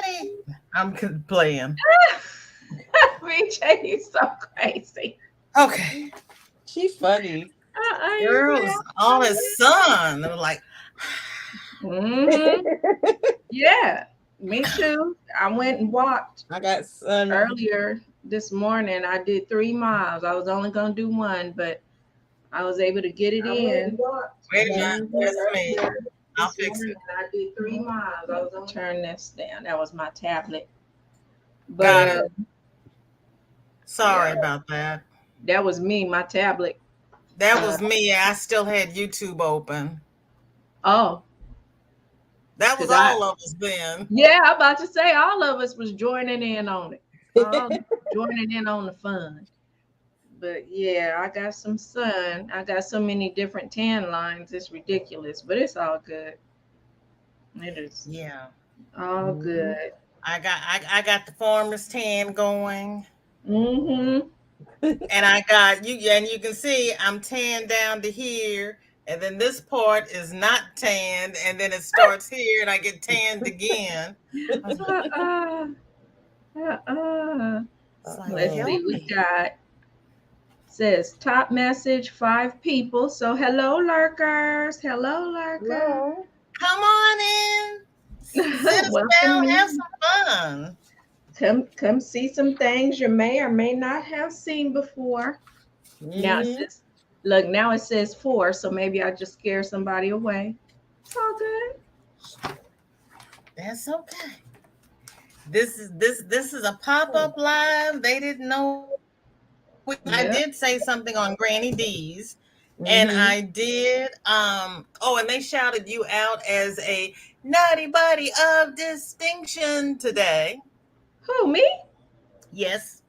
funny. I'm playing. Vijay, you so crazy. Okay. She funny. Girl, Yeah. it's all his son. They were like, Mm-hmm. Yeah, me too. I went and walked I got son. earlier this morning. I did 3 miles. I was only gonna do one, but I was able to get it in. wait a minute, that's me. I'll This fix morning it. I did 3 miles. I was gonna turn this down. That was my tablet. But Got it. Sorry yeah, about that. that was me, my tablet. That Uh was me. I still had YouTube open. oh, That was because I all of us then. yeah, I'm about to say all of us was joining in on it. All joining in on the fun. But yeah, I got some sun. I got so many different tan lines. It's ridiculous, but it's all good. It is Yeah. all Mhm. good. I got the farmer's tan going. Mm-hmm. And I got you, and you can see I'm tanned down to here, and then this part is not tanned, and then it starts here, and I get tanned again. I was like, Uh-uh. Uh-uh. it's like, Let's Uh-oh. see. help We me. got says top message 5 people. So hello lurkers. Hello lurker. Hello. Come on in, sit us Welcome down, have me. some fun. Come see some things you may or may not have seen before. Now it Hmm. says, look, now it says 4, so maybe I just scared somebody away. It's all good. That's okay. This is a pop-up live. They didn't know we were doing this. I did Yep. say something on Granny D's, and I Hmm. did oh, and they shouted you out as a naughty buddy of distinction today. Who, me? Yes,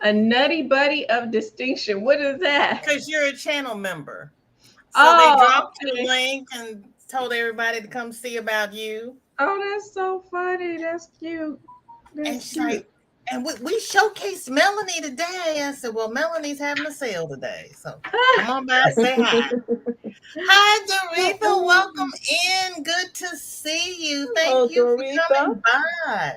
A nutty buddy of distinction. What is that? because you're a channel member. So they Oh, dropped your okay. link and told everybody to come see about you. Oh, that's so funny. That's cute. And That's she's cute. like, and we showcased Melanie today. I said, well, Melanie's having a sale today. So come on by, say hi. Hi, Doretha. Welcome in. Good to see you. Thank Oh, you for Doretha. coming by.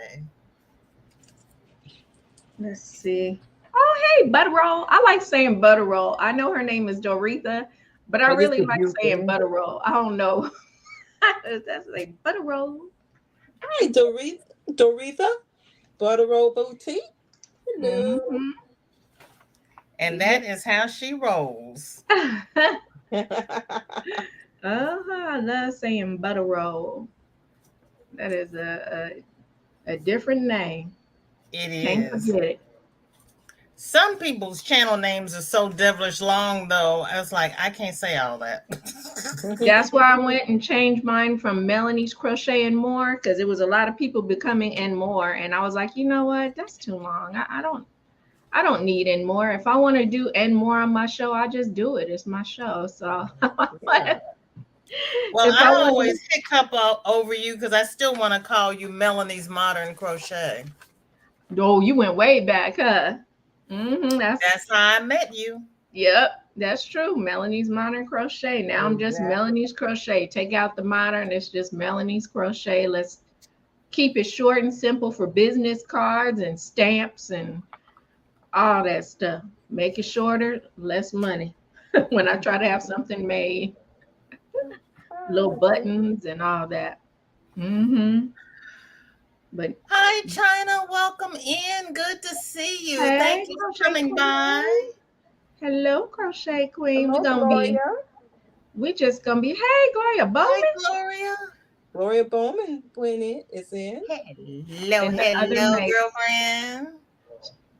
Let's see. Oh, hey, butter roll. I like saying butter roll. I know her name is Doretha, but I I just really did like you saying thing. butter roll. I don't know. That's like butter roll. Hi, Doretha. Doretha. Butter roll boutique. Hello. Mm-hmm. And Yeah. that is how she rolls. I love saying butter roll. That is a different name. It Can't is. forget it. Some people's channel names are so devilish long, though. I was like, I can't say all that. That's why I went and changed mine from Melanie's Crochet and More because it was a lot of people becoming and more, and I was like, you know what? That's too long. I don't need and more. If I want to do and more on my show, I just do it. It's my show. So Yeah. Well, if I I want always hiccup over you because I still want to call you Melanie's Modern Crochet. to, oh, you went way back, huh? That's That's how I met you. yep. That's true. Melanie's Modern Crochet. Now I'm just Exactly. Melanie's Crochet. Take out the modern. It's just Melanie's Crochet. Let's keep it short and simple for business cards and stamps and all that stuff. Make it shorter, less money. When I try to have something made, little buttons and all that. Mm-hmm. But Hi, China. Welcome in. Good to see you. hey, Thank you for crochet coming queen. by. Hello, crochet queen. We're Hello, gonna be. Gloria. We just gonna be. Hey, Gloria Hi, Bowman Gloria. Gloria Bowman went in. Is in. Hello, and the other hello, mates. girlfriend.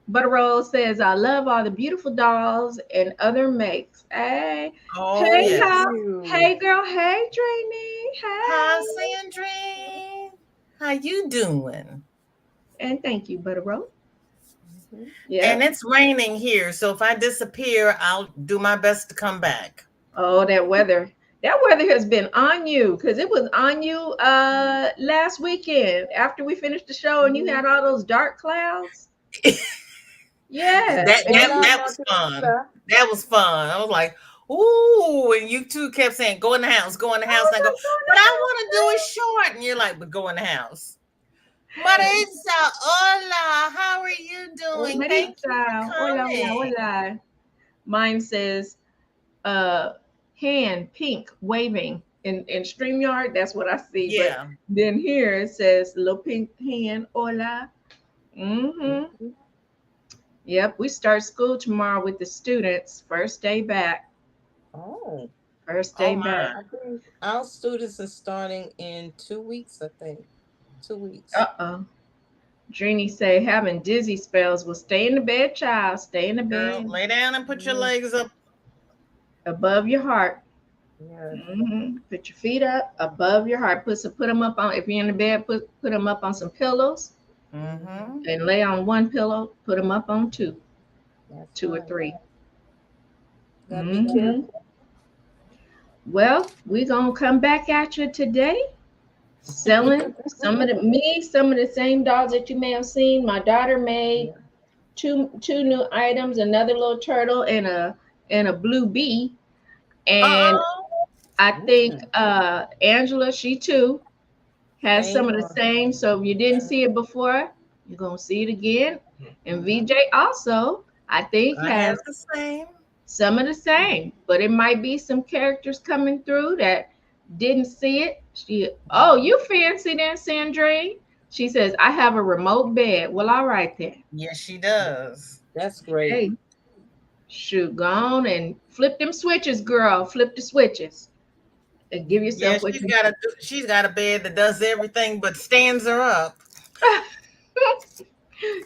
Butter Roll says, "I love all the beautiful dolls and other makes." Hey, Oh, hey, Thank yes. y'all. you. Hey, girl. Hey, Drainy. Hi, Hey. Sandrine. How you doing? And thank you, Butter Roll. Mhm. And Yep. it's raining here, so if I disappear, I'll do my best to come back. Oh, that weather. That weather has been on you because it was on you last weekend after we finished the show and you had Mhm. all those dark clouds. that Yes. And that you Hola, that was fun. Margarita. That was fun. I was like, ooh, and you two kept saying, "Go in the house, go in the I house." was And I go, like, go in "But the I house, want to do it short." And you're like, "But go in the house." Marisa, hola. How are you doing? Thank you Marisa, for hola, hola, coming. hola. Mine says, hand, pink, waving. In StreamYard, that's what I see. But Yeah. then here it says, little pink hand, hola. Mm-hmm. Yep, we start school tomorrow with the students. First day back. Oh, First Oh day my. back. I think our students are starting in 2 weeks. I think 2 weeks. Uh-oh. Drini say having dizzy spells. Well, stay in the bed, child. Stay in the Girl, bed lay down and put your Yes. legs up. above your heart. Yes. Put your feet up above your heart. Put them up on. If you're in the bed, put them up on some pillows Mm-hmm. and lay on one pillow. Put them up on two, That's two or right. three. Gotta be hmm careful. Well, we're gonna come back at you today, selling some of the same dolls that you may have seen. My daughter made Yeah. two new items, another little turtle and a blue bee. And Uh-oh. I think Mm. Angela, she too has some Same of the on. same. So if you didn't see it before, you're gonna see it again. And Mhm. VJ also, I think, I have has the same. some of the same, but it might be some characters coming through that didn't see it. Oh, you fancy that, Sandrine? She says, I have a remote bed. Well, all right then. Yes, she does. That's great. Hey, shoot, go on and flip them switches, girl. Flip the switches and give Yeah, yourself what you she's got a bed that does everything but stands her up.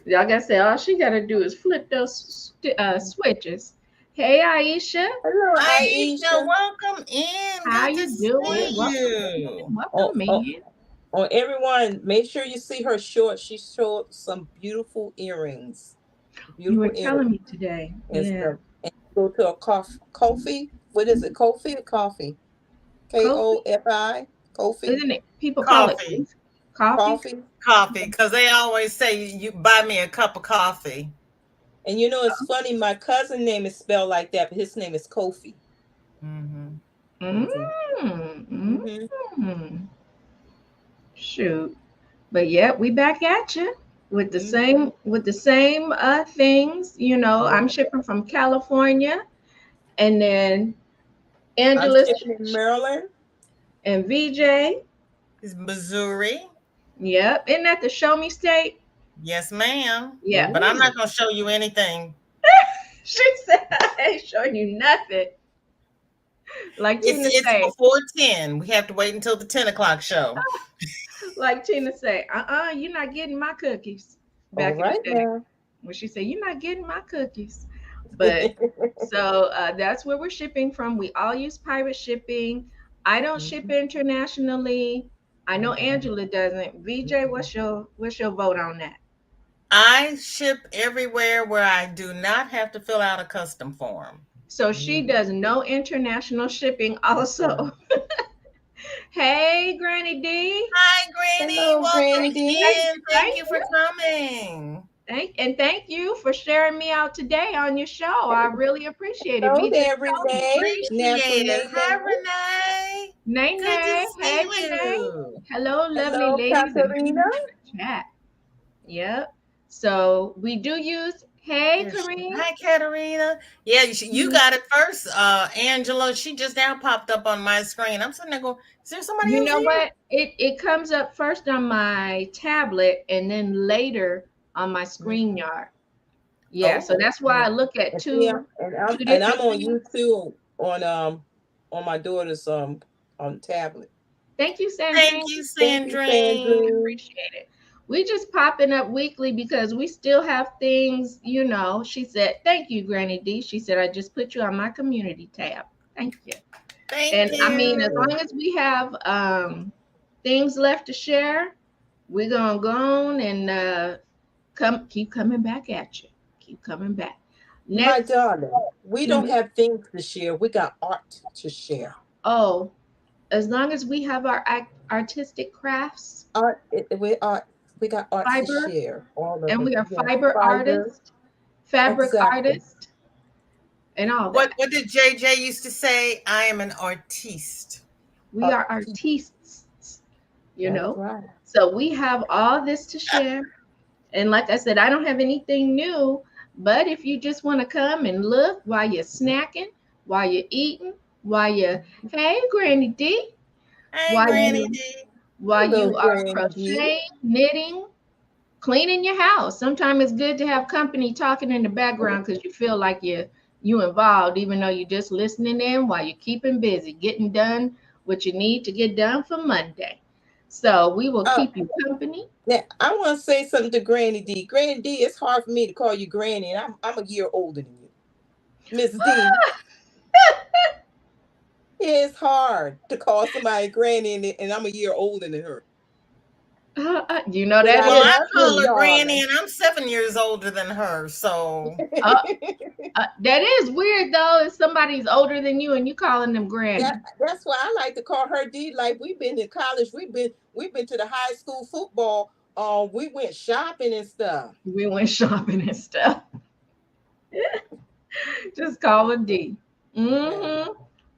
Like I said, all she got to do is flip those switches. Hey, Aisha, Hello, Aisha, Aisha. welcome in. how Good to you doing? see Welcome you. in. Welcome Oh, oh, in. oh, everyone, make sure you see her short. She showed some beautiful earrings. You were Beautiful earrings telling me today. and Yeah. stuff. And go to a coffee. What is it? Coffee or coffee? Kofi, Kofi. Coffee. isn't it? People call it Coffee. coffee. Coffee. Coffee. Because they always say you buy me a cup of coffee. And you know, it's funny. My cousin name is spelled like that, but his name is Kofi. Mm-hmm. Mm-hmm. Mm, Mm-hmm. mm. Shoot. But yeah, we back at you with the Mm-hmm. same things. You know, Yeah. I'm shipping from California, and then I'm Angela's shipping in Maryland. and VJ. It's Missouri. Yep. Isn't that the show me state? Yes, ma'am. Yeah. But I'm Ooh. not going to show you anything. She said I ain't showing you nothing. Like Tina It's say, before 10. We have to wait until the 10 o'clock show. you're not getting my cookies. All Back in the right day. now. When she said, you're not getting my cookies. But so that's where we're shipping from. We all use pirate shipping. I don't ship Mhm. internationally. I know Angela doesn't. VJ, what's your vote on that? I ship everywhere where I do not have to fill out a custom form. So she does no international shipping That's right. also. Hey, Granny D. Hi, Granny. Hello, Welcome Granny D. in. Thank Thank you for you. coming. Thank you for sharing me out today on your show. I really appreciate it. Hello VJ there, told you. Renee. Natural Appreciate it. Hi, Nene. Renee. Nay, Good to nay. see Hey, Renee. you. Hello, lovely Hello, ladies and Katarina. people in the chat. Yep. So we do use, hey, There she is. Kareem. Hi, Katerina. Yeah, you got it first, Angela. She just now popped up on my screen. I'm sitting there going, is there somebody You else know here? what? It comes up first on my tablet and then later on my screen yard. Yeah, so Oh, that's why I look at And see, two and I'm different on things. YouTube on my daughter's on tablet. Thank you, thank Sandrine. you, Thank you, Sandrine. Sandrine. Appreciate it. We just popping up weekly because we still have things, you know. She said, thank you, Granny D. She said, I just put you on my community tab. Thank you. Thank And I mean, as you. long as we have things left to share, we're gonna go on and keep coming back at you. Keep coming back. My Next, darling, we don't mhm. have things to share. We got art to share. Oh, as long as we have our artistic crafts, Art, we got art to fiber, share. All of and it. we are Yes, fiber fiber. artists, fabric Exactly. artists, and all What that. what did JJ used to say? I am an artiste. We Art. are artistes, you That's know. right. So we have all this to share. And like I said, I don't have anything new, but if you just want to come and look while you're snacking, while you're eating, while you're, hey, Granny D, Hey, while Granny you D. while Hello, you are Grandy. crocheting, knitting, cleaning your house. Sometimes it's good to have company talking in the background because you feel like you involved, even though you're just listening in while you're keeping busy, getting done what you need to get done for Monday. So we will Oh, keep you company. now I want to say something to Granny D. Granny D, it's hard for me to call you Granny, and I'm a year older than you, Miss D. It's hard to call somebody Granny, and I'm a year older than her. You know But that I Well, is I love call you, her Granny, darling. and I'm 7 years older than her. So, uh, that is weird though. If somebody's older than you and you calling them that granny. that's why I like to call her D. Like we've been in college, we've been to the high school football. We went shopping and stuff. We went shopping and stuff. Just call her D. Yeah.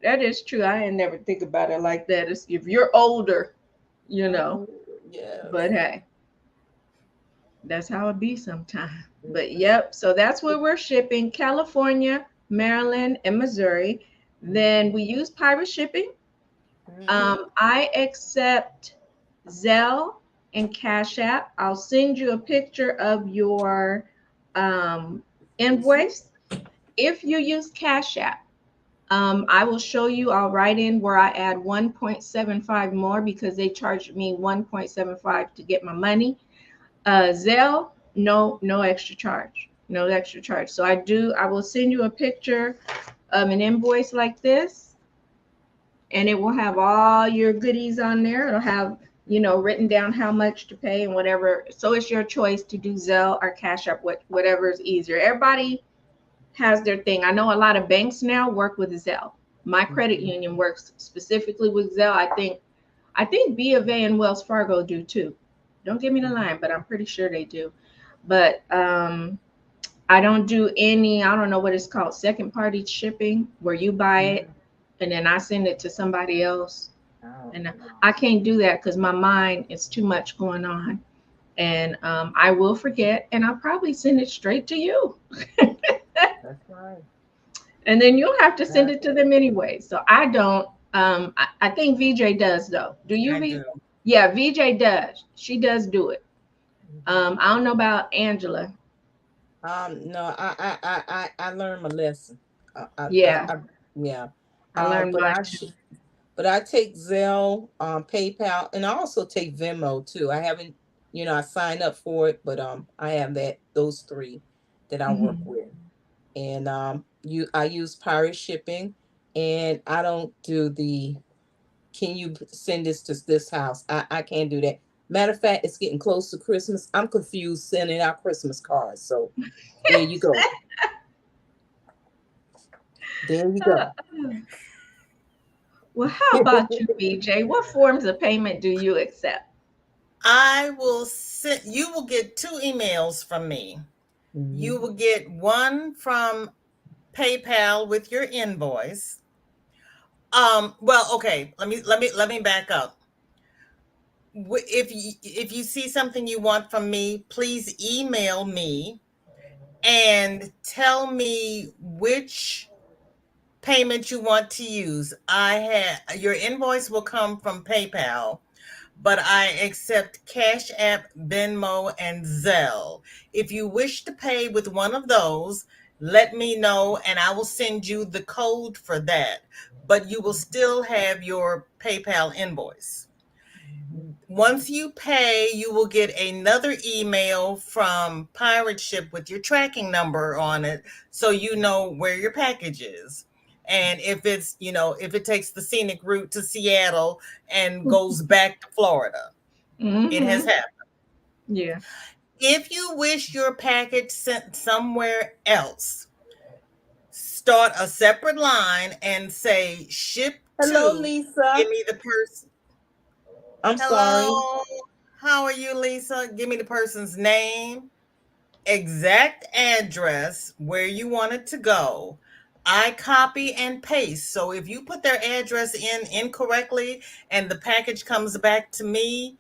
That is true. I ain't never think about it like that. It's if you're older, you know. Mhm. Yes. But hey, that's how it be sometimes. But yep, so that's where we're shipping: California, Maryland, and Missouri. Then we use pirate shipping. Hmm. I accept Zelle and Cash App. I'll send you a picture of your um, Receipt. invoice. If you use Cash App, I will show you. I'll write in where I add 1.75 more because they charged me 1.75 to get my money. Zelle, no extra charge, no extra charge. So I will send you a picture of an invoice like this, and it will have all your goodies on there. It'll have, written down how much to pay and whatever. So it's your choice to do Zelle or Cash App, whatever is easier. Everybody has their thing. I know a lot of banks now work with Zelle. My credit union works specifically with Zelle. I think B of A and Wells Fargo do too. Don't give me the line, but I'm pretty sure they do. But I don't do any, I don't know what it's called, second party shipping, where you buy it and then I send it to somebody else. Oh, And no. I can't do that because my mind is too much going on. And I will forget and I'll probably send it straight to you. That's right. And then you'll have to send That's it to them anyway. So I don't. I think VJ does though. Do you? I do. Yeah, VJ does. She does do it. right. I don't know about Angela. No, I learned my lesson. Yeah, Yeah. I learned But mine too. but I take Zelle, PayPal, and I also take Venmo too. I haven't, I signed up for it, but I have those three that I work Hmm. with, and I use pirate shipping, and I don't do the. Can you send this to this house? I can't do that. Matter of fact, it's getting close to Christmas. I'm confused sending out Christmas cards. So there you go. There you Uh, go. well, how about you, VJ? What forms of payment do you accept? I will send, you will get two emails from me. You Mhm. will get one from PayPal with your invoice. Well, okay, let me back up. If you see something you want from me, please email me and tell me which payment you want to use. I have your invoice will come from PayPal, but I accept Cash App, Venmo, and Zelle. If you wish to pay with one of those, let me know and I will send you the code for that. But you will still have your PayPal invoice. Once you pay, you will get another email from Pirate Ship with your tracking number on it so you know where your package is. And if it takes the scenic route to Seattle and goes back to Florida, it has Mm-hmm. happened. Yeah. If you wish your package sent somewhere else, start a separate line and say ship Hello, to, give Lisa. me the person. I'm sorry. Hello, how are you, Lisa? Give me the person's name, exact address, where you want it to go. I copy and paste. So if you put their address in incorrectly and the package comes back to me,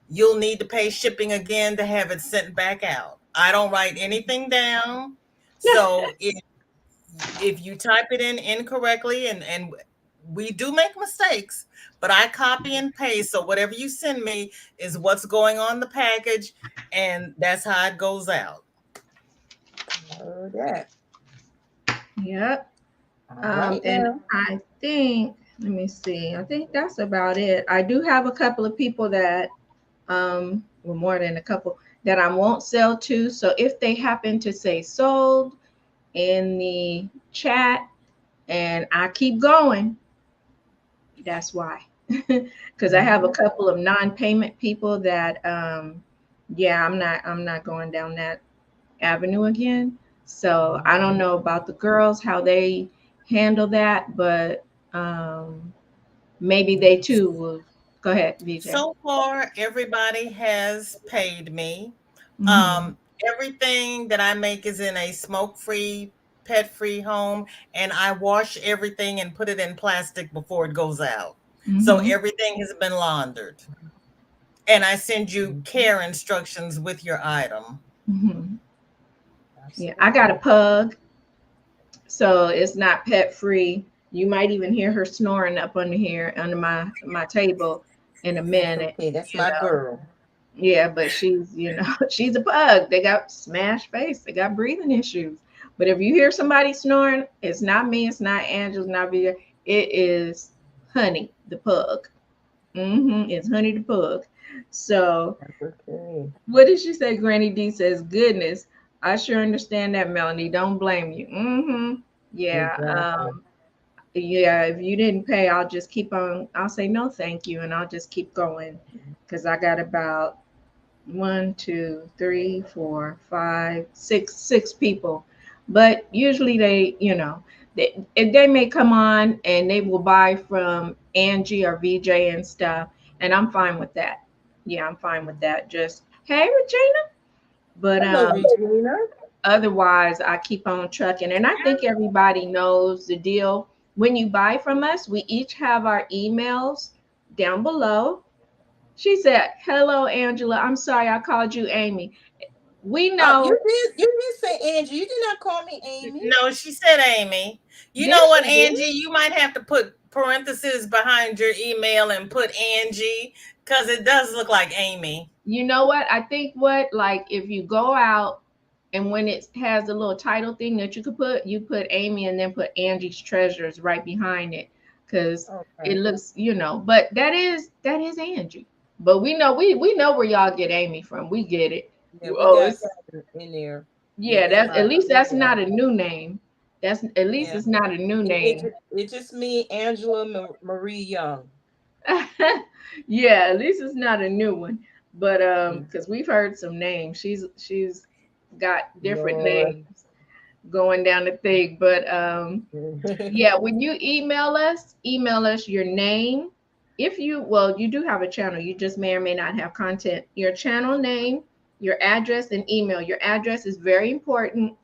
you'll need to pay shipping again to have it sent back out. I don't write anything down. So if you type it in incorrectly, and we do make mistakes, but I copy and paste. So whatever you send me is what's going on the package, and that's how it goes out. Oh, that. Yep. All right And now. I think, let me see, I think that's about it. I do have a couple of people that, well, more than a couple that I won't sell to. So if they happen to say sold in the chat and I keep going, that's why. Because I have a couple of non-payment people that, yeah, I'm not going down that avenue again. So I don't know about the girls how they handle that, but maybe they too will. Go ahead, VJ. So far, everybody has paid me. Mm-hmm. Everything that I make is in a smoke-free, pet-free home, and I wash everything and put it in plastic before it goes out. So Mm-hmm. everything has been laundered. And I send you care instructions with your item. Mm-hmm. Yeah, I got a Absolutely. pug, so it's not pet free. You might even hear her snoring up under here under my table in a That's minute. okay. That's You my know, girl. yeah, but she's she's a pug. They got smashed face. They got breathing issues. But if you hear somebody snoring, it's not me. It's not Angela. Not Vijay. It is Honey the pug. It's Honey the pug. So That's okay. what did she say? Granny D says, "Goodness, I sure understand that, Melanie. Don't blame you." Yeah. Exactly. Yeah. If you didn't pay, I'll just keep on. I'll say no, thank you, and I'll just keep going because I got about one, two, three, four, five, six people. But usually they may come on and they will buy from Angie or VJ and stuff, and I'm fine with that. Yeah, I'm fine with that. Just hey, Regina. But Hello, Regina. otherwise, I keep on trucking, and I think everybody knows the deal. When you buy from us, we each have our emails down below. She said, "Hello, Angela. I'm sorry I called you Amy. We Oh, know." you did say Angie. You did not call me Amy. No, she said Amy. You Did know what, she? Angie? You might have to put parentheses behind your email and put Angie because it does look like Amy. You know what? I think what like if you go out and when it has a little title thing that you put Amy and then put Angie's Treasures right behind it because it Okay. looks, But that is Angie. But we know where y'all get Amy from. We get it. Yeah, we Oh, got it's that in there. Yeah, yeah. in That's my at least that's email. not a new name. That's at least Yeah. it's not a new name. It's just me, Angela Marie Young. Yeah, at least it's not a new one. But Mm, because we've heard some names. She's got different Lord. names going down the thing. But yeah, when you email us your name. If you well, you do have a channel, you just may or may not have content. Your channel name, your address, and email. Your address is very important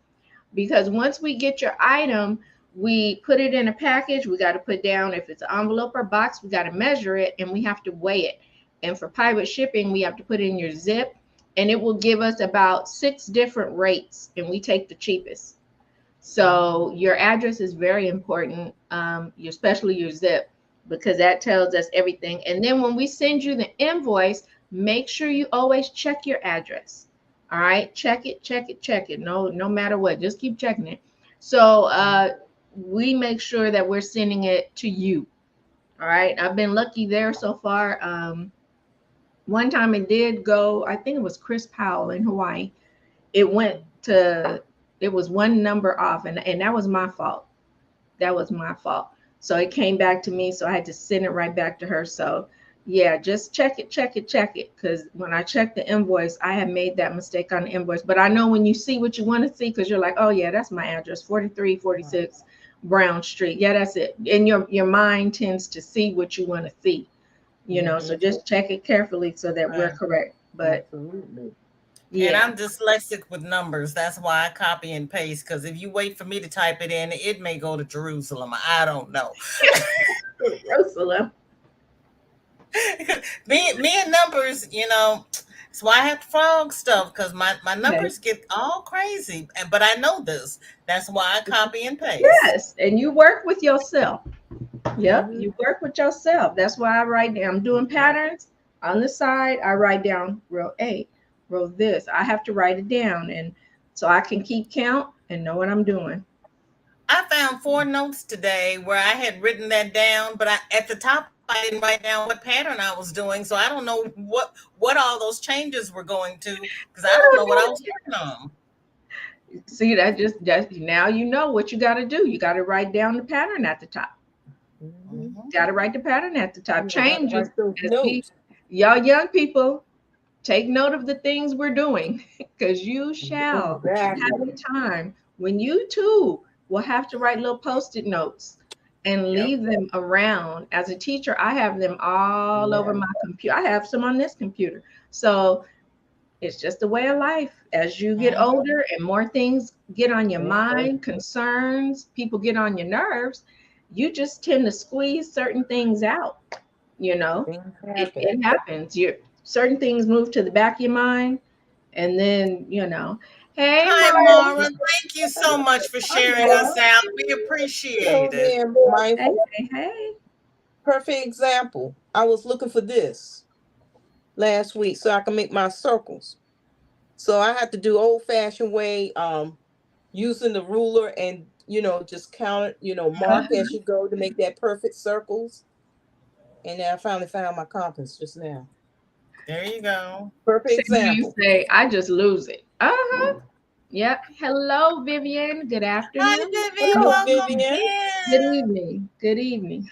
because once we get your item, we put it in a package. We got to put down if it's an envelope or box, we got to measure it and we have to weigh it. And for private shipping, we have to put in your zip and it will give us about 6 different rates and we take the cheapest. So your address is very important, especially your zip, because that tells us everything. And then when we send you the invoice, make sure you always check your address. All right, check it, check it, check it. No matter what, just keep checking it. So we make sure that we're sending it to you. All right, I've been lucky there so far. One time it did go, I think it was Chris Powell in Hawaii. It went to, it was one number off, and that was my fault. That was my fault. So it came back to me, so I had to send it right back to her. So yeah, just check it, check it, check it. Because when I checked the invoice, I had made that mistake on the invoice. But I know when you see what you want to see, because you're like, oh yeah, that's my address, 4346 Brown Street. Yeah, that's it. And your mind tends to see what you want to see, So Mhm. just check it carefully so that we're Right. correct. But Absolutely. And yeah. I'm dyslexic with numbers. That's why I copy and paste. Because if you wait for me to type it in, it may go to Jerusalem. I don't know. Jerusalem. me and numbers, that's why I have to frog stuff because my Okay. numbers get all crazy. But I know this. That's why I copy and paste. Yes, and you work with yourself. Yep, Mhm. you work with yourself. That's why I write down. I'm doing patterns on the side. I write down row A, row this. I have to write it down, and so I can keep count and know what I'm doing. I found 4 notes today where I had written that down, but at the top I didn't write down what pattern I was doing, so I don't know what all those changes were going to because I don't know what I was working on. See, that now you know what you got to do. You got to write down the pattern at the top. Mhm. Mhm. Got to write the pattern at the top. You know, got to Changes write those as we, notes. y'all young people, take note of the things we're doing because you shall have Exactly. a time when you too will have to write little post-it notes and Yep. leave them around. As a teacher, I have them all over Yeah. my computer. I have some on this computer. So it's just a way of life. As you get Mhm. older and more things get on your Mhm. mind, concerns, people get on your nerves, you just tend to squeeze certain things out. You know, Things it, happen. it happens. You certain things move to the back of your mind, and then hey, Hi, Mara, Mara. Thank you so much for I sharing know. us out. We appreciate So it. then, hey, mindful, hey, hey. perfect example. I was looking for this last week so I can make my circles. So I had to do old fashioned way, using the ruler and just count it, mark as you go to make that perfect circles. And then I finally found my compass just now. There you go. Perfect Say, you example. say, I just lose it. Uh-huh. Yep. Hello, Vivian. Good Hi, afternoon. Vivian. Hello, Welcome Vivian. Good in. evening. Good evening.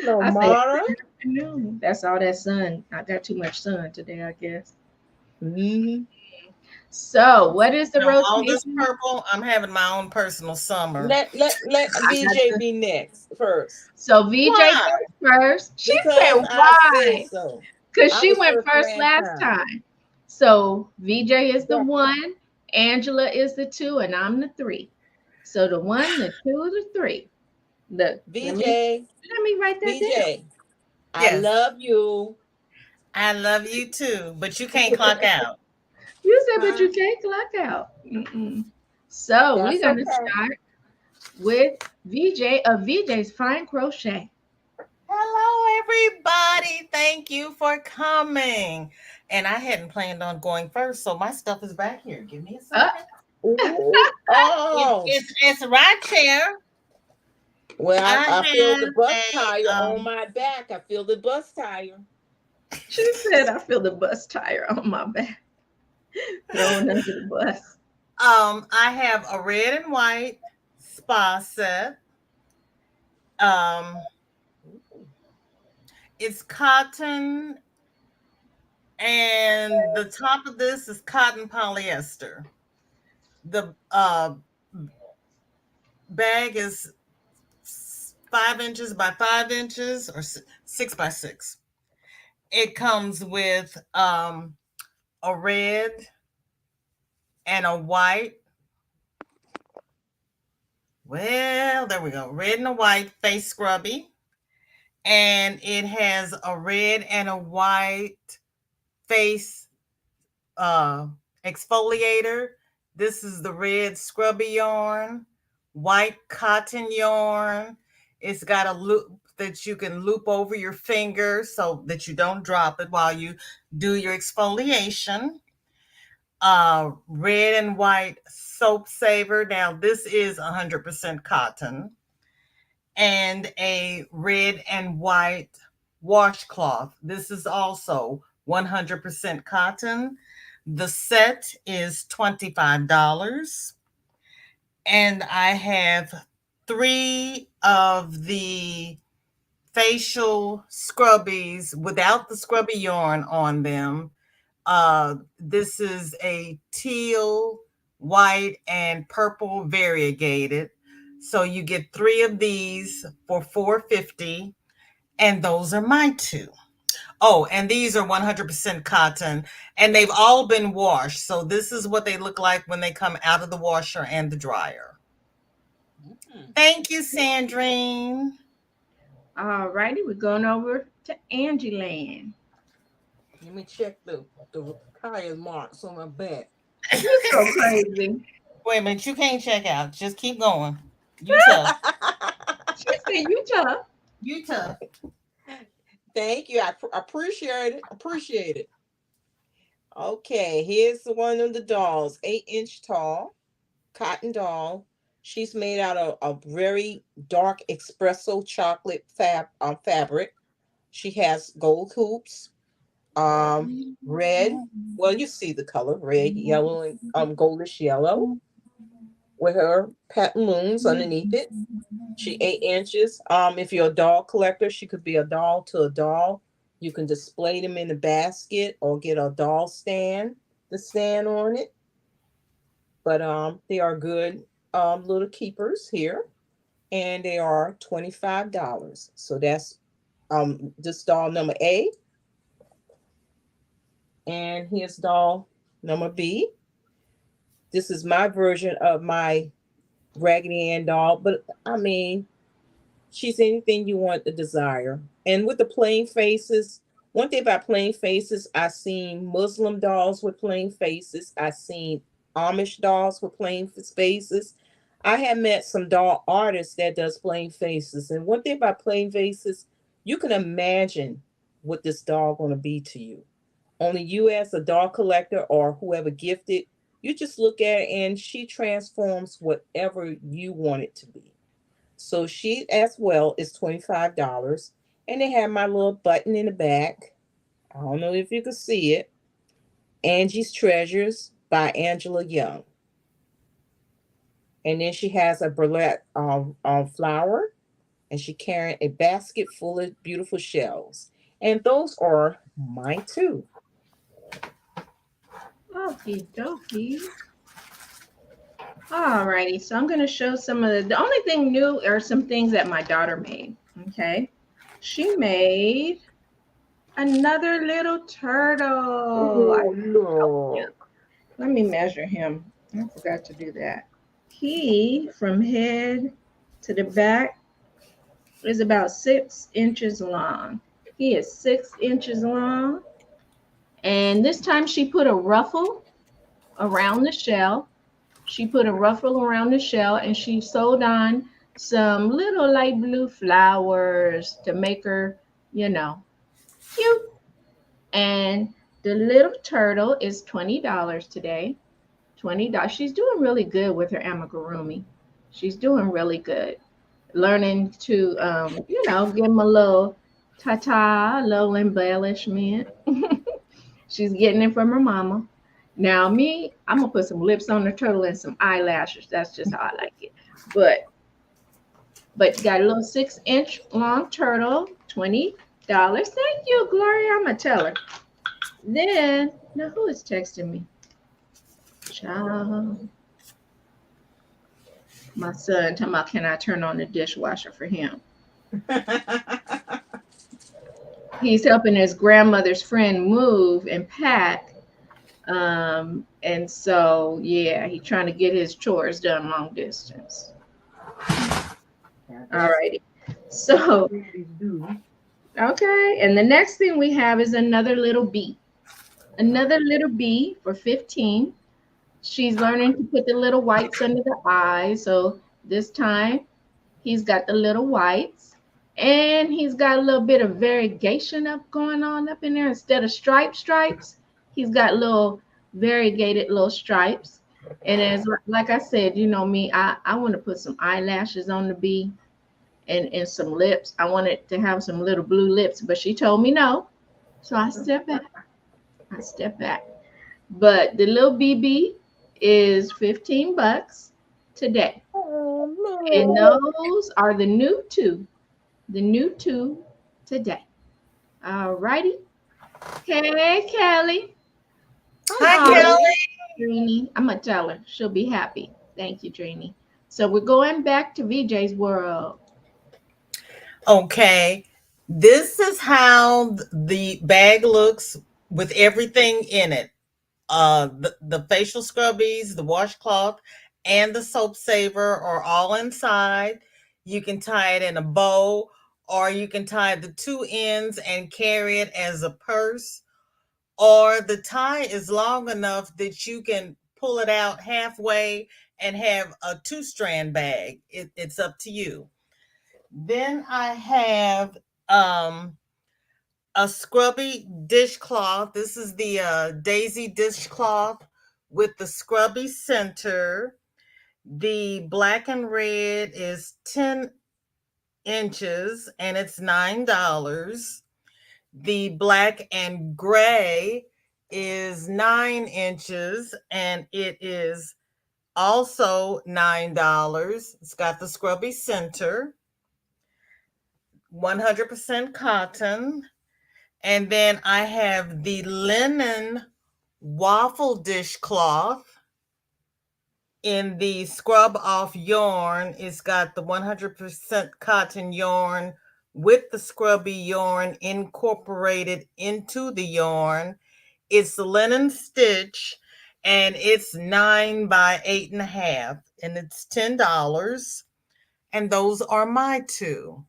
Hello, I say Mara. afternoon. That's all that sun. I got too much sun today, I guess. Hmm. So, what is the All this rotation? purple, I'm having my own personal summer. Let I got VJ the be next first So VJ Why? goes first. She because said I say why? so. Because I she was went first first last last time. time. So VJ is the That one, Angela is the two, and I'm the three. So the one, the two, the three. The VJ, let me write that down. VJ, I Yes, love you. I love you too, but you can't clock out. You said, but Huh? you can't clock out. Mm-mm. So we're That's gonna okay. start with VJ of VJ's Fine Crochet. Hello, everybody. Thank you for coming. And I hadn't planned on going first, so my stuff is back here. Give me a Uh, second. Ooh, oh. It's right here. Well, I I feel the have bus tire a on my back. I feel the bus tire. she said, I feel the bus tire on my back, thrown under the bus. I have a red and white spa set. Um, it's cotton, and the top of this is cotton polyester. The bag is 5 inches by 5 inches or 6 by 6. It comes with a red and a white. Well, there we go. Red and a white face scrubby. And it has a red and a white face uh, exfoliator. This is the red scrubby yarn, white cotton yarn. It's got a loop that you can loop over your finger so that you don't drop it while you do your exfoliation. Red and white soap saver. Now, this is 100% cotton. And a red and white washcloth. This is also 100% cotton. The set is $25. And I have 3 of the facial scrubbies without the scrubby yarn on them. This is a teal, white, and purple variegated. So you get 3 of these for 450, and those are my two. Oh, and these are 100% cotton, and they've all been washed. So this is what they look like when they come out of the washer and the dryer. Mhm. Thank you, Sandrine. All righty, we're going over to to Angie Land. Let me check the tire marks on my back. You so crazy. Wait a minute, you can't check out. Just keep going. You tough. She said you tough. You tough. Thank you. Appreciate it. Appreciate it. Okay, here's the one of the dolls, 8-inch tall, cotton doll. She's made out of a very dark espresso chocolate fabric. She has gold hoops, red. Well, you see the color, red, yellow, and goldish yellow, with her pantaloons underneath it. She 8 inches. If you're a doll collector, she could be a doll to a doll. You can display them in the basket or get a doll stand to stand on it. But they are good little keepers here, and they are $25. So that's this doll number A, and here's doll number B. This is my version of my Raggedy Ann doll, but I mean, she's anything you want to desire. And with the plain faces, one thing about plain faces, I've seen Muslim dolls with plain faces. I've seen Amish dolls with plain faces. I have met some doll artists that does plain faces. And one thing about plain faces, you can imagine what this doll going to be to you. Only you as a doll collector or whoever gifted, you just look at it and she transforms whatever you want it to be. So she as well is $25. And they have my little button in the back. I don't know if you can see it. Angie's Treasures by Angela Young. And then she has a burlap flower, and she carrying a basket full of beautiful shells. And those are mine too. Okie dokie. Alrighty, so I'm going to show some of the only thing new are some things that my daughter made. Okay, she made another little turtle. Oh, look. Let me measure him. I forgot to do that. He, from head to the back, is about 6 inches long. He is 6 inches long. And this time she put a ruffle around the shell. She put a ruffle around the shell and she sewed on some little light blue flowers to make her, cute. And the little turtle is $20 today. $20. She's doing really good with her amigurumi. She's doing really good. Learning to, give him a little ta-ta, a little embellishment. She's getting it from her mama. Now me, I'm gonna put some lips on the turtle and some eyelashes. That's just how I like it. But got a little 6-inch long turtle, $20. Thank you, Gloria. I'm gonna tell her. Then now who is texting me? Child. My son talking about can I turn on the dishwasher for him? He's helping his grandmother's friend move and pack. And so, yeah, he's trying to get his chores done long distance. All righty. So, okay. And the next thing we have is another little bee. Another little bee for 15. She's learning to put the little whites under the eyes. So this time he's got the little whites and he's got a little bit of variegation going on up in there. Instead of stripes, he's got little variegated little stripes. And as like I said, you know me, I want to put some eyelashes on the bee and some lips. I wanted to have some little blue lips, but she told me no. So I step back. But the little BB is $15 today. Oh, no. And those are the new two today. All righty. Hey, Kelly. Hi, Kelly. Trini. I'm going to tell her. She'll be happy. Thank you, Trini. So we're going back to Vijay's world. Okay. This is how the bag looks with everything in it. The facial scrubbies, the washcloth, and the soap saver are all inside. You can tie it in a bow or you can tie the two ends and carry it as a purse, or the tie is long enough that you can pull it out halfway and have a two-strand bag. It's up to you. Then I have a scrubby dishcloth. This is the Daisy dishcloth with the scrubby center. The black and red is 10 inches and it's $9. The black and gray is 9 inches and it is also $9. It's got the scrubby center, 100% cotton. And then I have the linen waffle dishcloth in the scrub off yarn. It's got the 100% cotton yarn with the scrubby yarn incorporated into the yarn. It's linen stitch and it's 9 by 8.5 and it's $10. And those are my two.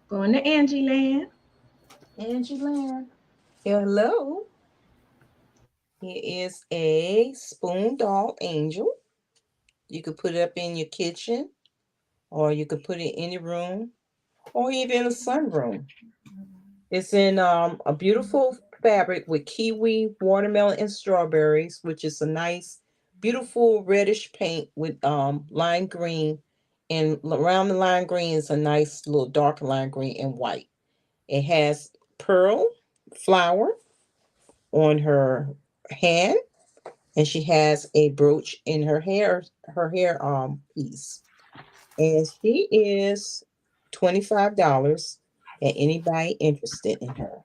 Going to Angie Land. Angie Land. Hello. Here is a spoon doll angel. You could put it up in your kitchen, or you could put it in your room, or even a sunroom. It's in a beautiful fabric with kiwi, watermelon, and strawberries, which is a nice, beautiful reddish paint with lime green, and around the lime green is a nice little dark lime green and white. It has pearl flower on her hand, and she has a brooch in her hair piece, and she is $25, and anybody interested in her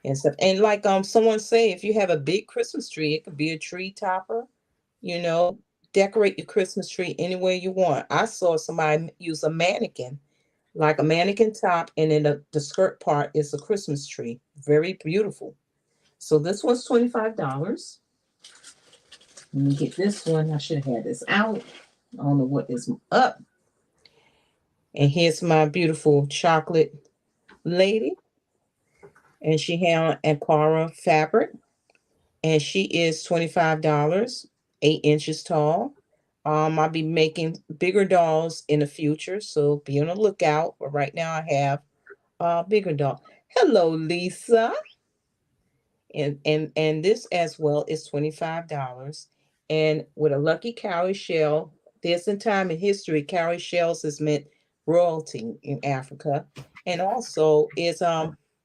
and stuff. And like someone say, if you have a big Christmas tree, it could be a tree topper, you know, decorate your Christmas tree any way you want. I saw somebody use a mannequin, like a mannequin top, and then the skirt part is a Christmas tree. Very beautiful. So this one's $25. Let me get this one. I should have had this out. I don't know what is up. And here's my beautiful chocolate lady. And she had Ankara fabric. And she is $25, 8 inches tall. I'll be making bigger dolls in the future, so be on the lookout. But right now I have a bigger doll. Hello, Lisa. And this as well is $25. And with a lucky cowrie shell, there's a time in history cowrie shells has meant royalty in Africa. And also is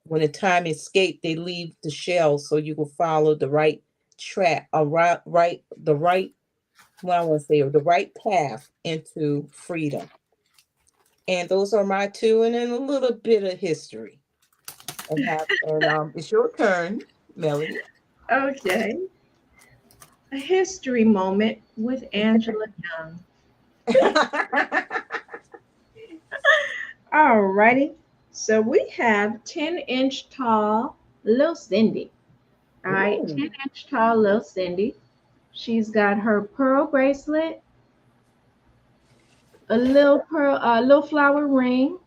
when the time escaped, they leave the shell so you will follow the right track, the right, well, I want to say the right path into freedom. And those are my two, and then a little bit of history. And it's your turn, Melody. Okay. A history moment with Angela Young. Alrighty. So we have 10-inch tall little Cindy. All right, Ooh. 10-inch tall little Cindy. She's got her pearl bracelet, a little flower ring.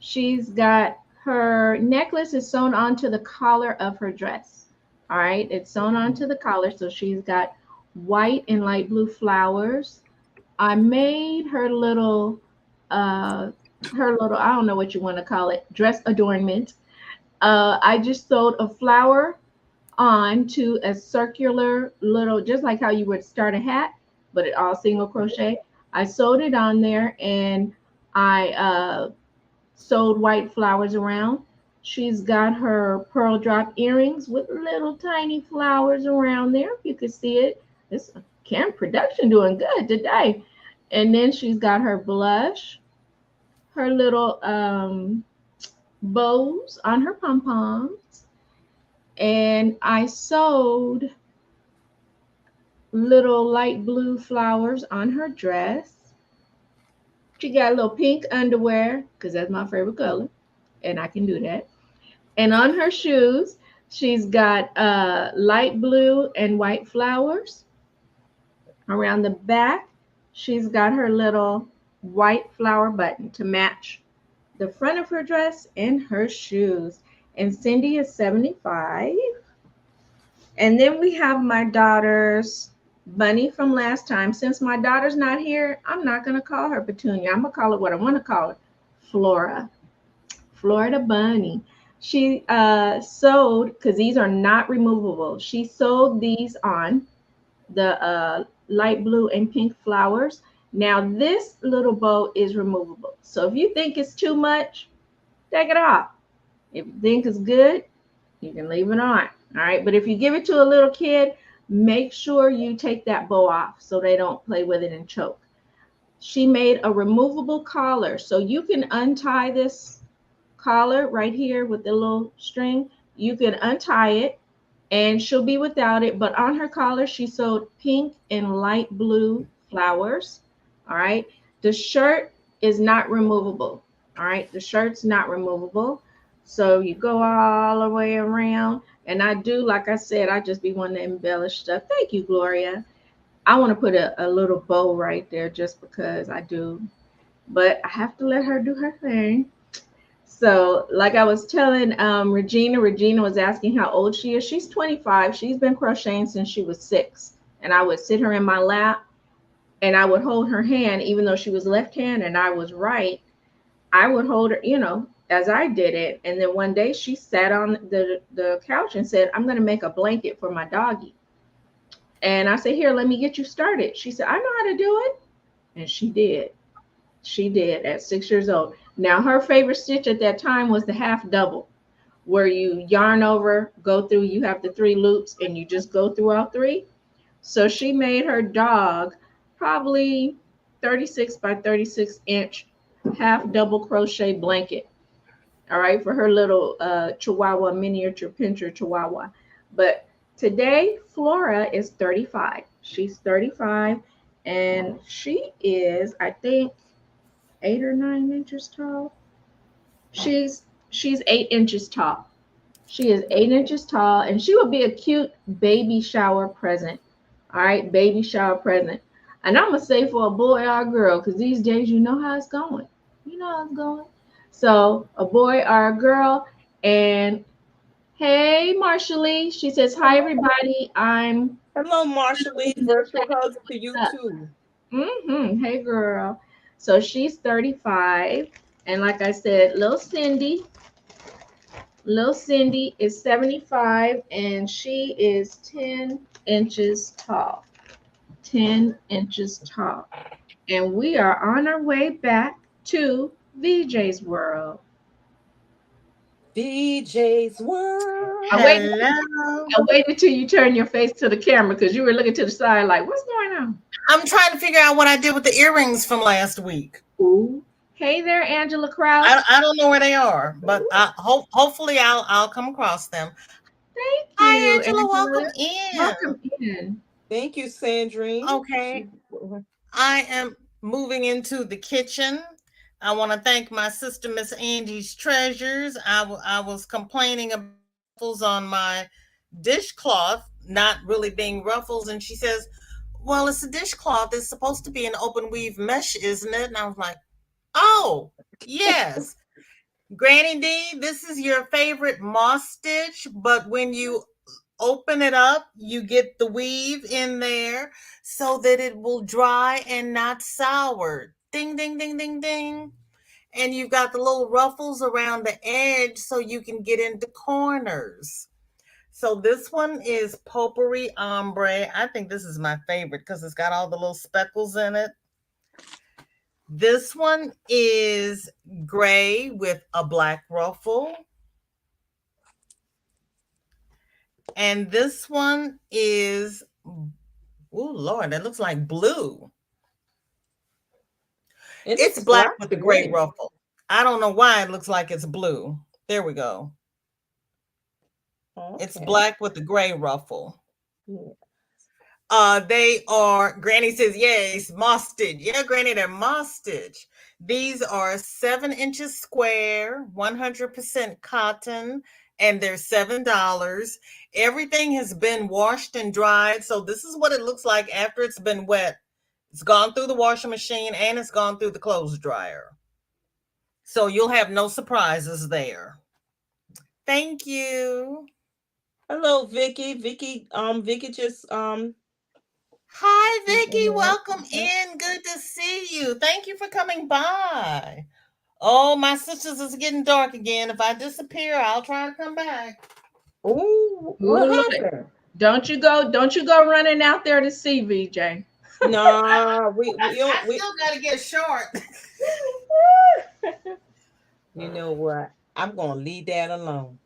She's got her necklace is sewn onto the collar of her dress. All right, it's sewn onto the collar, so she's got white and light blue flowers. I made her little I don't know what you want to call it, dress adornment. I just sewed a flower on to a circular little, just like how you would start a hat, but it all single crochet. I sewed it on there and I sewed white flowers around. She's got her pearl drop earrings with little tiny flowers around there. You can see it. This cam production doing good today. And then she's got her blush, her little bows on her pom poms, and I sewed little light blue flowers on her dress. She got a little pink underwear because that's my favorite color, and I can do that. And on her shoes, she's got light blue and white flowers around the back. She's got her little white flower button to match the front of her dress and her shoes. And Cindy is 75. And then we have my daughter's bunny from last time. Since my daughter's not here, I'm not going to call her Petunia. I'm going to call it what I want to call it, Flora. Florida bunny. She sewed, because these are not removable. She sewed these on the light blue and pink flowers. Now this little bow is removable. So if you think it's too much, take it off. If you think it's good, you can leave it on. All right. But if you give it to a little kid, make sure you take that bow off so they don't play with it and choke. She made a removable collar. So you can untie this collar right here with the little string. You can untie it and she'll be without it. But on her collar, she sewed pink and light blue flowers. All right. The shirt is not removable. All right. The shirt's not removable. So you go all the way around. And I do, like I said, I just be wanting to embellish stuff. Thank you, Gloria. I want to put a little bow right there just because I do. But I have to let her do her thing. So, like I was telling Regina was asking how old she is. She's 25. She's been crocheting since she was 6. And I would sit her in my lap and I would hold her hand, even though she was left hand and I was right. I would hold her, as I did it. And then one day she sat on the couch and said, I'm going to make a blanket for my doggy. And I said, here, let me get you started. She said, I know how to do it. And she did. She did at 6 years old. Now, her favorite stitch at that time was the half double, where you yarn over, go through, you have the 3 loops, and you just go through all 3. So she made her dog probably 36 by 36 inch half double crochet blanket. All right, for her little Chihuahua, miniature pincher Chihuahua. But today, Flora is 35. She's 35, and she is, I think, 8 or 9 inches tall. She's 8 inches tall. She is 8 inches tall, and she would be a cute baby shower present. All right, baby shower present. And I'm gonna say for a boy or a girl, because these days you know how it's going. You know how it's going. So a boy or a girl. And hey, Marshallee, she says hi everybody. I'm Hello, Marshallee. Virtual hugs to you too. Hey, girl. So she's 35. And like I said, little Cindy is 75 and she is 10 inches tall. 10 inches tall. And we are on our way back to Vijay's world. Vijay's world. I waited till you turn your face to the camera because you were looking to the side like, what's going on? I'm trying to figure out what I did with the earrings from last week. Ooh. Hey there, Angela Krause. I don't know where they are, but hopefully I'll come across them. Thank you. Hi, Angela. Angela. Welcome in. Welcome in. Thank you, Sandrine. Okay. I am moving into the kitchen. I want to thank my sister, Miss Angie's Treasures. I was complaining about ruffles on my dishcloth not really being ruffles, and she says, well, it's a dishcloth. It's supposed to be an open weave mesh, isn't it? And I was like, oh, yes. Granny D, this is your favorite moss stitch, but when you open it up, you get the weave in there so that it will dry and not sour. Ding, ding, ding, ding, ding. And you've got the little ruffles around the edge so you can get into corners. So this one is Potpourri Ombre. I think this is my favorite because it's got all the little speckles in it. This one is gray with a black ruffle. And this one is, oh Lord, that looks like blue. It's black with the gray ruffle. I don't know why it looks like it's blue. There we go. Okay. It's black with the gray ruffle. Yeah. They are, Granny says, yes, moss stitch. Yeah, Granny, they're moss stitch. These are 7 inches square, 100% cotton, and they're $7. Everything has been washed and dried. So this is what it looks like after it's been wet. It's gone through the washing machine and it's gone through the clothes dryer. So you'll have no surprises there. Thank you. Hello, Vicky. Vicky just Hi, is in Vicky. there. Welcome in. Good to see you. Thank you for coming by. Oh, my sisters, it's getting dark again. If I disappear, I'll try to come back. Oh, Ooh, what look. happened? Don't you go running out there to see VJ. Nah, we I don't we still got to get short. you know what? I'm gonna leave that alone.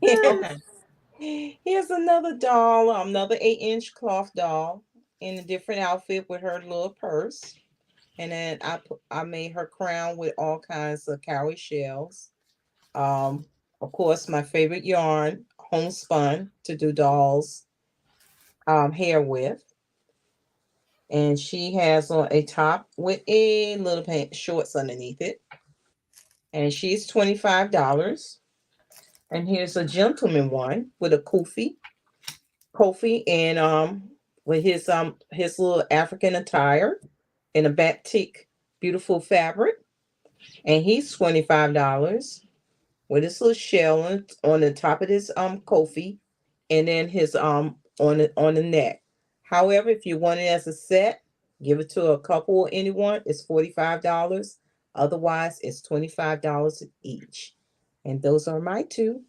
Okay. Here's another doll, another 8-inch cloth doll in a different outfit with her little purse. And then I made her crown with all kinds of cowrie shells. Um, of course, my favorite yarn, homespun, to do dolls hair with. And she has on a top with a little pant shorts underneath it. And she's $25. And here's a gentleman one with a Kofi, and with his little African attire in a batik, beautiful fabric, and he's $25 with his little shell on the top of his Kofi, and then his on the neck. However, if you want it as a set, give it to a couple or anyone. It's $45. Otherwise, it's $25 each. And those are my two.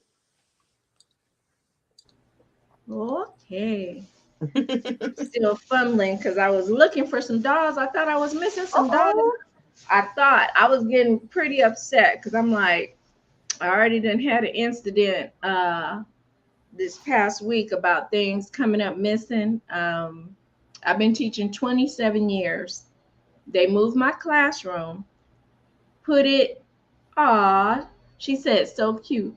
Okay. Still fumbling because I was looking for some dolls. I thought I was missing some dolls. Oh, I thought I was getting pretty upset because I'm like, I already done had an incident this past week about things coming up missing. I've been teaching 27 years. They moved my classroom, put it, ah, she said, so cute.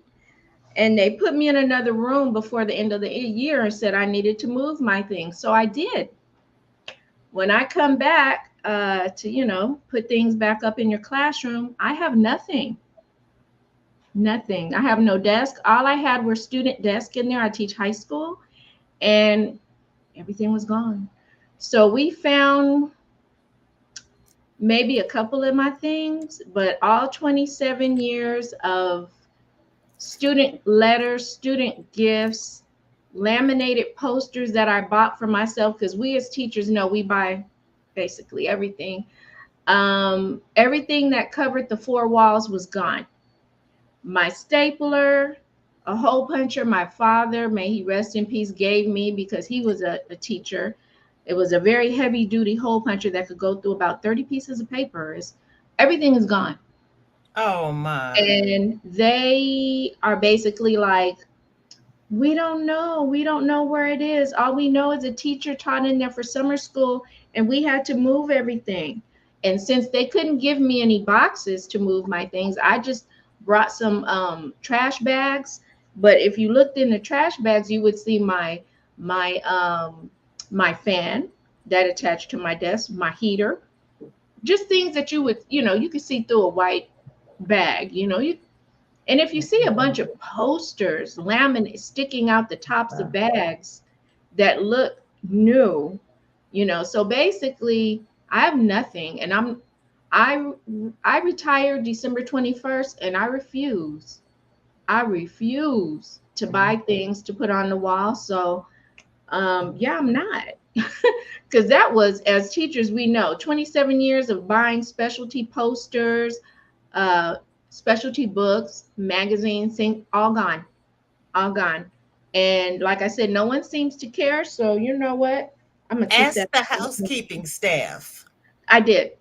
And they put me in another room before the end of the year and said I needed to move my things. So I did. When I come back to, put things back up in your classroom, I have nothing. Nothing. I have no desk. All I had were student desks in there. I teach high school, and everything was gone. So we found maybe a couple of my things, but all 27 years of student letters, student gifts, laminated posters that I bought for myself, because we as teachers know we buy basically everything. Everything that covered the four walls was gone. My stapler, a hole puncher my father, may he rest in peace, gave me because he was a teacher. It was a very heavy duty hole puncher that could go through about 30 pieces of paper. Everything is gone. Oh, my. And they are basically like, we don't know. We don't know where it is. All we know is a teacher taught in there for summer school and we had to move everything. And since they couldn't give me any boxes to move my things, I just brought some trash bags. But if you looked in the trash bags, you would see my fan that attached to my desk, my heater, just things that you could see through a white bag. And if you see a bunch of posters, laminate sticking out the tops of bags that look new, so basically I have nothing, and I I retired December 21st, and I refuse to buy things to put on the wall. So yeah, I'm not. Because that was, as teachers, we know 27 years of buying specialty posters, uh, specialty books, magazines, all gone, all gone. And like I said, no one seems to care. So you know what? I'm gonna keep Ask that. the housekeeping staff. I did.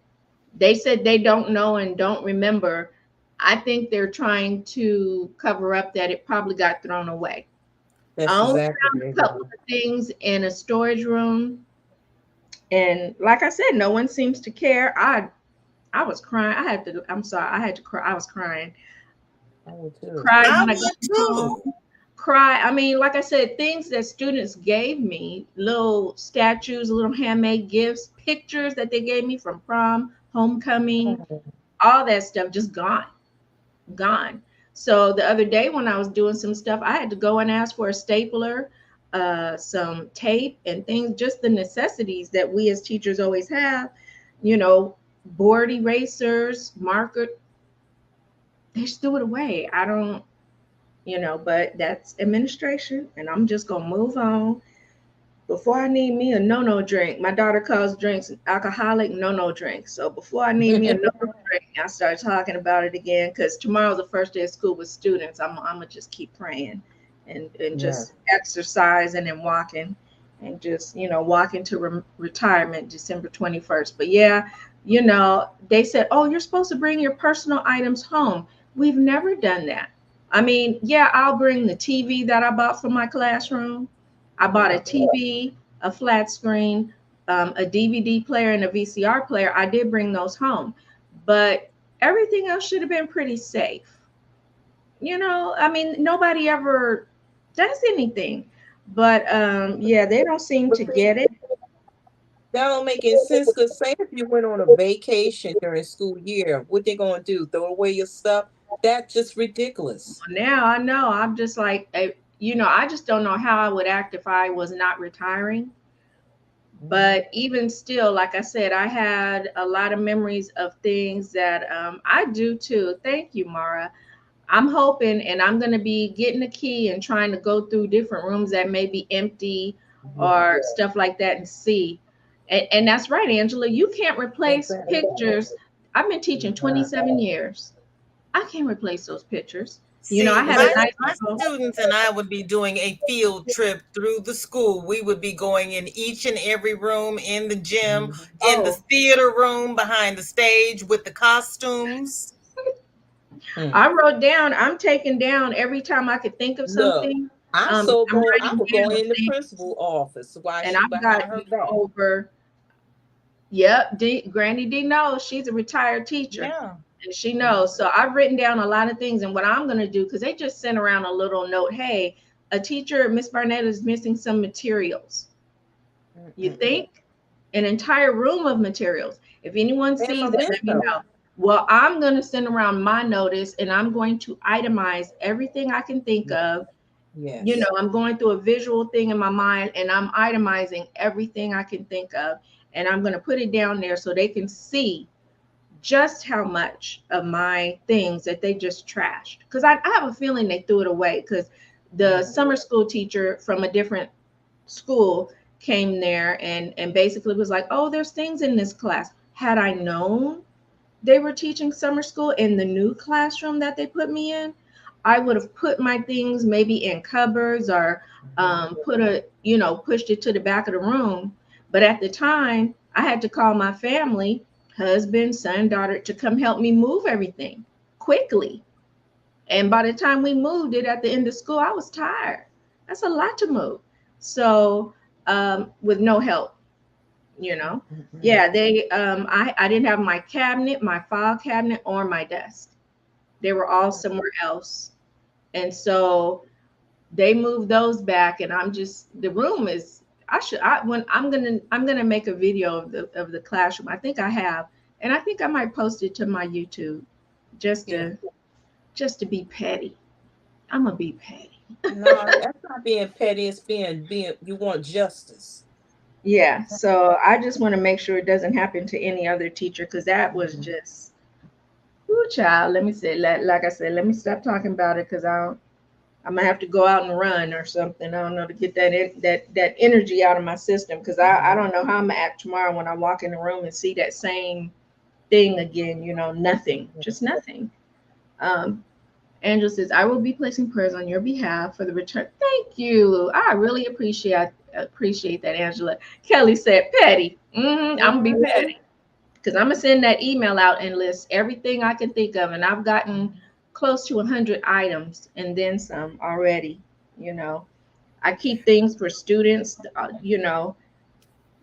They said they don't know and don't remember. I think they're trying to cover up that it probably got thrown away. I that's only exactly what found they're a couple doing. of things in a storage room, and like I said, no one seems to care. I was crying. I'm sorry. I had to cry. I was crying. I would too. Cried I when I got would home. too. Cry. I mean, like I said, things that students gave me, little statues, little handmade gifts, pictures that they gave me from prom, homecoming, all that stuff just gone, gone. So the other day when I was doing some stuff, I had to go and ask for a stapler. some tape and things, just the necessities that we as teachers always have, you know, board erasers, marker, they just threw it away. I don't, you know, but that's administration, and I'm just gonna move on. Before I need me a no-no drink, my daughter calls drinks alcoholic no-no drinks. So before I need me a no-no drink, I start talking about it again because tomorrow's the first day of school with students. I'm gonna just keep praying and Yeah. just exercising and walking and just, you know, walking to retirement December 21st. But yeah, you know, they said, oh, you're supposed to bring your personal items home. We've never done that. I mean, yeah, I'll bring the TV that I bought for my classroom. I bought a TV, a flat screen, a DVD player, and a VCR player. I did bring those home, but everything else should have been pretty safe. You know, I mean, nobody ever does anything, but yeah, they don't seem But to see, get it. that don't make any sense because say if you went on a vacation during school year, what they gonna do? Throw away your stuff? That's just ridiculous. Now I know. I'm just like, you know, I just don't know how I would act if I was not retiring. But even still, like I said, I had a lot of memories of things that I do too. Thank you, Mara. I'm hoping, and I'm going to be getting a key and trying to go through different rooms that may be empty Yeah, or stuff like that and see. And that's right, Angela. You can't replace exactly. pictures. I've been teaching 27 years. I can't replace those pictures. You know, I See, had a nice my girl. students and I would be doing a field trip through the school. We would be going in each and every room, in the gym, in the Oh, theater room, behind the stage with the costumes. Mm. I wrote down, I'm taking down every time I could think of Look, something. I'm so I'm bold. I writing would go down in the things, principal office while and she I've behind got, her you know, back. over, yep, Granny D knows she's a retired teacher Yeah. and she knows. So I've written down a lot of things. And what I'm going to do, because they just sent around a little note, hey, a teacher, Miss Barnett, is missing some materials. You Mm-mm-mm. think? An entire room of materials. If anyone And sees it, let me memento. know. Well, I'm going to send around my notice and I'm going to itemize everything I can think Yeah. of. You know, Yes. I'm going through a visual thing in my mind and I'm itemizing everything I can think of. And I'm going to put it down there so they can see just how much of my things that they just trashed. Because I have a feeling they threw it away because the Yeah. summer school teacher from a different school came there and basically was like, oh, there's things in this class. Had I known they were teaching summer school in the new classroom that they put me in, I would have put my things maybe in cupboards or put a, you know, pushed it to the back of the room. But at the time, I had to call my family, husband, son, daughter, to come help me move everything quickly. And by the time we moved it at the end of school, I was tired. That's a lot to move. So with no help, you know. Mm-mm. Yeah, they I didn't have my cabinet, my file cabinet, or my desk. They were all somewhere else. And so they moved those back and I'm just the room is I when I'm gonna make a video of the classroom. I think I have, and I think I might post it to my YouTube just Yeah. to be petty. I'm gonna be petty. No, that's not being petty. It's being you want justice. Yeah, so I just want to make sure it doesn't happen to any other teacher because that was Mhm. just, ooh, child. Let me say, like I said, let me stop talking about it because I'm gonna have to go out and run or something. I don't know to get that energy out of my system because I don't know how I'm gonna act tomorrow when I walk in the room and see that same thing again. You know, nothing, just nothing. Um, Angela says, I will be placing prayers on your behalf for the return. Thank you. I really appreciate that, Angela. Kelly said, petty. I'm gonna be Mhm. petty because I'm gonna send that email out and list everything I can think of, and I've gotten close to 100 items and then some already. You know, I keep things for students. You know,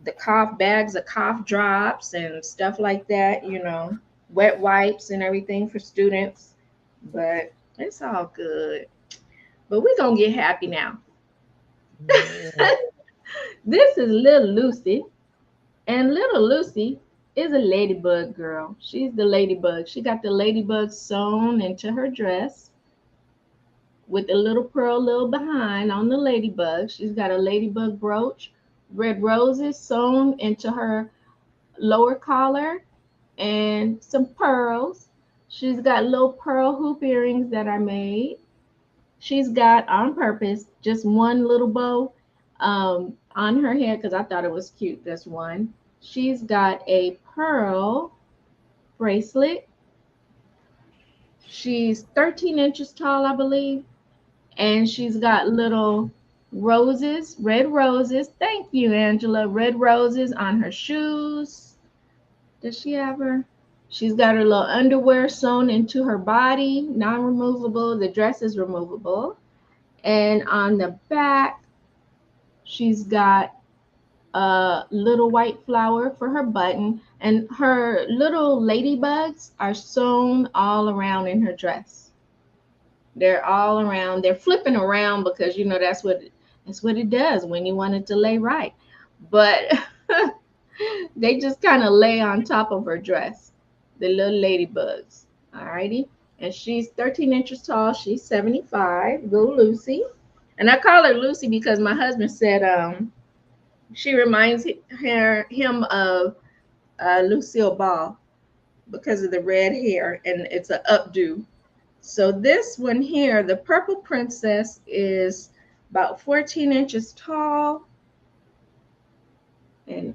the cough bags of cough drops and stuff like that. You know, wet wipes and everything for students, but it's all good. But we're gonna get happy now. Yeah. This is little Lucy, and little Lucy is a ladybug girl. She's the ladybug. She got the ladybug sewn into her dress. with a little pearl a little behind on the ladybug. She's got a ladybug brooch, red roses sewn into her lower collar, and some pearls. She's got little pearl hoop earrings that I made. She's got on purpose just one little bow on her head because I thought it was cute. That's one. She's got a pearl bracelet. She's 13 inches tall, I believe, and she's got little roses, red roses. Thank you, Angela. Red roses on her shoes. Does she have her? She's got her little underwear sewn into her body, non removable. The dress is removable. And on the back, she's got a little white flower for her button. And her little ladybugs are sewn all around in her dress. They're all around. They're flipping around because you know that's what it does when you want it to lay right. But they just kind of lay on top of her dress, the little ladybugs. Alrighty. And she's 13 inches tall. She's 75. Go Lucy. And I call her Lucy because my husband said she reminds him of Lucille Ball because of the red hair, and it's an updo. So this one here, the purple princess, is about 14 inches tall. And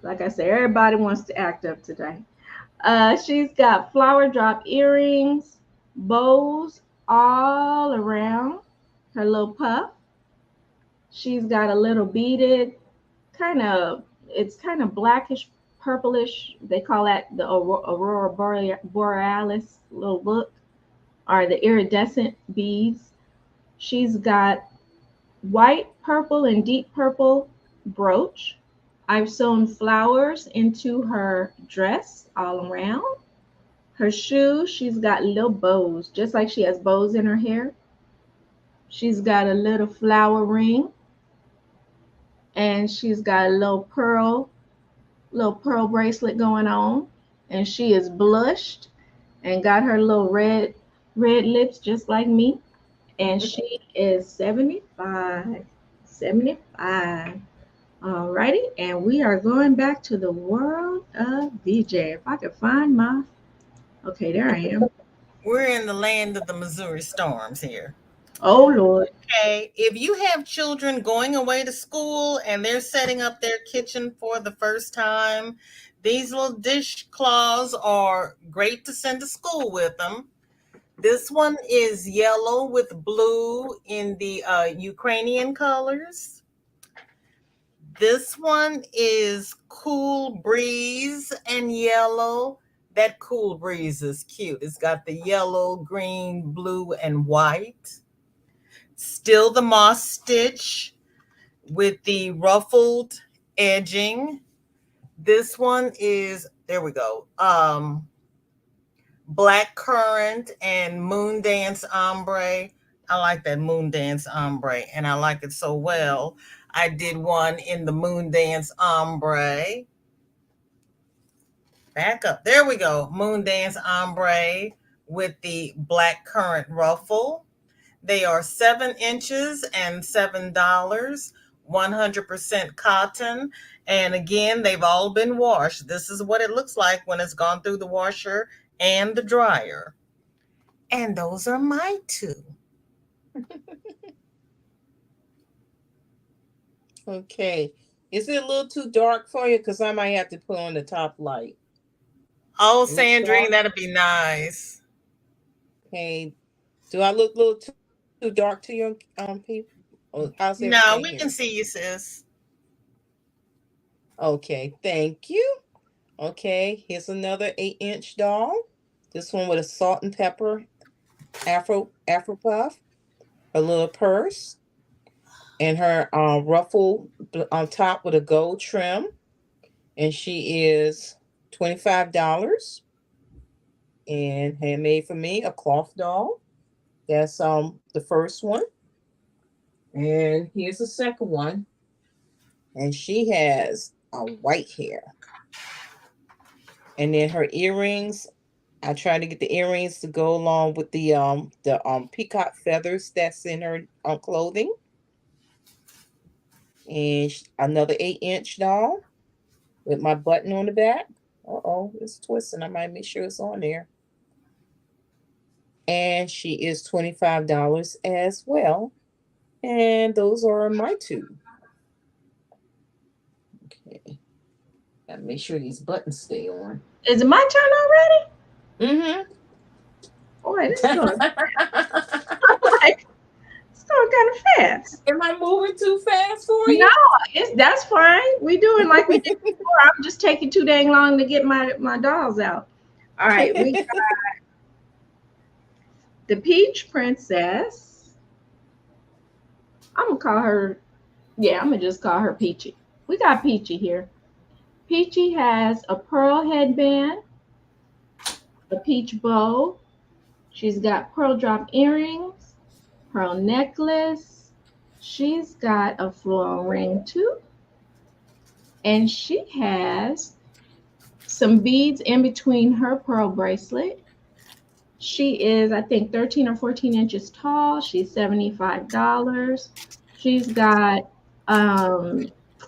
like I said, everybody wants to act up today. She's got flower drop earrings, bows all around her little puff. She's got a little beaded, it's kind of blackish, purplish. They call that the Aurora Borealis little look, or the iridescent beads. She's got white, purple, and deep purple brooch. I've sewn flowers into her dress all around. Her shoes, she's got little bows, just like she has bows in her hair. She's got a little flower ring, and she's got a little pearl bracelet going on, and she is blushed and got her little red lips just like me. And she is 75. 75. Alrighty, and we are going back to the world of Vijay. If I could find okay, there I am. We're in the land of the Missouri storms here. Oh Lord. Okay, if you have children going away to school and they're setting up their kitchen for the first time, these little dishcloths are great to send to school with them. This one is yellow with blue in the Ukrainian colors. This one is cool breeze and yellow. That cool breeze is cute. It's got the yellow, green, blue, and white. Still the moss stitch with the ruffled edging. This one is, there we go, black currant and moon dance ombre. I like that moon dance ombre, and I like it so well. I did one in the moon dance ombre. Back up. There we go. Moon dance ombre with the black currant ruffle. They are 7 inches and $7, 100% cotton. And again, they've all been washed. This is what it looks like when it's gone through the washer and the dryer. And those are my two. Okay. Is it a little too dark for you? Because I might have to put on the top light. Oh, Sandrine, that'd be nice. Okay. Do I look a little too dark to your people? How's No, everything we here? can see you, sis. Okay, thank you. Okay, here's another 8-inch doll. This one with a salt and pepper afro puff, a little purse, and her ruffle on top with a gold trim. And she is $25. And handmade for me, a cloth doll. That's the first one. And here's the second one. And she has white hair. And then her earrings, I try to get the earrings to go along with the peacock feathers that's in her clothing. And another 8-inch doll with my button on the back. Uh-oh, it's twisting. I might make sure it's on there. And she is $25 as well. And those are my two. Okay. Gotta make sure these buttons stay on. Is it my turn already? Mm-hmm. Boy, this is going. Like, it's going kind of fast. Am I moving too fast for No, you? that's fine. We doing like we did before. I'm just taking too dang long to get my dolls out. All right, we got the Peach Princess. I'm gonna call her. Yeah, I'm gonna just call her Peachy. We got Peachy here. Peachy has a pearl headband, a peach bow. She's got pearl drop earrings, pearl necklace. She's got a floral ring too. And she has some beads in between her pearl bracelet. She is, I think, 13 or 14 inches tall. She's $75. She's got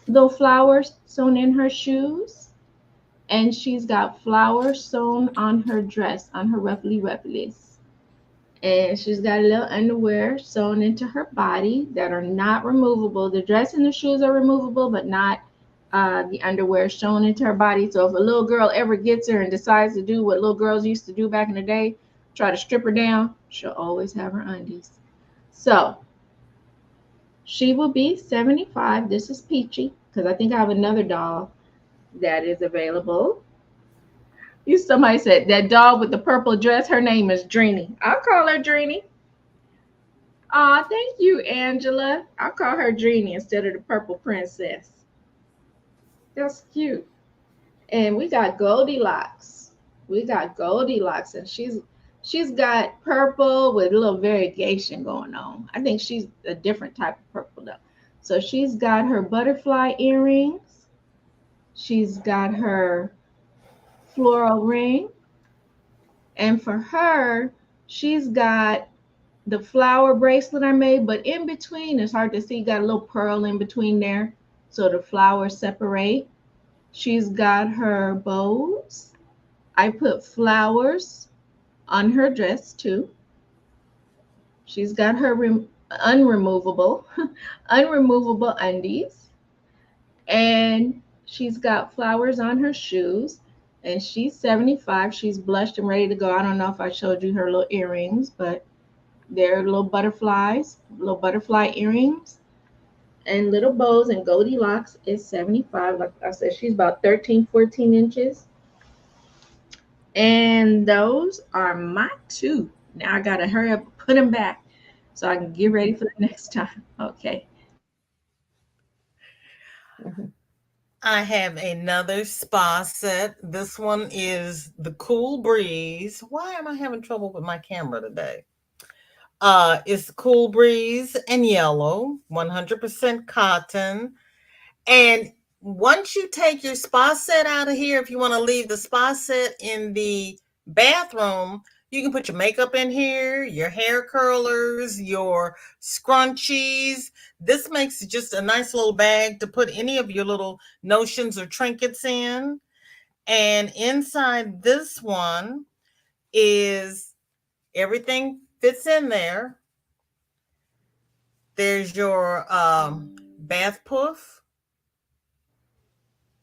little flowers sewn in her shoes. And she's got flowers sewn on her dress, on her ruffly rufflies. And she's got a little underwear sewn into her body that are not removable. The dress and the shoes are removable, but not the underwear sewn into her body. So if a little girl ever gets her and decides to do what little girls used to do back in the day, try to strip her down, she'll always have her undies. So she will be 75. This is Peachy, because I think I have another doll that is available. Somebody said that doll with the purple dress, her name is Dreeny. I'll call her Dreeny. Aw, thank you, Angela. I'll call her Dreeny instead of the purple princess. That's cute. And we got Goldilocks. And she's got purple with a little variegation going on. I think she's a different type of purple though. So she's got her butterfly earrings. She's got her floral ring. And for her, she's got the flower bracelet I made, but in between, it's hard to see, got a little pearl in between there. So the flowers separate. She's got her bows. I put flowers on her dress too. She's got her unremovable undies. And she's got flowers on her shoes. And she's 75. She's blushed and ready to go. I don't know if I showed you her little earrings, but they're little butterfly earrings and little bows. And Goldilocks is 75. Like I said, she's about 13, 14 inches. And those are my two. Now I got to hurry up and put them back so I can get ready for the next time. Okay. I have another spa set. This one is the Cool Breeze. Why am I having trouble with my camera today? It's Cool Breeze and yellow, 100% cotton. And once you take your spa set out of here, if you want to leave the spa set in the bathroom, you can put your makeup in here, your hair curlers, your scrunchies. This makes just a nice little bag to put any of your little notions or trinkets in. And inside this one is everything fits in there. There's your bath puff.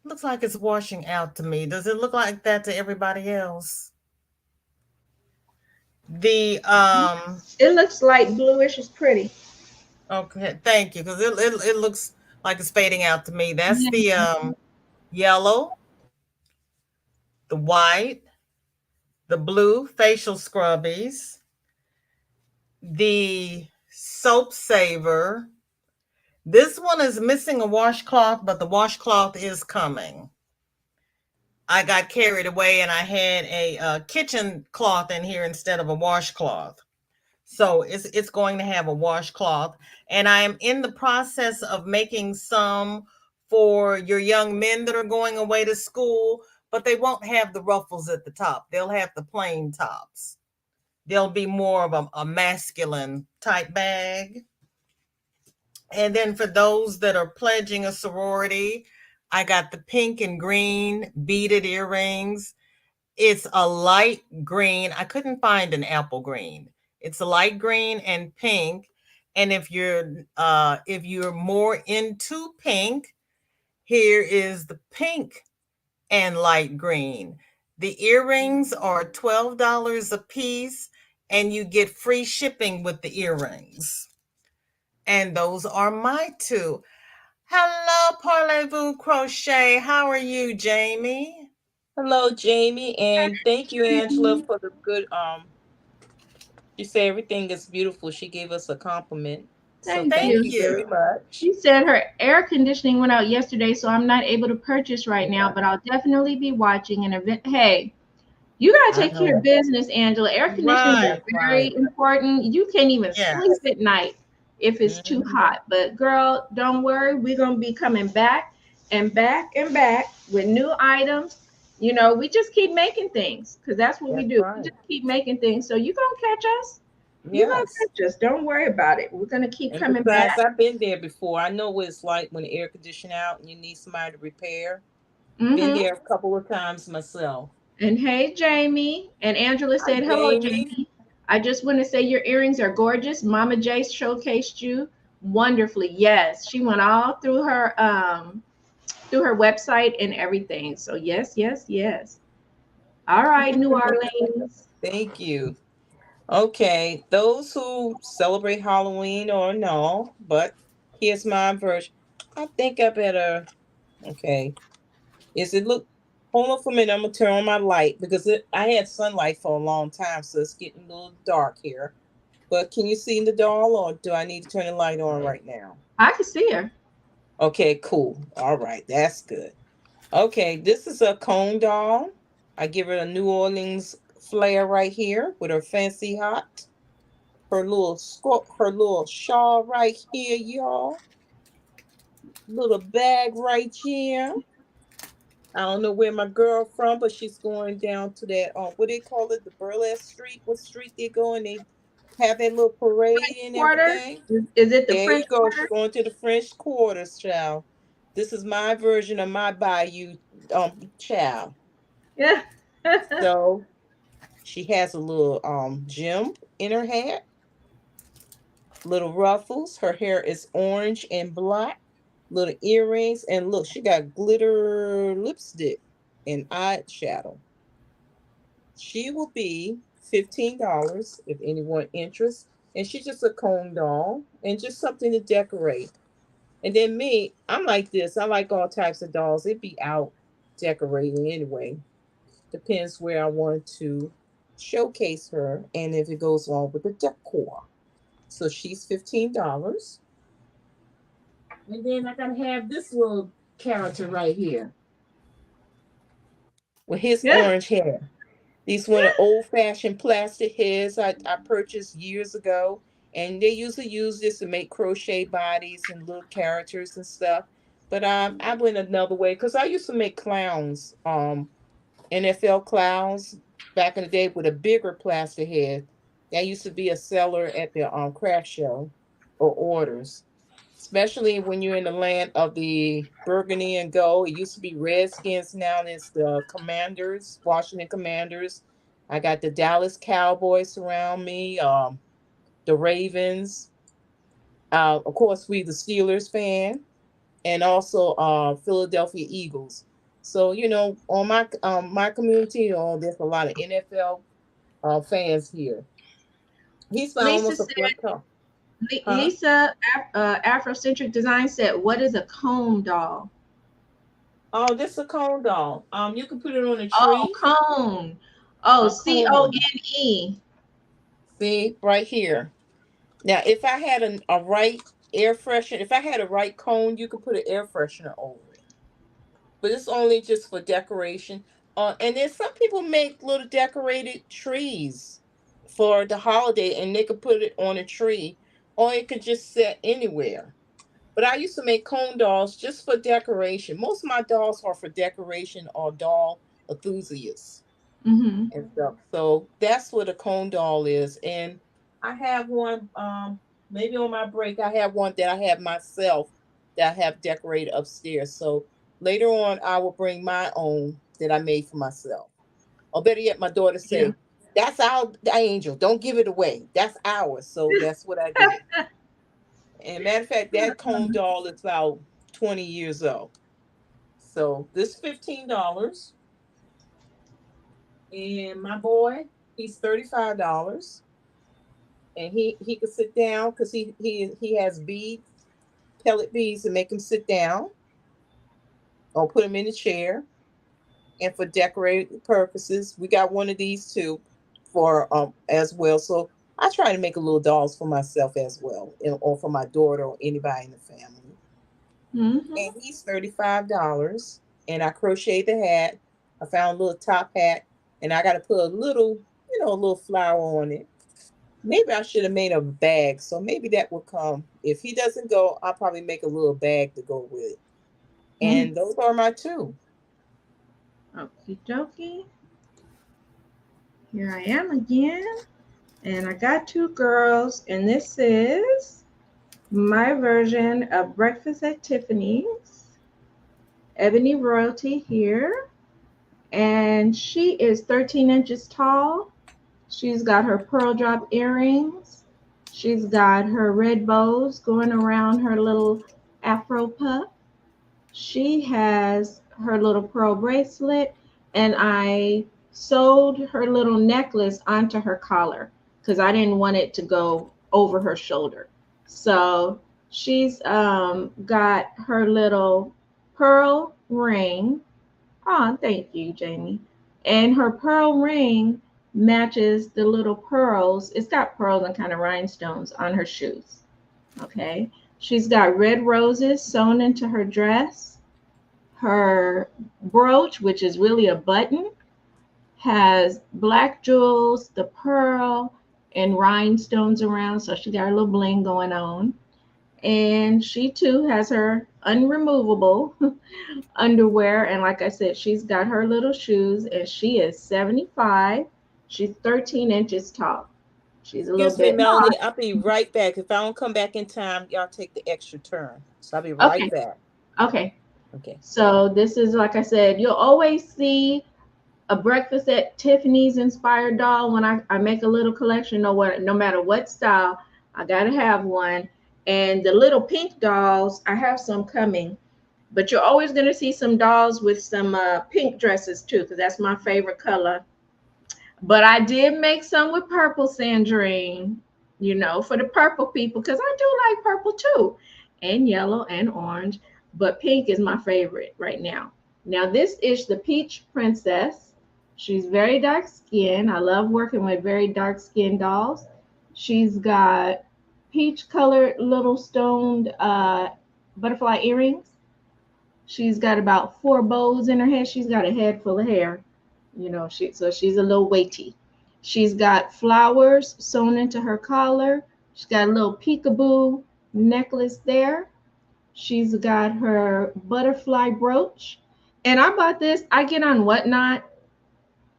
Looks like it's washing out to me. Does it look like that to everybody else? The It looks light bluish. It's pretty. Okay, thank you, because it looks like it's fading out to me. That's the Yeah. yellow, the white, the blue facial scrubbies, the soap saver. This one is missing a washcloth, but the washcloth is coming. I got carried away and I had a kitchen cloth in here instead of a washcloth. So it's going to have a washcloth. And I am in the process of making some for your young men that are going away to school. but they won't have the ruffles at the top. They'll have the plain tops. They'll be more of a masculine type bag. And then for those that are pledging a sorority, I got the pink and green beaded earrings. It's a light green. I couldn't find an apple green. It's a light green and pink. And if you're more into pink, here is the pink and light green. The earrings are $12 a piece, and you get free shipping with the earrings. And those are my two. Hello, Parlez-vous Crochet. How are you, Jamie? Hello, Jamie, and thank you, Angela, for the good. She said everything is beautiful. She gave us a compliment, so Thank thank Thank you. you very you. much. She said her air conditioning went out yesterday, so I'm not able to purchase right now, Yeah, but I'll definitely be watching an event. Hey, you gotta I take care of know. business, Angela. Air conditioning is Right. That's very right. important. You can't even sleep Yes. at night if it's too Hmm. hot. But girl, don't worry, we're gonna be coming back and back and back with new items. You know, we just keep making things because that's what we That's do. We right. just keep making things. So you gonna catch us. You gonna Yes. catch us. Don't worry about it. We're gonna keep And coming besides, back. I've been there before. I know what it's like when the air condition out and you need somebody to repair. Been Mm-hmm. there a couple of times myself. And hey, Jamie. And Angela Hi, said, hello, Jamie. Jamie. I just want to say your earrings are gorgeous. Mama J showcased you wonderfully. Yes, she went all through her website and everything. So yes, yes, yes. All right, New Orleans. Thank you. Okay, those who celebrate Halloween or no, but here's my version. I think I better. Okay, is it look? Hold on for a minute. I'm gonna turn on my light because I had sunlight for a long time, so it's getting a little dark here. But can you see the doll, or do I need to turn the light on right now? I can see her. Okay, cool. All right, that's good. Okay, this is a cone doll. I give it a New Orleans flair right here with her fancy hat, her little shawl right here, y'all. Little bag right here. I don't know where my girl from, but she's going down to that what they call it, the burlesque street. What street they go and they have that little parade and Quarter. everything. Is it the There you French go. She's Quarter? going to the French Quarters, child. This is my version of my bayou child. Yeah. So she has a little gem in her hat, little ruffles. Her hair is orange and black, little earrings, and look, she got glitter lipstick and eyeshadow. She will be $15 if anyone interests. And she's just a cone doll and just something to decorate. And then me, I'm like this. I like all types of dolls. It'd be out decorating anyway. Depends where I want to showcase her and if it goes along with the decor. So she's $15. And then I gotta have this little character right here with his Yeah. orange hair. These one of old fashioned plastic heads I purchased years ago. And they usually use this to make crochet bodies and little characters and stuff. But I went another way because I used to make clowns, NFL clowns back in the day with a bigger plastic head. That used to be a seller at the craft show or orders, especially when you're in the land of the burgundy and gold. It used to be Redskins, now it's the Commanders, Washington Commanders. I got the Dallas Cowboys around me, the Ravens. Of course, we the Steelers fan, and also Philadelphia Eagles. So on my community, there's a lot of NFL fans here. He's my Lisa almost a said, black car, huh? Lisa, Afrocentric Design said, what is a cone doll? Oh, this is a cone doll. You can put it on a Oh, tree. cone. Oh, A cone. Cone. See right here. Now, if I had a right air freshener, if I had a right cone, you could put an air freshener over it. But it's only just for decoration. And then some people make little decorated trees for the holiday, and they could put it on a tree, or it could just sit anywhere. But I used to make cone dolls just for decoration. Most of my dolls are for decoration or doll enthusiast Mm-hmm. and stuff. So that's what a cone doll is. And I have one, maybe on my break, I have one that I have myself that I have decorated upstairs. So later on, I will bring my own that I made for myself. Or better yet, my daughter Yeah. say, "That's our angel. Don't give it away. That's ours." So that's what I did. And matter of fact, that cone doll is about 20 years old. So this $15. And my boy, he's $35. And he could sit down because he has pellet beads to make him sit down or put him in a chair. And for decorating purposes, we got one of these too for as well. So I try to make a little dolls for myself as well, or for my daughter or anybody in the family. Mm-hmm. And he's $35. And I crocheted the hat. I found a little top hat, and I got to put a little, a little flower on it. Maybe I should have made a bag, so maybe that will come. If he doesn't go, I'll probably make a little bag to go with it. Mm. And those are my two. Okie dokie. Here I am again. And I got two girls, and this is my version of Breakfast at Tiffany's. Ebony Royalty here. And she is 13 inches tall. She's got her pearl drop earrings. She's got her red bows going around her little afro puff. She has her little pearl bracelet, and I sewed her little necklace onto her collar because I didn't want it to go over her shoulder. So she's got her little pearl ring. Oh, thank you, Jamie. And her pearl ring matches the little pearls. It's got pearls and kind of rhinestones on her shoes. Okay. She's got red roses sewn into her dress. Her brooch, which is really a button, has black jewels, the pearl, and rhinestones around. So she got her little bling going on. And she too has her unremovable underwear. And like I said, she's got her little shoes, and she is 75. She's 13 inches tall. She's a little Excuse me, bit. Melanie. I'll be right back. If I don't come back in time, y'all take the extra turn. So I'll be right Okay. back. Okay. Okay. So this is, like I said, you'll always see a Breakfast at Tiffany's inspired doll when I make a little collection. No matter what style, I gotta have one. And the little pink dolls, I have some coming, but you're always gonna see some dolls with some pink dresses too, because that's my favorite color. But I did make some with purple, Sandrine, for the purple people, because I do like purple too, and yellow and orange. But pink is my favorite right now. Now, this is the Peach Princess. She's very dark skinned. I love working with very dark skinned dolls. She's got peach colored little stoned butterfly earrings. She's got about four bows in her head. She's got a head full of hair. So she's a little weighty. She's got flowers sewn into her collar. She's got a little peekaboo necklace there. She's got her butterfly brooch. And I bought this. I get on Whatnot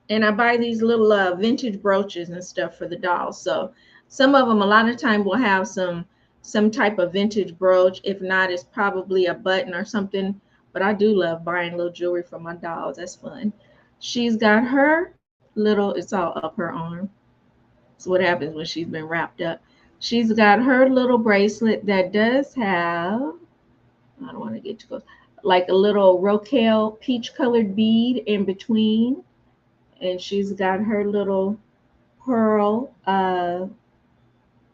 and I buy these little vintage brooches and stuff for the dolls. So some of them, a lot of time, will have some type of vintage brooch. If not, it's probably a button or something. But I do love buying little jewelry for my dolls. That's fun. She's got her little. It's all up her arm. It's what happens when she's been wrapped up. She's got her little bracelet that does have. I don't want to get too close. Like a little rocaille peach colored bead in between, and she's got her little pearl.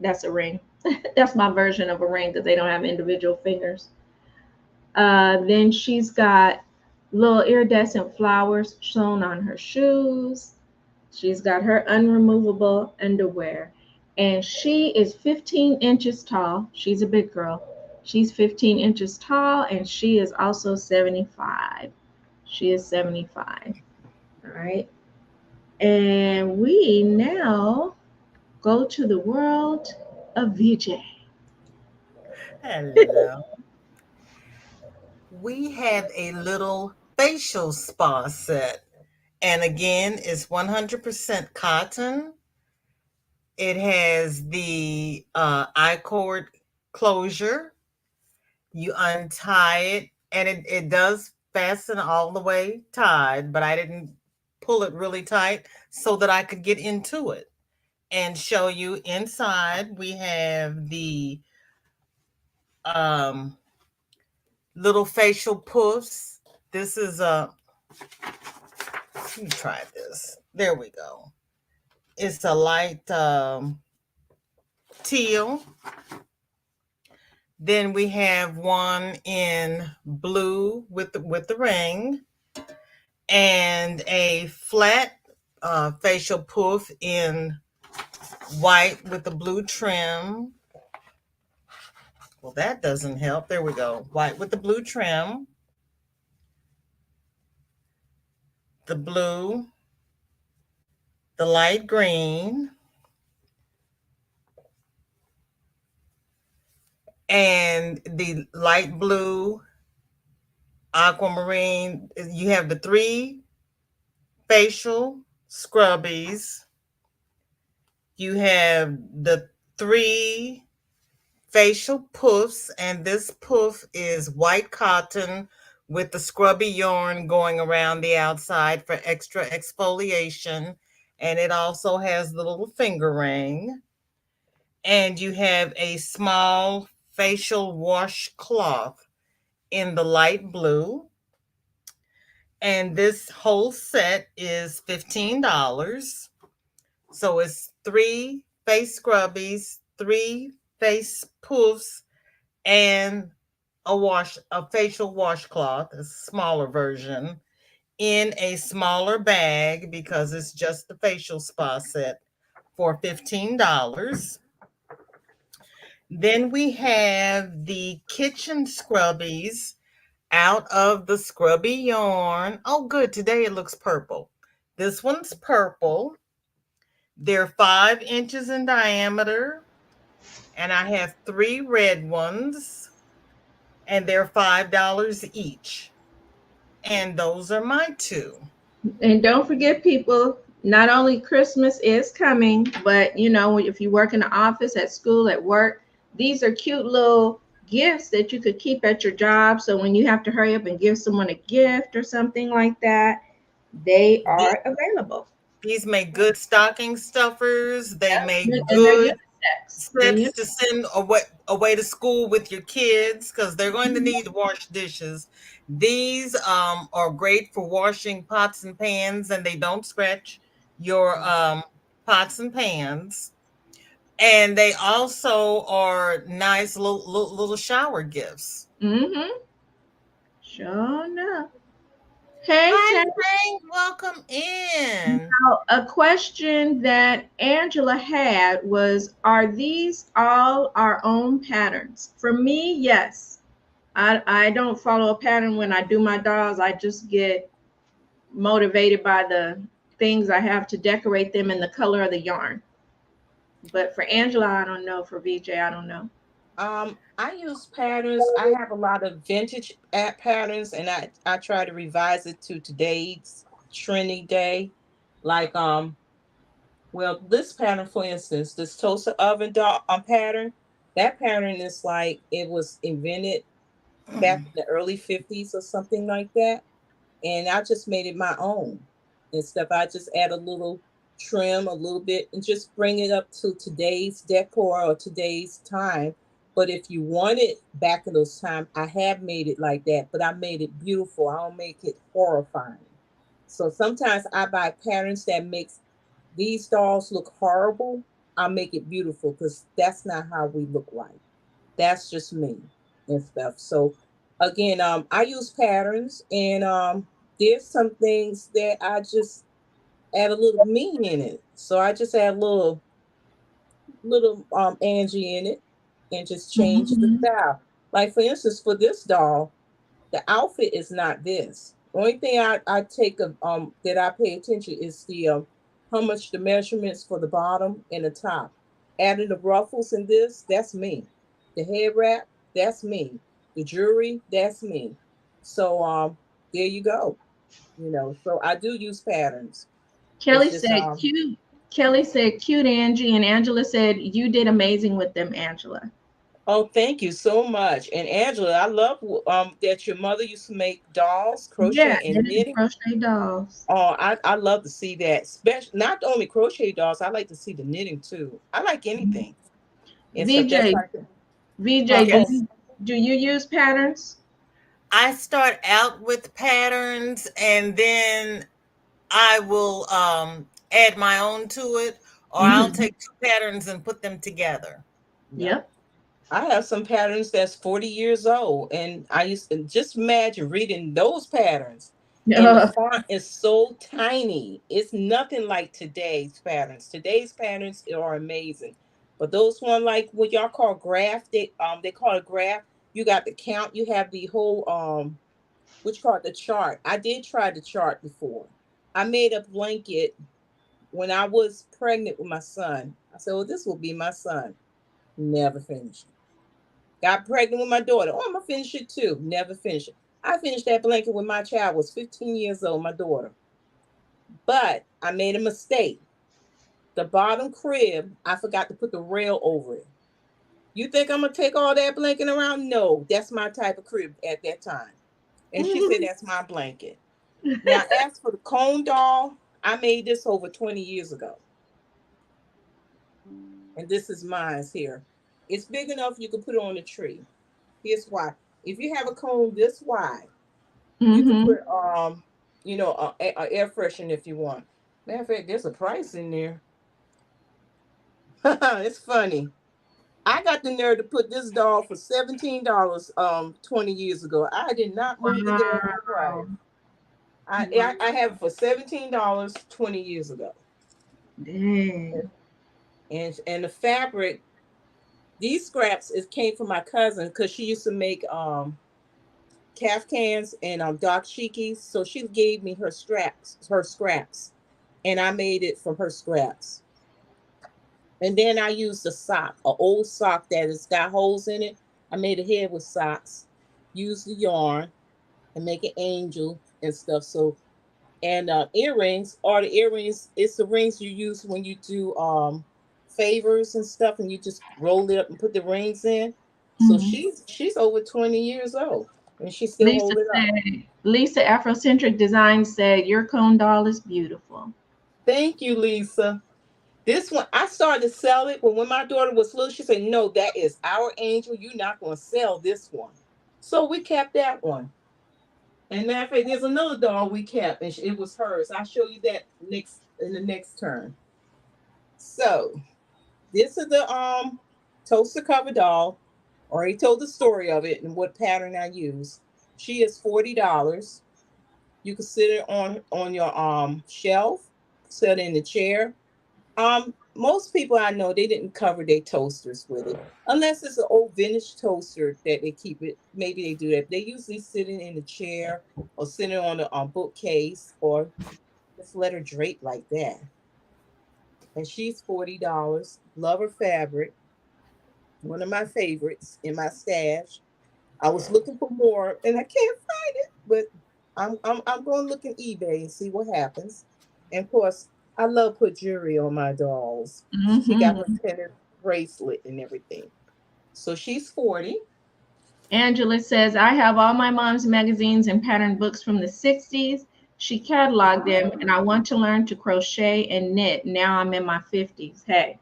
That's a ring. That's my version of a ring because they don't have individual fingers. Then she's got little iridescent flowers sewn on her shoes. She's got her unremovable underwear. And she is 15 inches tall. She's a big girl. She's 15 inches tall, and she is also 75. She is 75. All right. And we now go to the world of Vijay. Hello. We have a little facial spa set. And again, it's 100% cotton. It has the I-cord closure. You untie it, and it does fasten all the way tied, but I didn't pull it really tight so that I could get into it and show you inside. We have the um, little facial puffs. This is a, let me try this. There we go. It's a light teal. Then we have one in blue with the ring, and a flat facial puff in white with the blue trim. Well, that doesn't help. There we go. White with the blue trim, the blue, the light green, and the light blue, aquamarine. You have the three facial scrubbies. You have the three facial puffs, and this puff is white cotton with the scrubby yarn going around the outside for extra exfoliation. And it also has the little finger ring. And you have a small facial washcloth in the light blue. And this whole set is $15. So it's three face scrubbies, three face puffs, and a facial washcloth, a smaller version, in a smaller bag because it's just the facial spa set for $15. Then we have the kitchen scrubbies out of the scrubby yarn. Oh, good. Today it looks purple. This one's purple. They're 5 inches in diameter, and I have three red ones, and they're $5 each. And those are my two. And don't forget, people, not only Christmas is coming, but you know, if you work in the office, at school, at work, these are cute little gifts that you could keep at your job. So when you have to hurry up and give someone a gift or something like that, they Th- are available. These make good stocking stuffers. They Yep. make And they're good unisex. They're sets to send away to school with your kids because they're going to unisex. need to wash dishes. These are great for washing pots and pans, and they don't scratch your pots and pans. And they also are nice little shower gifts. Mm-hmm. Sure enough. Hey, Hi, Tam. Frank. Welcome in. Now, a question that Angela had was, are these all our own patterns? For me, yes. I don't follow a pattern when I do my dolls. I just get motivated by the things I have to decorate them and the color of the yarn. But for Angela, I don't know. For VJ, I don't know. I use patterns. I have a lot of vintage patterns, and I try to revise it to today's trendy day. Like well, this pattern, for instance, this toaster oven doll pattern. That pattern is like it was invented back in the early 50s or something like that, and I just made it my own and stuff. I just add a little trim, a little bit, and just bring it up to today's decor or today's time. But if you want it back in those times, I have made it like that, but I made it beautiful. I don't make it horrifying. So sometimes I buy patterns that makes these dolls look horrible. I'll make it beautiful because that's not how we look like. That's just me and stuff. So again, I use patterns, and there's some things that I just add a little me in it. So I just add a little Angie in it and just change the Mhm. style. Like for instance, for this doll, the outfit is not this. The only thing I take of that I pay attention is the how much the measurements for the bottom and the top. Adding the ruffles in this, that's me. The head wrap, that's me. The jewelry, that's me. So there you go. So I do use patterns. It's Kelly just said cute. Kelly said cute, Angie, and Angela said you did amazing with them, Angela. Oh, thank you so much. And Angela, I love that your mother used to make dolls, Yeah, crochet and knitted and knitting. crochet dolls. Oh, I love to see that. Special, not only crochet dolls, I like to see the knitting too. I like anything. And so that's VJ, like, VJ, do Yes. you do you use patterns? I start out with patterns and then I will add my own to it, or I'll Mm-hmm. take two patterns and put them together. yeah. Yep. I have some patterns that's 40 years old, and I used to just imagine reading those patterns. And the font is so tiny. It's nothing like today's patterns. Today's patterns are amazing. But those one like what y'all call graph, they call it graph. You got the count, you have the whole what you call it, the chart. I did try the chart before. I made a blanket when I was pregnant with my son. I said, well, this will be my son. Never finished. Got pregnant with my daughter. Oh, I'm gonna finish it too. Never finish it. I finished that blanket when my child was 15 years old, my daughter. But I made a mistake. The bottom crib, I forgot to put the rail over it. You think I'm gonna take all that blanket around? No, that's my type of crib at that time. And she said that's my blanket. Now, as for the cone doll, I made this over 20 years ago. And this is mine's here. It's big enough you can put it on a tree. Here's why. If you have a cone this wide, you could Mm-hmm. put a air freshener if you want. Matter of fact, there's a price in there. It's funny. I got the nerve to put this doll for $17 20 years ago. I did not move the daggone price. Wow. I have it for $17 20 years ago. Dang. And the fabric, these scraps, it came from my cousin because she used to make caftans and dashikis. So she gave me her scraps, and I made it from her scraps. And then I used a sock, an old sock that has got holes in it. I made a head with socks, used the yarn, and make an angel and stuff. So and earrings are the earrings. It's the rings you use when you do favors and stuff, and you just roll it up and put the rings in. So Mhm. she's over 20 years old, and she still Lisa hold it up. said, Lisa Afrocentric Design said, your cone doll is beautiful. Thank you, Lisa. This one, I started to sell it, but when my daughter was little, she said, "No, that is our angel. You're not going to sell this one." So we kept that one. And matter of fact, there's another doll we kept, and it was hers. I'll show you that next in the next turn. So this is the toaster cover doll. Already told the story of it and what pattern I use. She is $40. You can sit it on your shelf, sit it in the chair. Most people I know they didn't cover their toasters with it, unless it's an old vintage toaster that they keep it. Maybe they do that. They usually sit it in the chair or sit it on the bookcase or just let her drape like that. And she's $40. Love her fabric, one of my favorites in my stash. I was looking for more and I can't find it, but I'm going to look in eBay and see what happens. And of course, I love put jewelry on my dolls. She got her Hmm. tennis bracelet and everything. So she's 40. Angela says, I have all my mom's magazines and pattern books from the 60s. She cataloged them, and I want to learn to crochet and knit. Now I'm in my 50s. Hey,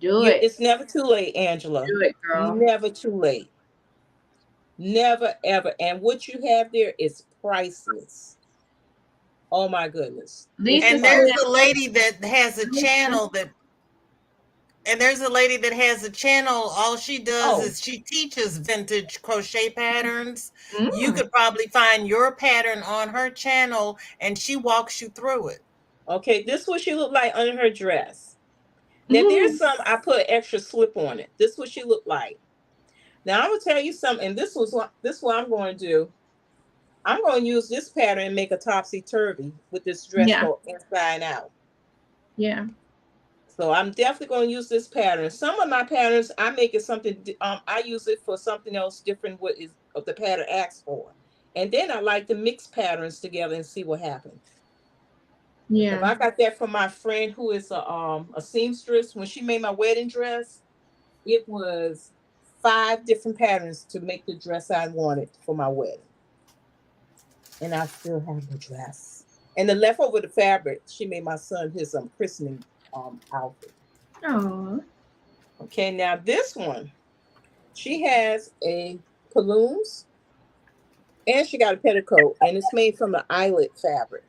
do it. It's never too late, Angela. Do it, girl. Never too late. Never ever. And what you have there is priceless. Oh my goodness. It's Lisa And there's said, a priceless. lady that has a Lisa, channel that and there's a lady that has a channel. All she does Oh, is she teaches vintage crochet patterns. You mm, could probably find your pattern on her channel and she walks you through it. okay. This is what she looked like under her dress. Now there's mm, some I put extra slip on it. This is what she looked like. Now I'm gonna tell you something, and this what I'm going to do. I'm going to use this pattern and make a topsy turvy with this dress yeah, go inside out. yeah. So I'm definitely going to use this pattern. Some of my patterns I make it something. I use it for something else different. What is of the pattern asks for, And then I like to mix patterns together and see what happens. If Yeah. I got that from my friend who is a seamstress, when she made my wedding dress, it was 5 different patterns to make the dress I wanted for my wedding. And I still have the dress. And the leftover the fabric, she made my son his christening outfit. Oh. Okay, now this one, she has a balloons and she got a petticoat, and it's made from the eyelet fabric,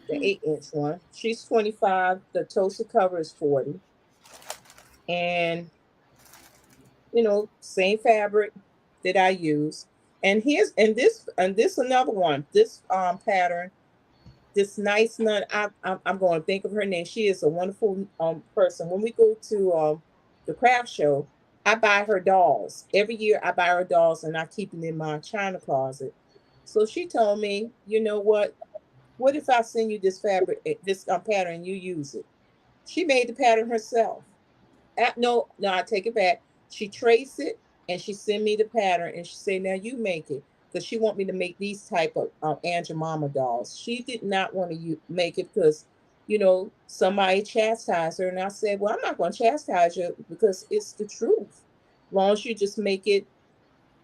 the 8-inch one. She's 25. The toaster cover is 40. And same fabric that I use. And here's and this another one. This pattern, this nice nun. I'm going to think of her name. She is a wonderful person. When we go to the craft show, I buy her dolls. Every year I buy her dolls and I keep them in my china closet. So she told me, you know what? What if I send you this fabric, this pattern, and you use it? She made the pattern herself. No, I take it back. She traced it and she sent me the pattern and she said, "Now you make it," because she want me to make these type of Angie Mama dolls. She did not want to make it because, somebody chastised her, and I said, "Well, I'm not going to chastise you because it's the truth. As long as you just make it,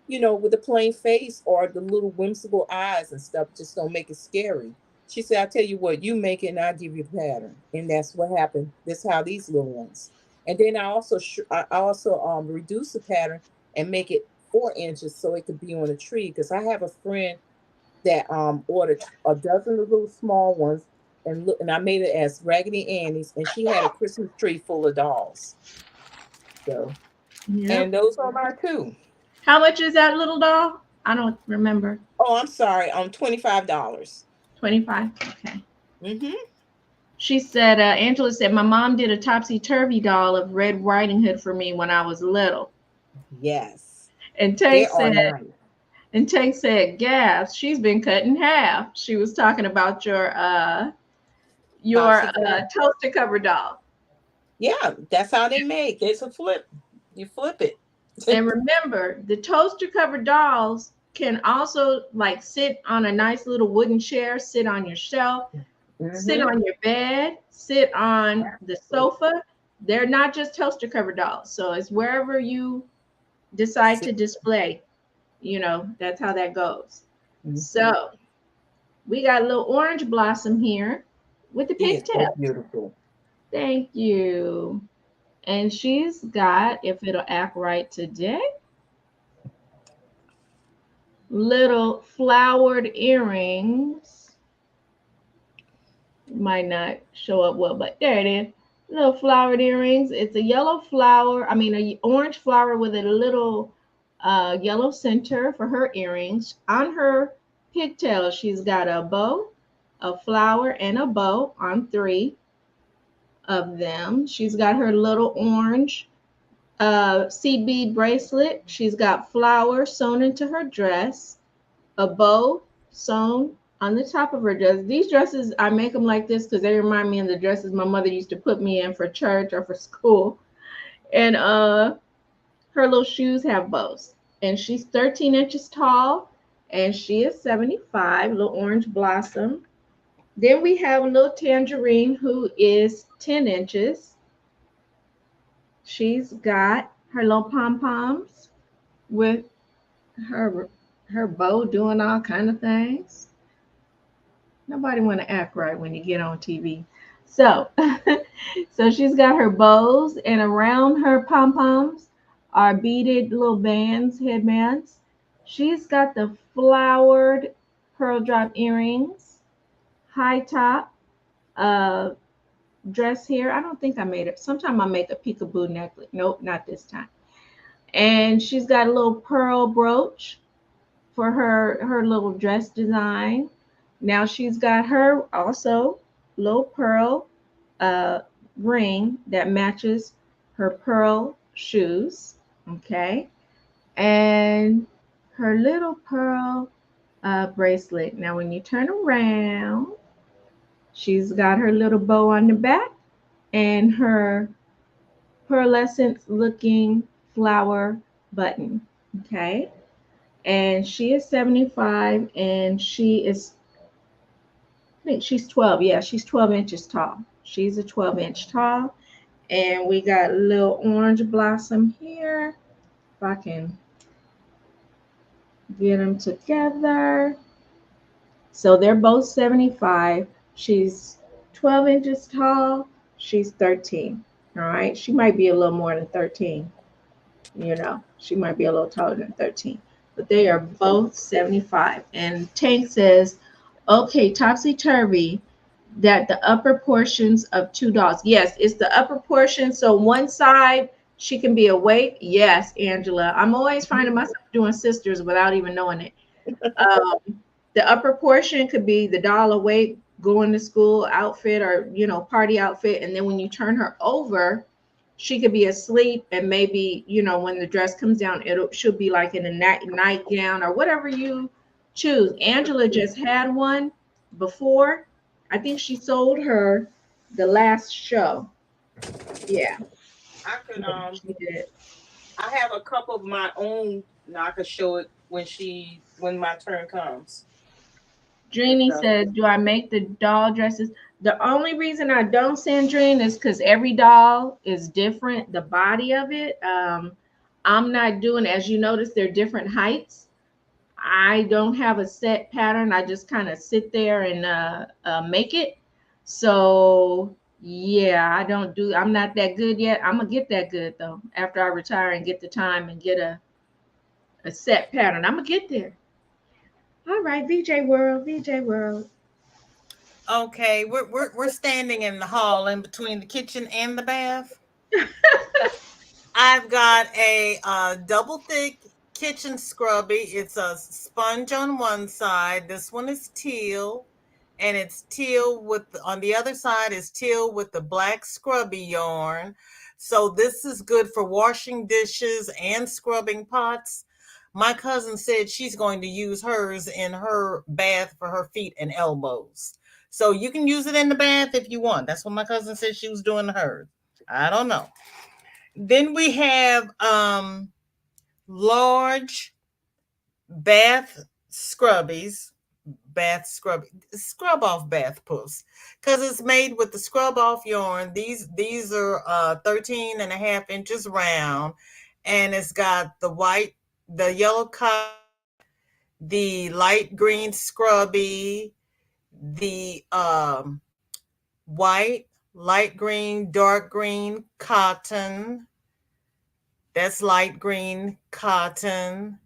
with a plain face or the little whimsical eyes and stuff, just don't make it scary." She said, "I tell you what, you make it and I'll give you the pattern." And that's what happened. That's how these little ones. And then I also reduce the pattern and make it 4 inches so it could be on a tree. Because I have a friend that ordered a dozen of little small ones, and look, and I made it as Raggedy Annie's, and she had a Christmas tree full of dolls. So, Yep. and those are my two. How much is that little doll? I don't remember. Oh, I'm sorry. $25. 25. Okay. Mm-hmm. She said, Angela said, my mom did a topsy turvy doll of Red Riding Hood for me when I was little. Yes, And they Tank are said, nice. gas, she's been cut in half. She was talking about your Popsicle. toaster cover doll. Yeah, that's how they make. It's a flip. You flip it. And remember, the toaster cover dolls can also like sit on a nice little wooden chair, sit on your shelf, sit Mm-hmm. on your bed, sit on the sofa. They're not just toaster cover dolls. So it's wherever you decide to display, that's how that goes. Mm-hmm. So we got a little orange blossom here with the He is so pigtails. beautiful. Thank you. And she's got, if it'll act right today, little flowered earrings. Might not show up well, but there it is. Little flowered earrings. It's a yellow flower, a orange flower with a little yellow center for her earrings. On her pigtails, she's got a bow, a flower, and a bow on 3 of them. She's got her little orange seed bead bracelet. She's got flowers sewn into her dress, a bow sewn on the top of her dress. These dresses, I make them like this because they remind me of the dresses my mother used to put me in for church or for school. And her little shoes have bows. And she's 13 inches tall and she is 75, little orange blossom. Then we have a little tangerine who is 10 inches. She's got her little pom-poms with her her bow doing all kind of things. Nobody want to act right when you get on TV. So, so she's got her bows, and around her pom poms are beaded little bands, headbands. She's got the flowered pearl drop earrings, high top, uh, dress here. I don't think I made it. Sometimes I make a peekaboo necklace. Nope, not this time. And she's got a little pearl brooch for her little dress design. Now she's got her also little pearl uh, ring that matches her pearl shoes. Okay, and her little pearl bracelet. Now when you turn around, she's got her little bow on the back and her pearlescent looking flower button. Okay. And she is 75, and I think she's 12. Yeah, she's 12 inches tall. She's a 12-inch tall. And we got a little orange blossom here. If I can get them together. So they're both 75. She's 12 inches tall. She's 13. All right. She might be a little more than 13. She might be a little taller than 13. But they are both 75. And Tank says, okay, topsy turvy, that the upper portions of two dolls. Yes, it's the upper portion. So one side, she can be awake. Yes, Angela. I'm always finding myself doing sisters without even knowing it. The upper portion could be the doll awake, going to school outfit, or party outfit, and then when you turn her over, she could be asleep, and maybe when the dress comes down, she'll be like in a nightgown or whatever you choose. Angela just had one before. I think she sold her the last show. Yeah, I could yeah, she did. I have a couple of my own. Now I could show it when my turn comes. With Dreamy said, "Do I make the doll dresses?" The only reason I don't, Sandrine, is because every doll is different. The body of it, I'm not doing. As you notice, they're different heights. I don't have a set pattern. I just kind of sit there and make it. So yeah, I don't do. I'm not that good yet. I'm gonna get that good though after I retire and get the time and get a set pattern. I'm gonna get there. All right, VJ World, VJ World. Okay, we're standing in the hall in between the kitchen and the bath. I've got a double thick kitchen scrubby. It's a sponge on one side. This one is teal, and it's teal on the other side is teal with the black scrubby yarn. So this is good for washing dishes and scrubbing pots. My cousin said she's going to use hers in her bath for her feet and elbows. So you can use it in the bath if you want. That's what my cousin said she was doing to hers. I don't know. Then we have large bath scrubbies, scrub off bath puffs, because it's made with the scrub off yarn. These are 13 and a half inches round, and it's got the yellow cotton, the light green scrubby, the white, light green, dark green cotton. That's light green cotton.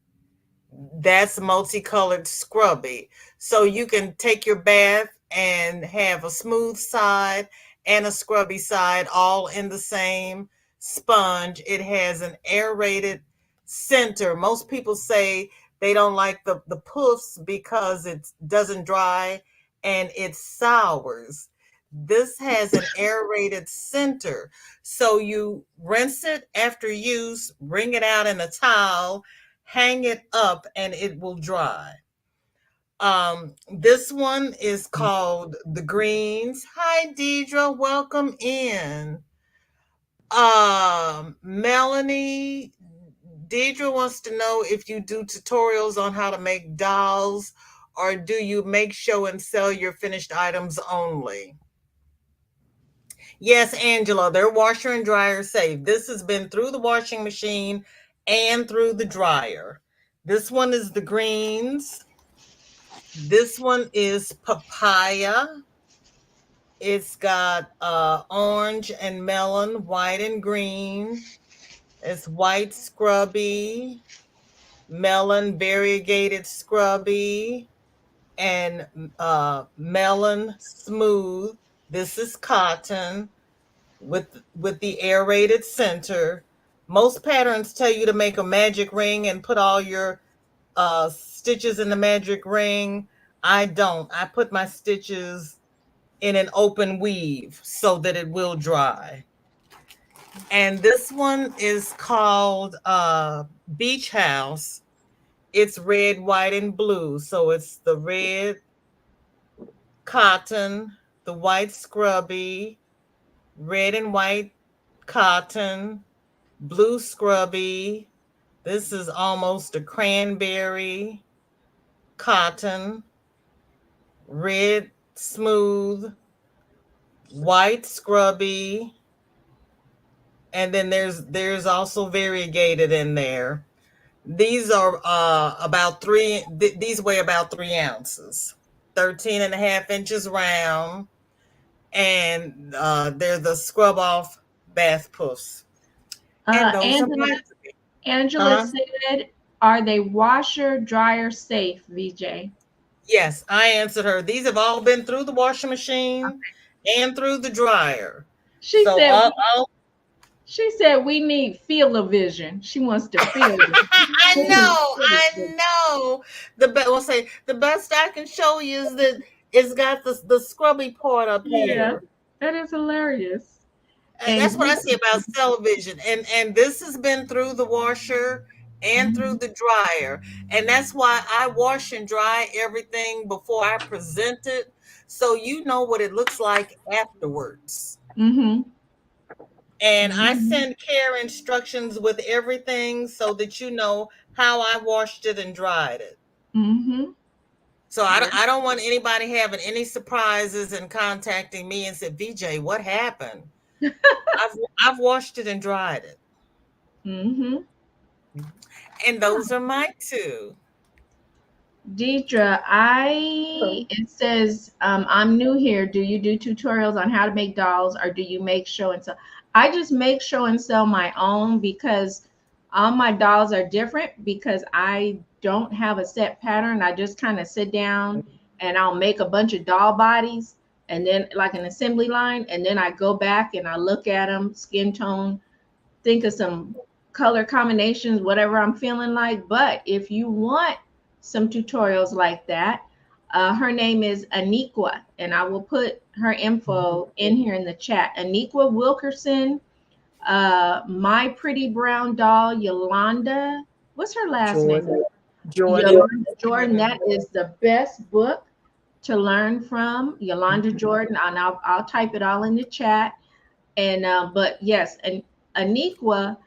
That's multicolored scrubby. So you can take your bath and have a smooth side and a scrubby side all in the same sponge. It has an aerated center. Most people say they don't like the puffs because it doesn't dry and it sours. This has an aerated center. So you rinse it after use, wring it out in a towel, hang it up, and it will dry. This one is called the Greens. Hi, Deidre. Welcome in. Melanie, Deidre wants to know if you do tutorials on how to make dolls, or do you make, show, and sell your finished items only? Yes, Angela, they're washer and dryer safe. This has been through the washing machine and through the dryer. This one is the greens. This one is papaya. It's got orange and melon, white and green. It's white scrubby, melon variegated scrubby, and melon smooth. This is cotton with the aerated center. Most patterns tell you to make a magic ring and put all your stitches in the magic ring. I don't. I put my stitches in an open weave so that it will dry. And this one is called Beach House. It's red, white, and blue. So it's the red cotton, the white scrubby, red and white cotton, blue scrubby, This is almost a cranberry, cotton, red smooth, white scrubby, and then there's also variegated in there. These are about these weigh about 3 ounces, 13 and a half inches round, and they're the scrub off bath puffs. And those are Angela, my, Angela uh, said, "Are they washer dryer safe, VJ?" yes, I answered her. These have all been through the washing machine and through the dryer. She So said, I'll "She said we need feel-o-vision. She wants to feel it." I know. The best. We'll say the best I can show you is that it's got the scrubby part up Yeah, here. that is hilarious. And That's what I say about television. And this has been through the washer and through mhm, the dryer. And that's why I wash and dry everything before I present it. So you know what it looks like afterwards. mhm, And I mhm, send care instructions with everything so that you know how I washed it and dried it. mhm. So Yeah. I don't want anybody having any surprises and contacting me and said, VJ, what happened? I've washed it and dried it. Mhm. And those are my two. Deidre, it says, I'm new here. Do you do tutorials on how to make dolls or do you make show and sell? I just make show and sell my own because all my dolls are different because I don't have a set pattern. I just kind of sit down and I'll make a bunch of doll bodies and then like an assembly line. And then I go back and I look at them, skin tone, think of some color combinations, whatever I'm feeling like. But if you want some tutorials like that, her name is Aniqua, and I will put her info in here in the chat. Aniqua Wilkerson, My Pretty Brown Doll, Yolanda. What's her last name? Jordan. Jordan. Yolanda Jordan. That is the best book to learn from. Yolanda Jordan, and I'll type it all in the chat. And but yes, and Aniqua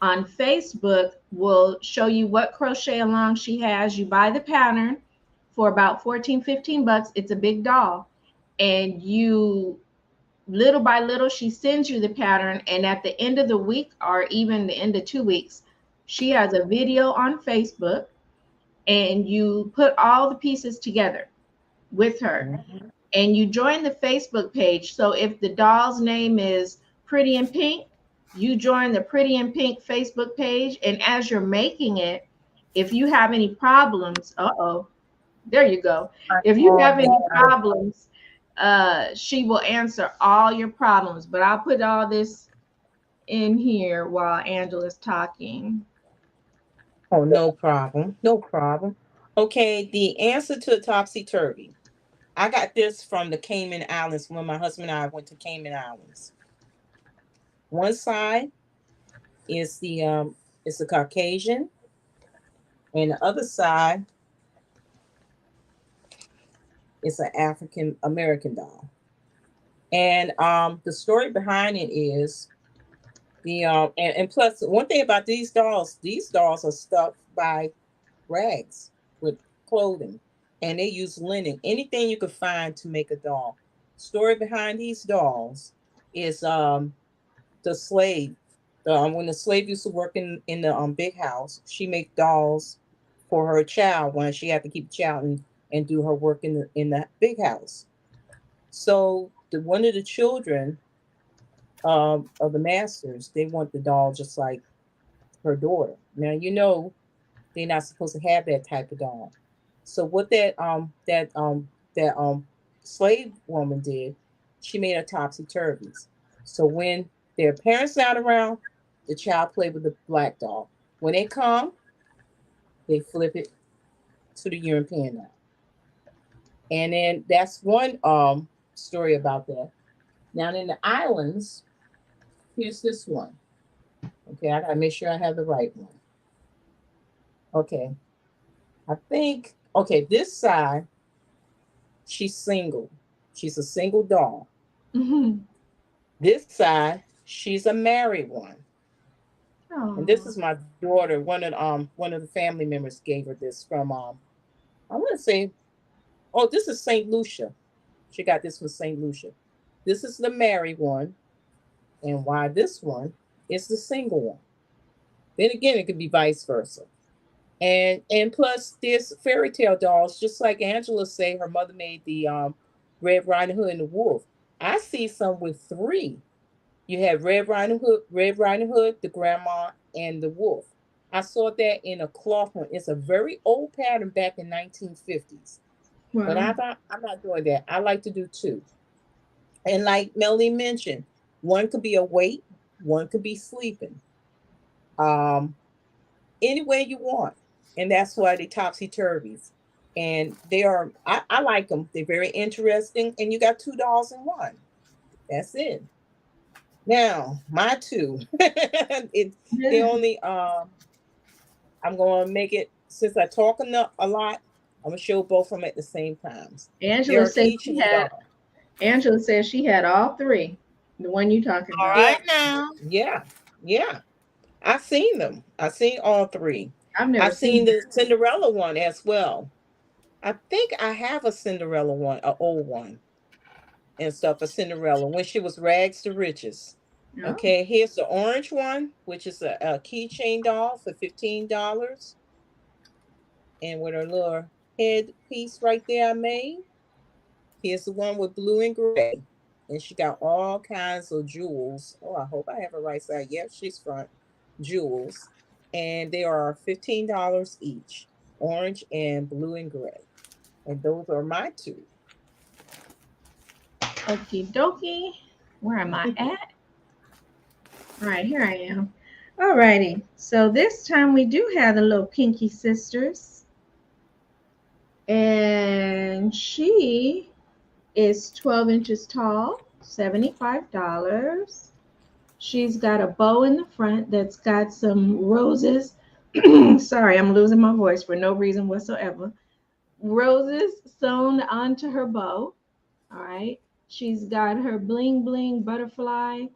on Facebook will show you what crochet along she has. You buy the pattern for about 14, 15 bucks. It's a big doll. And you little by little, she sends you the pattern. And at the end of the week, or even the end of 2 weeks, she has a video on Facebook and you put all the pieces together with her and you join the Facebook page. So if the doll's name is Pretty in Pink, you join the Pretty in Pink Facebook page. And as you're making it, if you have any problems, there you go. If you have any problems, she will answer all your problems. But I'll put all this in here while Angela's talking. Oh, no problem. No problem. Okay, the answer to topsy turvy. I got this from the Cayman Islands when my husband and I went to Cayman Islands. One side is the Caucasian, and the other side is an African American doll. And the story behind it is and plus one thing about these dolls are stuffed by rags with clothing, and they use linen, anything you could find to make a doll. Story behind these dolls is the slave. When the slave used to work in the big house, she made dolls for her child when she had to keep the child and do her work in the big house. So one of the children of the masters, they want the doll just like her daughter. Now you know they're not supposed to have that type of doll. So what that slave woman did, she made a topsy turvies. So when their parents not around, the child played with the black doll. When they come, they flip it to the European doll. And then that's one story about that. Now in the islands, here's this one. Okay, I gotta make sure I have the right one. Okay, I think okay, this side, she's single. She's a single doll. Mhm. This side, she's a married one. And this Oh, is my daughter. One of the family members gave her this from I want to say, oh, this is Saint Lucia. She got this from Saint Lucia. This is the married one, and why this one is the single one. Then again, it could be vice versa. And plus, there's fairy tale dolls, just like Angela say. Her mother made the Red Riding Hood and the Wolf. I see some with three. You have Red Riding Hood, the grandma, and the wolf. I saw that in a cloth one. It's a very old pattern back in 1950s. But wow. I'm not doing that. I like to do two. And like Melanie mentioned, one could be awake, one could be sleeping. Um, any way you want. And that's why they topsy turvies. And I like them. They're very interesting. And you got two dolls in one. That's it. Now, my two. The only I'm gonna make it since I talk a lot, I'm gonna show both of them at the same times. They Angela are said she keychain had. dolls. Angela said she had all three. The one you talking All about? Yeah, right now. yeah, yeah. I've seen them. I've seen all three. I've never I've seen seen her. the Cinderella one as well. I think I have a Cinderella one, an old one and stuff, a Cinderella when she was rags to riches. No. Okay, here's the orange one, which is a keychain doll for $15. And with her little head piece right there I made. Here's the one with blue and gray. And she got all kinds of jewels. Oh, I hope I have her right side. Yep, she's front. Jewels. And they are $15 each. Orange and blue and gray. And those are my two. Okie dokie. Where am I at? All right, here I am. All righty. So this time we do have the little Pinky Sisters. And she is 12 inches tall, $75. She's got a bow in the front that's got some roses. Sorry, I'm losing my voice for no reason whatsoever. Roses sewn onto her bow. All right. She's got her bling bling butterfly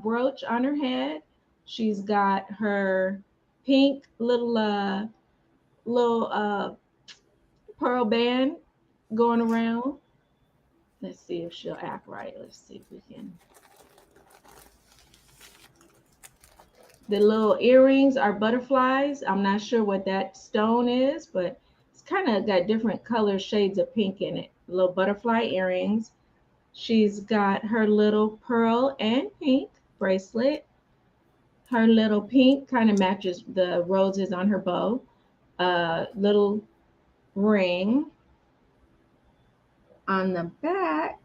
brooch on her head. She's got her pink little pearl band going around. Let's see if she'll act right. Let's see if we can. The little earrings are butterflies. I'm not sure what that stone is, but it's kind of got different color shades of pink in it. Little butterfly earrings. She's got her little pearl and pink bracelet. Her little pink kind of matches the roses on her bow. Little ring on the back.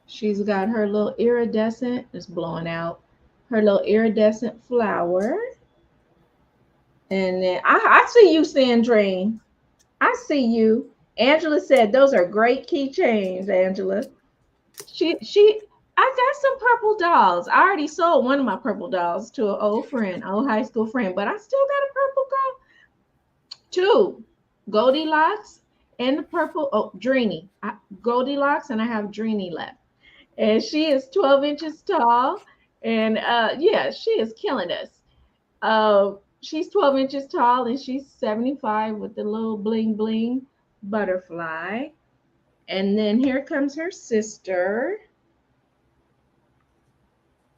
She's got her little iridescent, it's blowing out, her little iridescent flower. And then I see you, Sandrine. I see you. Angela said those are great keychains, Angela. She I got some purple dolls. I already sold one of my purple dolls to an old friend, old high school friend, but I still got a purple girl. Two. Goldilocks and the purple Dreamy. Goldilocks and I have Dreamy left. And she is 12 inches tall. And yeah, she is killing us. She's 12 inches tall and she's 75 with the little bling bling butterfly. And then here comes her sister,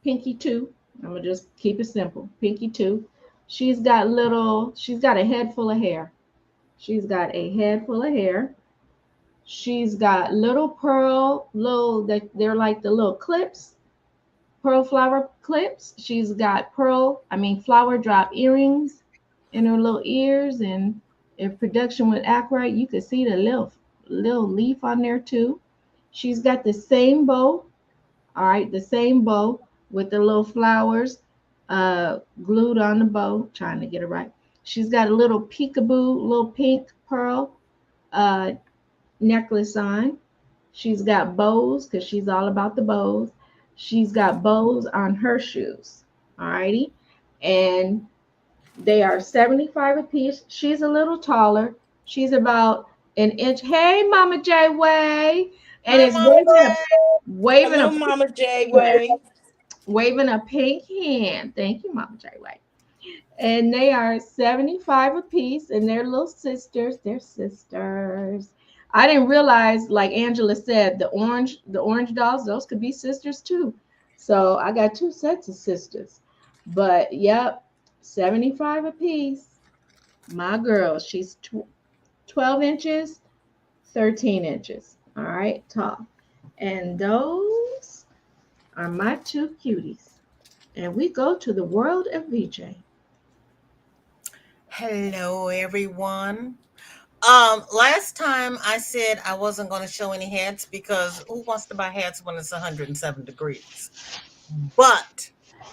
Pinky 2. I'm going to just keep it simple. Pinky 2. She's got a head full of hair. She's got a head full of hair. She's got little pearl, they're like the little clips, pearl flower clips. She's got flower drop earrings in her little ears. And if production would act right, you could see the little leaf on there too. She's got the same bow, all right, the same bow with the little flowers glued on the bow, trying to get it right. She's got a little peekaboo, little pink pearl uh, necklace on. She's got bows because she's all about the bows. She's got bows on her shoes. All righty. And they are 75 a piece. She's a little taller. She's about an inch. Hey, Mama J Way. And Hi, it's Mama J. waving Hello, a Mama J Way. waving a pink hand. Thank you, Mama J. White. And they are 75 a piece, and they're little sisters. They're sisters. I didn't realize, like Angela said, the orange dolls, those could be sisters too. So I got two sets of sisters. But yep, 75 a piece. My girl, she's 12 inches, 13 inches. All right, tall. And those are my two cuties. And we go to the world of VJ. Hello, everyone. Last time I said I wasn't going to show any hats because who wants to buy hats when it's 107 degrees? But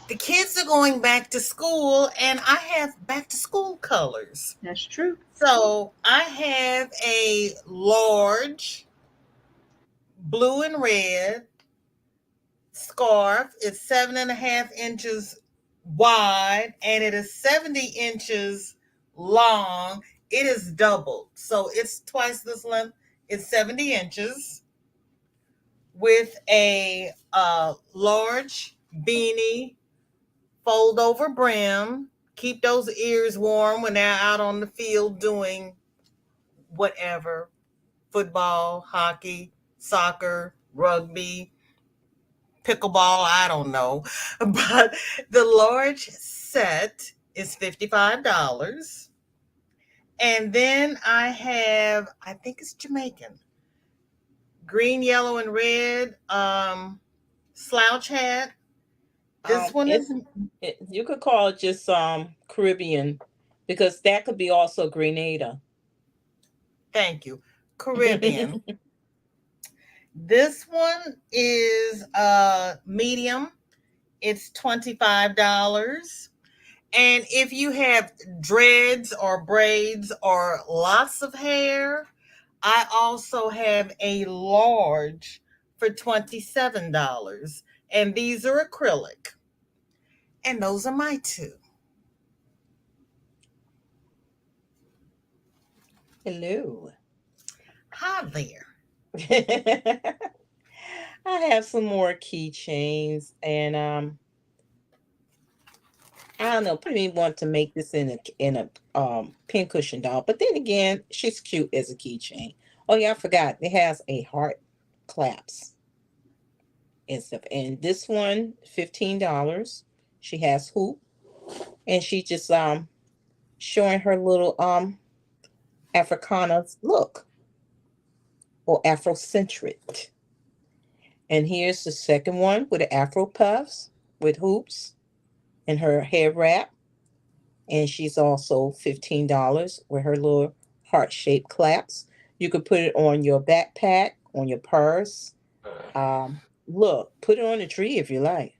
the kids are going back to school and I have back to school colors. That's true. So I have a large blue and red scarf. It's 7.5 inches wide and it is 70 inches long. It is doubled. So it's twice this length. It's 70 inches with a large beanie, fold over brim. Keep those ears warm when they're out on the field doing whatever, football, hockey, soccer, rugby, pickleball, I don't know. But the large set is $55. And then I have, I think it's Jamaican, green, yellow, and red slouch hat. This one is, You could call it just Caribbean, because that could be also Grenada. thank you, Caribbean. This one is medium. It's $25. And if you have dreads or braids or lots of hair, I also have a large for $27. And these are acrylic. And those are my two. Hello. Hi there. I have some more keychains, and I don't know. Probably want to make this in a pincushion doll, but then again, she's cute as a keychain. Oh yeah, I forgot. It has a heart clasp and stuff. And this one, $15. She has hoop, and she just showing her little Africana look, or Afrocentric. And here's the second one with the Afro puffs with hoops and her hair wrap. And she's also $15 with her little heart shaped claps. You could put it on your backpack, on your purse. Look, put it on a tree if you like.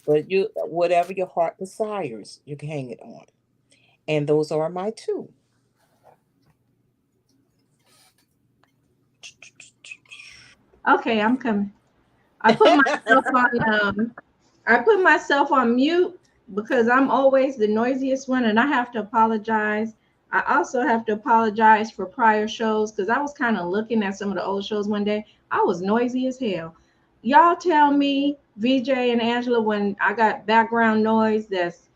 But you, whatever your heart desires, you can hang it on. And those are my two. Okay, I'm coming. I put myself on I put myself on mute because I'm always the noisiest one and I have to apologize. I also have to apologize for prior shows because I was kind of looking at some of the old shows one day. I was noisy as hell. Y'all tell me, VJ and Angela, when I got background noise that's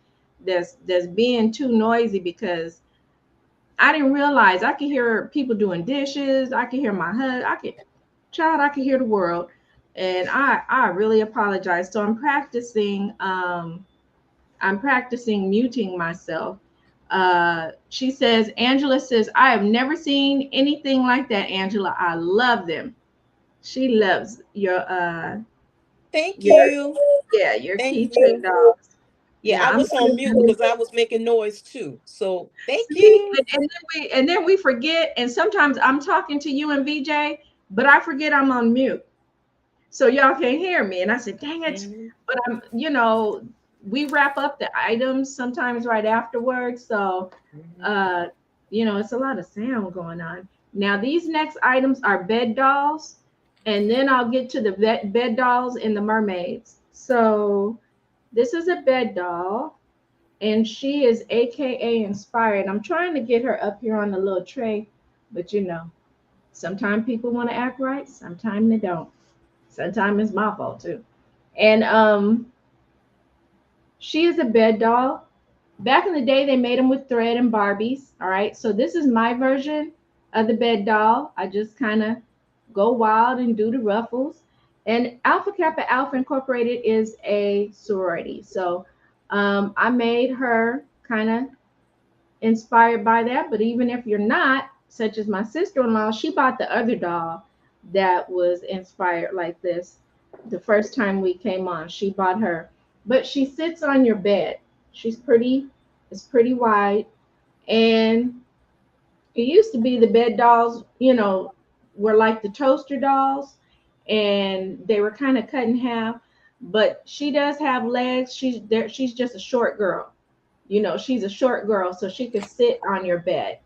being too noisy, because I didn't realize I could hear people doing dishes. I could hear my husband. I could hear the world. And I really apologize. So I'm practicing muting myself. She says, Angela says, I have never seen anything like that, Angela. I love them. She loves Thank your you. your Thank keychain you. dogs. Yeah, Yeah, I I'm was on mute gonna because I was making noise too. So thank see, you. and then we forget, and sometimes I'm talking to you and VJ, but I forget I'm on mute. So y'all can't hear me. And I said, dang it. Mhm, But we wrap up the items sometimes right afterwards. So, mhm. uh, it's a lot of sound going on. Now, these next items are bed dolls. And then I'll get to the bed dolls and the mermaids. So this is a bed doll. And she is AKA inspired. I'm trying to get her up here on the little tray. But sometimes people want to act right. Sometimes they don't. Sometimes it's my fault too. And she is a bed doll. Back in the day, they made them with thread and Barbies. All right. So this is my version of the bed doll. I just kind of go wild and do the ruffles. And Alpha Kappa Alpha Incorporated is a sorority. So I made her kind of inspired by that. But even if you're not, such as my sister-in-law, she bought the other doll that was inspired like this. The first time we came on, she bought her. But she sits on your bed. She's pretty, it's pretty wide. And it used to be the bed dolls, were like the toaster dolls, and they were kind of cut in half. But she does have legs. She's there. She's just a short girl. She's a short girl, so she could sit on your bed.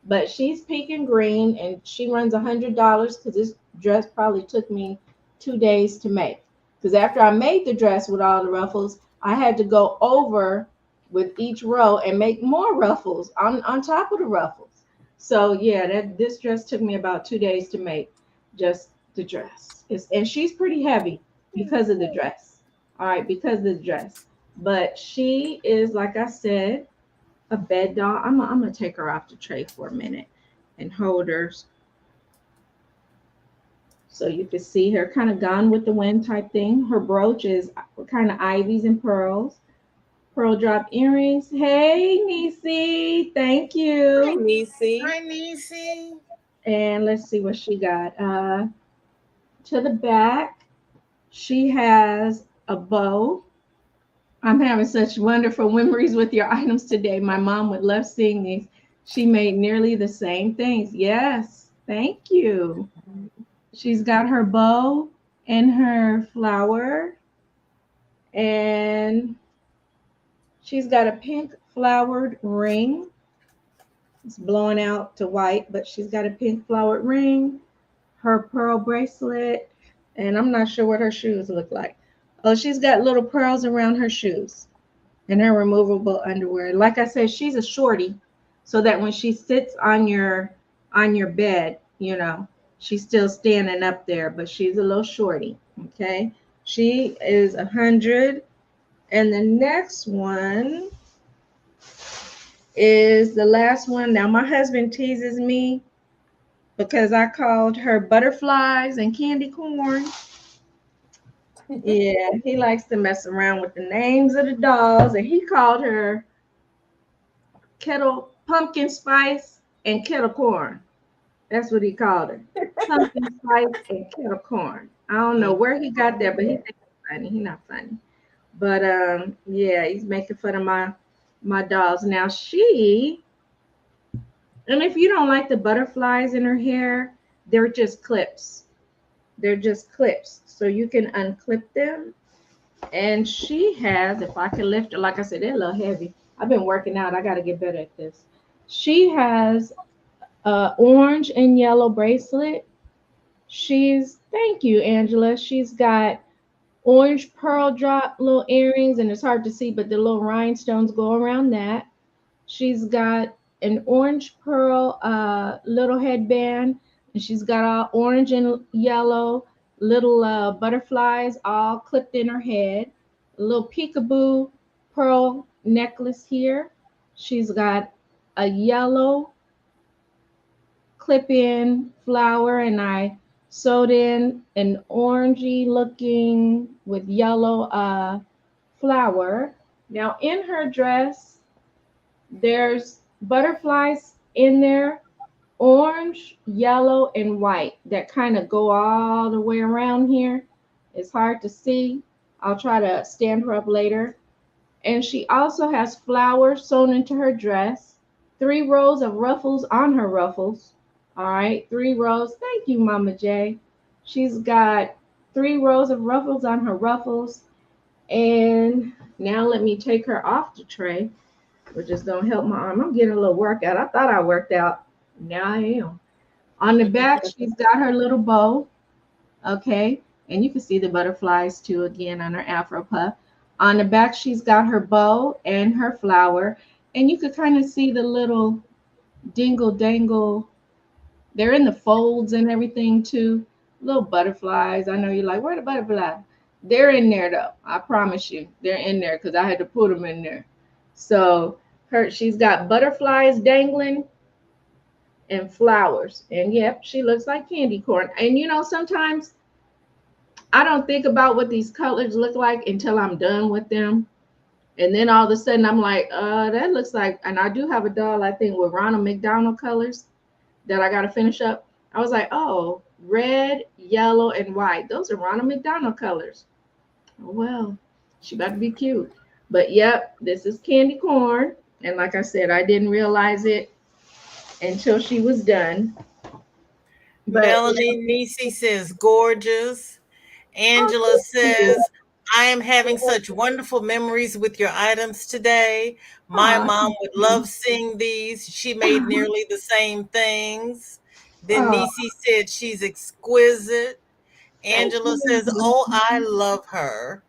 But she's pink and green, and she runs $100 because this dress probably took me 2 days to make. Because after I made the dress with all the ruffles, I had to go over with each row and make more ruffles on top of the ruffles. So yeah, this dress took me about 2 days to make, just the dress. And she's pretty heavy because of the dress. All right, because of the dress. But she is, like I said, a bed doll. I'm gonna take her off the tray for a minute and hold her so you can see her, kind of Gone with the Wind type thing. Her brooch is kind of ivies and pearls, pearl drop earrings. Hey, Nisi, thank Hi, you. Nisi. Hi, Niecy. And let's see what she got. To the back, she has a bow. I'm having such wonderful memories with your items today. My mom would love seeing these. She made nearly the same things. Yes, thank you. She's got her bow and her flower, and she's got a pink flowered ring. It's blowing out to white, but she's got a pink flowered ring, her pearl bracelet, and I'm not sure what her shoes look like. Oh, she's got little pearls around her shoes and her removable underwear. Like I said, she's a shorty, so that when she sits on your bed, she's still standing up there, but she's a little shorty. Okay, she is 100, and the next one is the last one. Now my husband teases me because I called her butterflies and candy corn. Yeah, he likes to mess around with the names of the dolls, and he called her kettle pumpkin spice and kettle corn. That's what he called her. Pumpkin spice and kettle corn. I don't know where he got that, but he thinks it's funny. He's not funny. But yeah, he's making fun of my dolls. Now and if you don't like the butterflies in her hair, they're just clips. They're just clips. So you can unclip them. And she has, if I can lift her, like I said, they're a little heavy. I've been working out. I got to get better at this. She has orange and yellow bracelet. Thank you, Angela. She's got orange pearl drop little earrings, and it's hard to see, but the little rhinestones go around that. She's got an orange pearl little headband, and she's got all orange and yellow little butterflies all clipped in her head. A little peekaboo pearl necklace here. She's got a yellow clip in flower, and I sewed in an orangey looking with yellow flower. Now in her dress, there's butterflies in there, orange, yellow, and white that kind of go all the way around here. It's hard to see. I'll try to stand her up later. And she also has flowers sewn into her dress, 3 rows of ruffles on her ruffles. All right, 3 rows. Thank you, Mama J. She's got 3 rows of ruffles on her ruffles. And now let me take her off the tray, which is going to help my arm. I'm getting a little workout. I thought I worked out. Now I am. On the back, she's got her little bow. Okay. And you can see the butterflies too again on her afro puff. On the back, she's got her bow and her flower. And you could kind of see the little dingle dangle. They're in the folds and everything too. Little butterflies. I know you're like, where are the butterflies? They're in there though. I promise you, they're in there because I had to put them in there. So she's got butterflies dangling and flowers, and yep, she looks like candy corn. And sometimes I don't think about what these colors look like until I'm done with them. And then all of a sudden I'm like, that looks like, and I do have a doll, I think, with Ronald McDonald colors that I got to finish up. I was like, oh, red, yellow, and white. Those are Ronald McDonald colors. Oh, well, she about to be cute. But yep, this is candy corn. And like I said, I didn't realize it until she was done. But Melanie Nisi says gorgeous. oh, Angela thank you. says, I am having such wonderful memories with your items today. My Oh, mom thank would you. love seeing these. She made nearly the same things. Then Oh, Nisi said she's exquisite. thank Angela says, you. oh, I love her.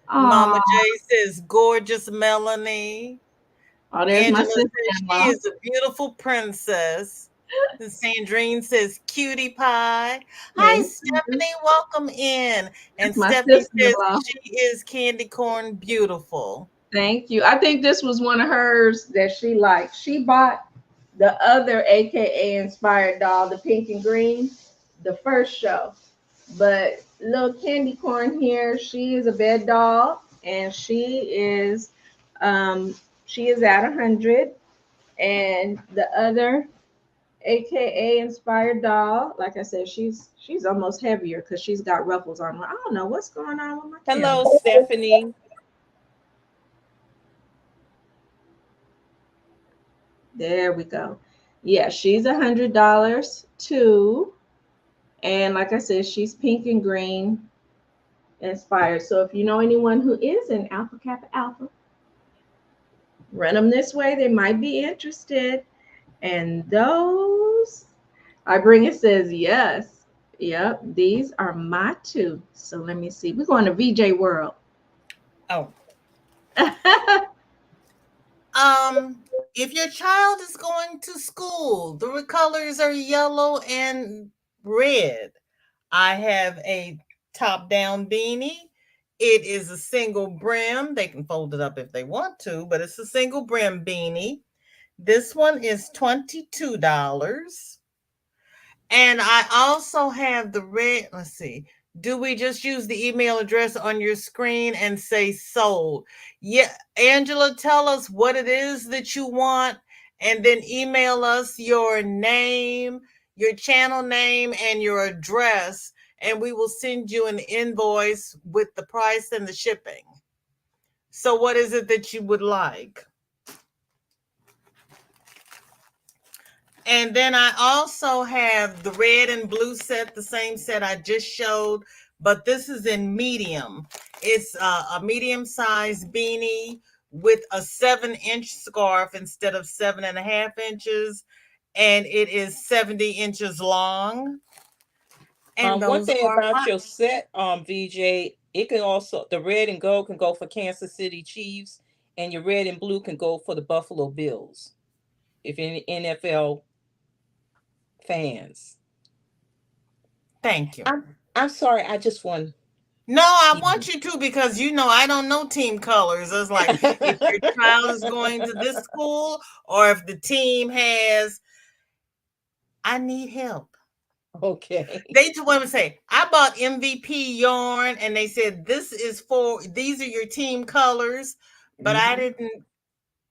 Mama Oh, J says, gorgeous Melanie. oh, there's my Angela says she sister-in-law. is a beautiful princess. And Sandrine says cutie pie. Hi, Thank you. Stephanie. Welcome in. And That's my Stephanie says sister-in-law. she is candy corn beautiful. Thank you. I think this was one of hers that she liked. She bought the other AKA inspired doll, the pink and green, the first show. But little candy corn here, she is a bed doll and she is at 100. And the other AKA inspired doll, like I said, she's almost heavier because she's got ruffles on her. I don't know what's going on with my camera. Hello, Stephanie. There we go. Yeah, she's $100 too. And like I said, she's pink and green inspired. So if you know anyone who is in Alpha Kappa Alpha, run them this way. They might be interested. And those, I bring it says yes. Yep, these are my two. So let me see. We're going to VJ World. Oh. If your child is going to school, the colors are yellow and red. I have a top down beanie. It is a single brim. They can fold it up if they want to, but it's a single brim beanie. This one is $22. And I also have the red. Let's see. Do we just use the email address on your screen and say sold? Yeah, Angela, tell us what it is that you want, and then email us your name, your channel name, and your address, and we will send you an invoice with the price and the shipping. So, what is it that you would like? And then I also have the red and blue set, the same set I just showed, but this is in medium. It's a medium sized beanie with a 7-inch scarf instead of 7.5 inches, and it is 70 inches long. And One those thing are about my, your set, VJ, it can also the red and gold can go for Kansas City Chiefs, and your red and blue can go for the Buffalo Bills. If any NFL fans, thank you. I'm sorry, I just want. No, I want you to because I don't know team colors. It's like if your child is going to this school or if the team has, I need help. Okay. They just want to say, I bought MVP yarn and they said, these are your team colors, but I Mhm. didn't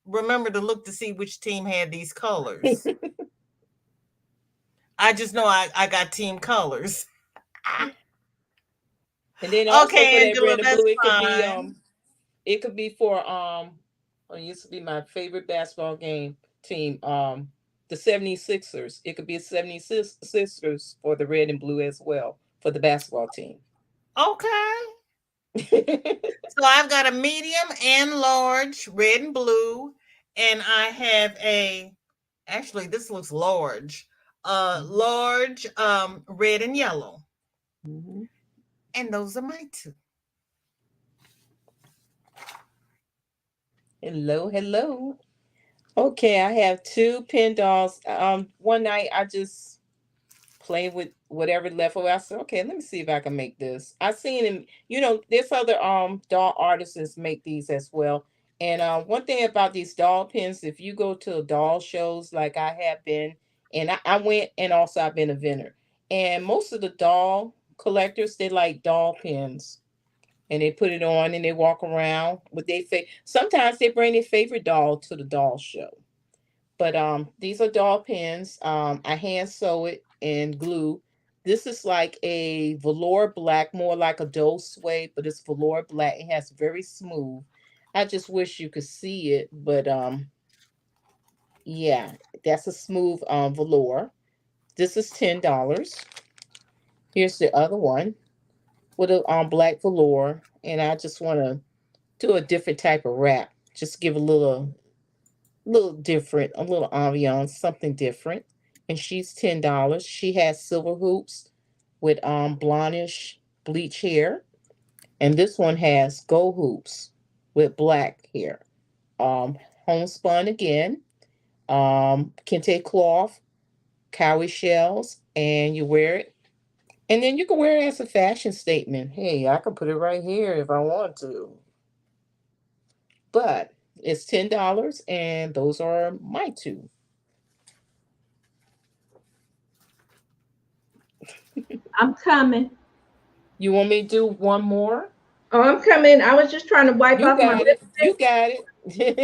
remember to look to see which team had these colors. I just know I got team colors. And then also for Okay, that Angela, red and that's blue, fine. it could be for it used to be my favorite basketball game team, the 76ers. It could be a 76ers for the red and blue as well for the basketball team. Okay. So I've got a medium and large, red and blue, and I have actually this looks large, large, red and yellow. Mhm. And those are my two. Hello, hello. Okay, I have two pin dolls. One night I just playing with whatever left over. I said, okay, let me see if I can make this. I seen him, there's other doll artists make these as well. And one thing about these doll pins, if you go to doll shows like I have been, and I went, and also I've been a vendor, and most of the doll collectors, they like doll pins, and they put it on and they walk around with sometimes they bring their favorite doll to the doll show. But these are doll pins. I hand sew it and glue. This is like a velour black, more like a doe suede, but it's velour black. It has very smooth. I just wish you could see it, but yeah, that's a smooth velour. This is $10. Here's the other one with a black velour, and I just want to do a different type of wrap. Just give a little different, a little ambiance, something different. And she's $10. She has silver hoops with blondish bleach hair. And this one has gold hoops with black hair. Homespun again. Kente cloth, cowrie shells, and you wear it. And then you can wear it as a fashion statement. Hey, I can put it right here if I want to. But it's $10, and those are my two. I'm coming. You want me to do one more? Oh, I'm coming. I was just trying to wipe You off my got it. You lipstick. got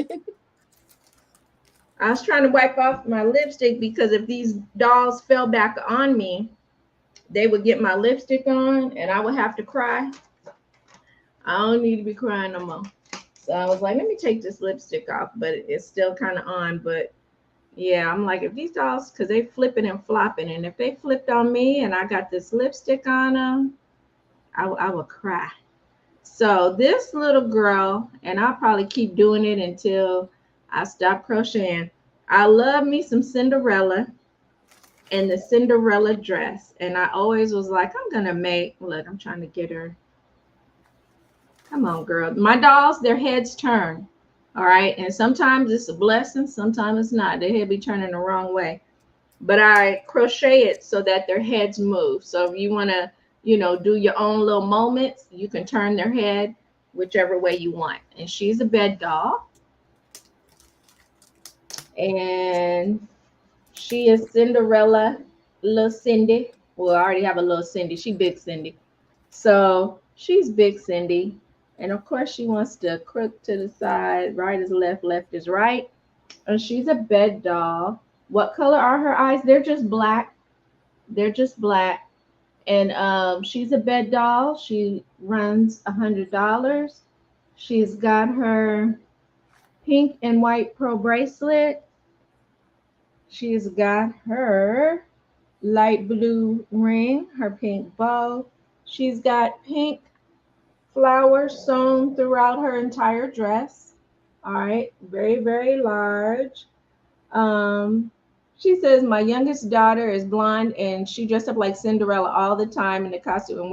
it. I was trying to wipe off my lipstick because if these dolls fell back on me, they would get my lipstick on and I would have to cry. I don't need to be crying no more. So I was like, let me take this lipstick off, but it's still kind of on. But yeah, I'm like, if these dolls, because they flipping and flopping, and if they flipped on me and I got this lipstick on them, I would cry. So this little girl, and I'll probably keep doing it until I stop crocheting. I love me some Cinderella and the Cinderella dress. And I always was like, I'm gonna make, look, I'm trying to get her. Come on, girl. My dolls, their heads turn. All right. And sometimes it's a blessing, sometimes it's not. Their head be turning the wrong way. But I crochet it so that their heads move. So if you want to, do your own little moments, you can turn their head whichever way you want. And she's a bed doll. And she is Cinderella, little Cindy. Well, I already have a little Cindy. She big Cindy. So she's big Cindy. And of course, she wants to crook to the side. Right is left, left is right. And she's a bed doll. What color are her eyes? They're just black. They're just black. And she's a bed doll. She runs $100. She's got her pink and white pearl bracelet. She's got her light blue ring, her pink bow. She's got pink flowers sewn throughout her entire dress. All right, very, very large. Um, she says my youngest daughter is blonde and she dressed up like Cinderella all the time in the costume and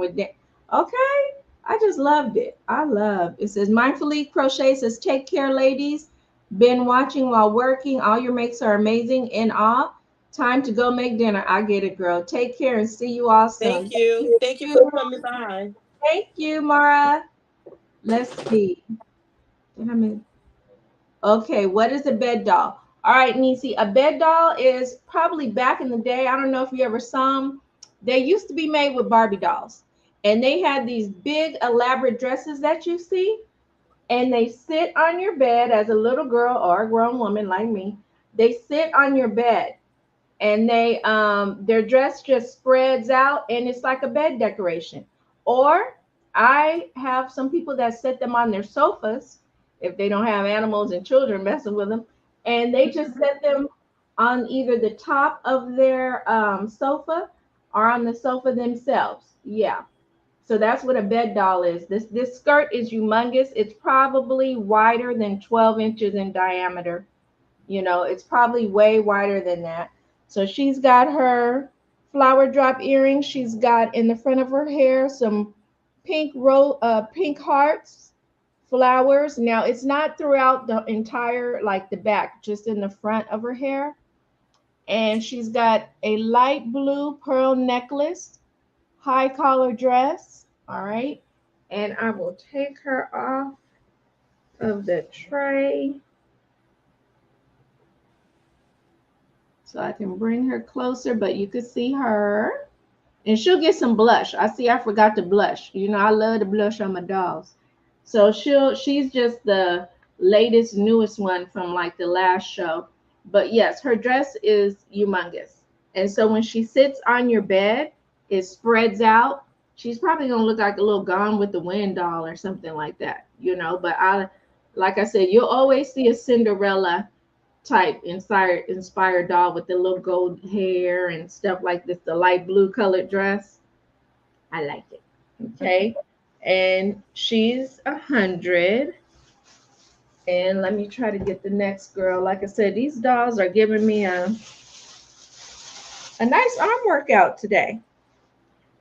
okay, I just loved it. I love it. Says mindfully crochet says take care, ladies. Been watching while working. All your makes are amazing. In all, time to go make dinner. I get it, girl. Take care and see you all soon. Thank you. Thank you for coming by. Thank you, Mara. Let's see. Did I miss? Okay, what is a bed doll? All right, Nisi, a bed doll is probably back in the day. I don't know if you ever saw them. They used to be made with Barbie dolls, and they had these big, elaborate dresses that you see, and they sit on your bed as a little girl or a grown woman like me. They sit on your bed, and their dress just spreads out, and it's like a bed decoration. Or I have some people that set them on their sofas if they don't have animals and children messing with them, and they just set them on either the top of their sofa or on the sofa themselves. Yeah. So that's what a bed doll is. This skirt is humongous. It's probably wider than 12 inches in diameter. It's probably way wider than that. So she's got her flower drop earrings. She's got in the front of her hair some pink hearts, flowers. Now it's not throughout the entire, like the back, just in the front of her hair. And she's got a light blue pearl necklace, high collar dress. All right. And I will take her off of the tray so I can bring her closer, but you can see her. And she'll get some blush. I see I forgot to blush. You know, I love to blush on my dolls. So she's just the latest, newest one from like the last show. But yes, her dress is humongous. And so when she sits on your bed, it spreads out. She's probably gonna look like a little Gone with the Wind doll or something like that, you know. But like I said, you'll always see a Cinderella type inspired doll with the little gold hair and stuff like this, the light blue colored dress. I like it. Okay. And she's 100. And let me try to get the next girl. Like I said, these dolls are giving me a nice arm workout today.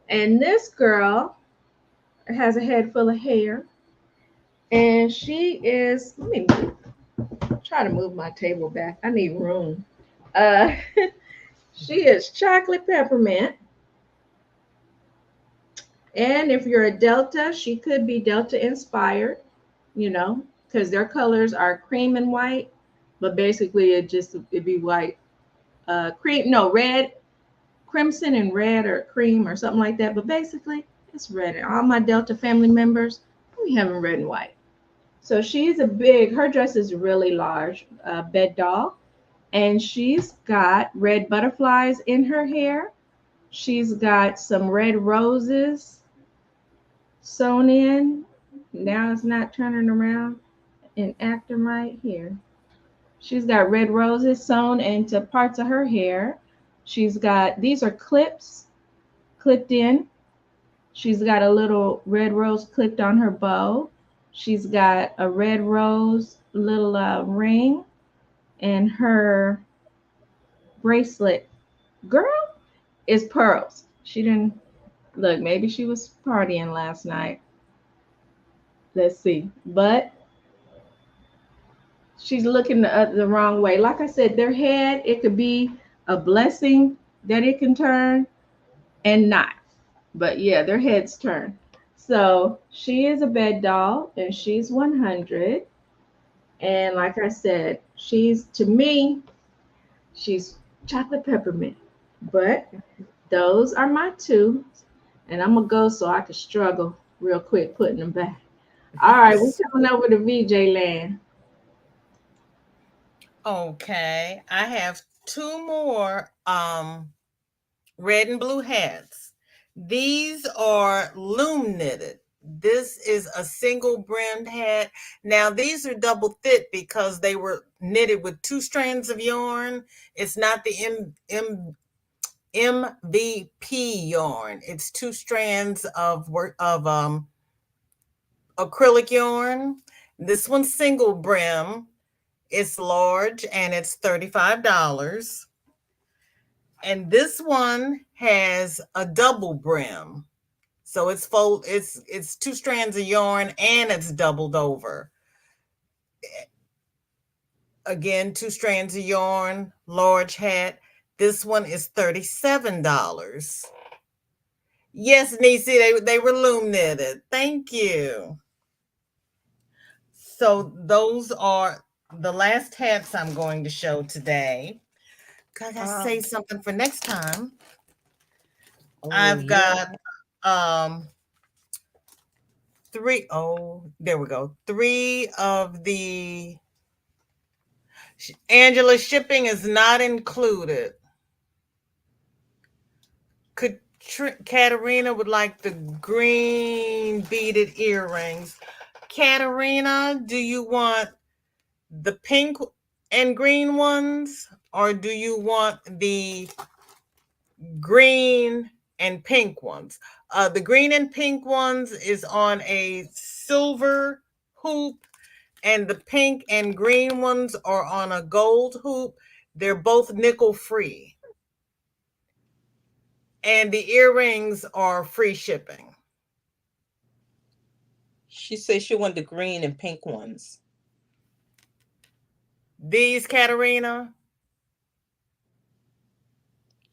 And this girl has a head full of hair. And she is, let me try to move my table back. I need room. Uh, she is chocolate peppermint. And if you're a Delta, she could be Delta inspired, you know, because their colors are cream and white, but basically it'd be white, cream, no, red, crimson and red or cream or something like that. But basically it's red. And all my Delta family members, we have them red and white. So she's her dress is really large, bed doll. And she's got red butterflies in her hair. She's got some red roses sewn in. Now it's not turning around and acting right here. She's got red roses sewn into parts of her hair. She's got, these are clips clipped in. She's got a little red rose clipped on her bow. She's got a red rose little ring, and her bracelet, girl, is pearls. She didn't look, maybe she was partying last night. Let's see. But she's looking the wrong way. Like I said, their head, it could be a blessing that it can turn and not. But yeah, their heads turn. So she is a bed doll and she's 100. And like I said, to me, she's chocolate peppermint. But those are my two. And I'm going to go so I can struggle real quick putting them back. All right, we're coming over to VJ land. Okay, I have two more red and blue hats. These are loom knitted. This is a single brimmed hat. Now these are double thick because they were knitted with two strands of yarn. It's not the MVP yarn. It's two strands of acrylic yarn. This one's single brim. It's large and it's $35. And this one has a double brim. So it's two strands of yarn and it's doubled over. Again, two strands of yarn, large hat. This one is $37. Yes, Nisi, they were loom knitted. Thank you. So those are the last hats I'm going to show today. I gotta say something for next time. I've got there we go. Three of the Angela, shipping is not included. Katerina would like the green beaded earrings. Katerina, do you want the pink and green ones, or do you want the green and pink ones? The green and pink ones is on a silver hoop, and the pink and green ones are on a gold hoop. They're both nickel free. And the earrings are free shipping. She said she wanted the green and pink ones. These, Katerina?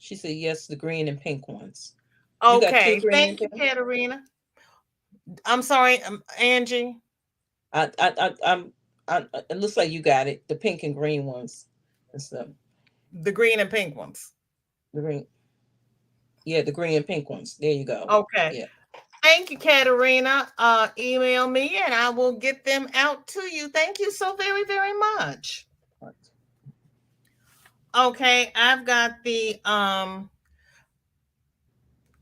She said yes, the green and pink ones. You got two Okay, green and thank you, pink. Katerina. I'm sorry, Angie. It looks like you got it. The pink and green ones. And stuff. The green and pink ones. The green. Yeah, the green and pink ones. There you go. Okay. Yeah. Thank you, Katerina. Email me and I will get them out to you. Thank you so very, very much. Okay, I've got the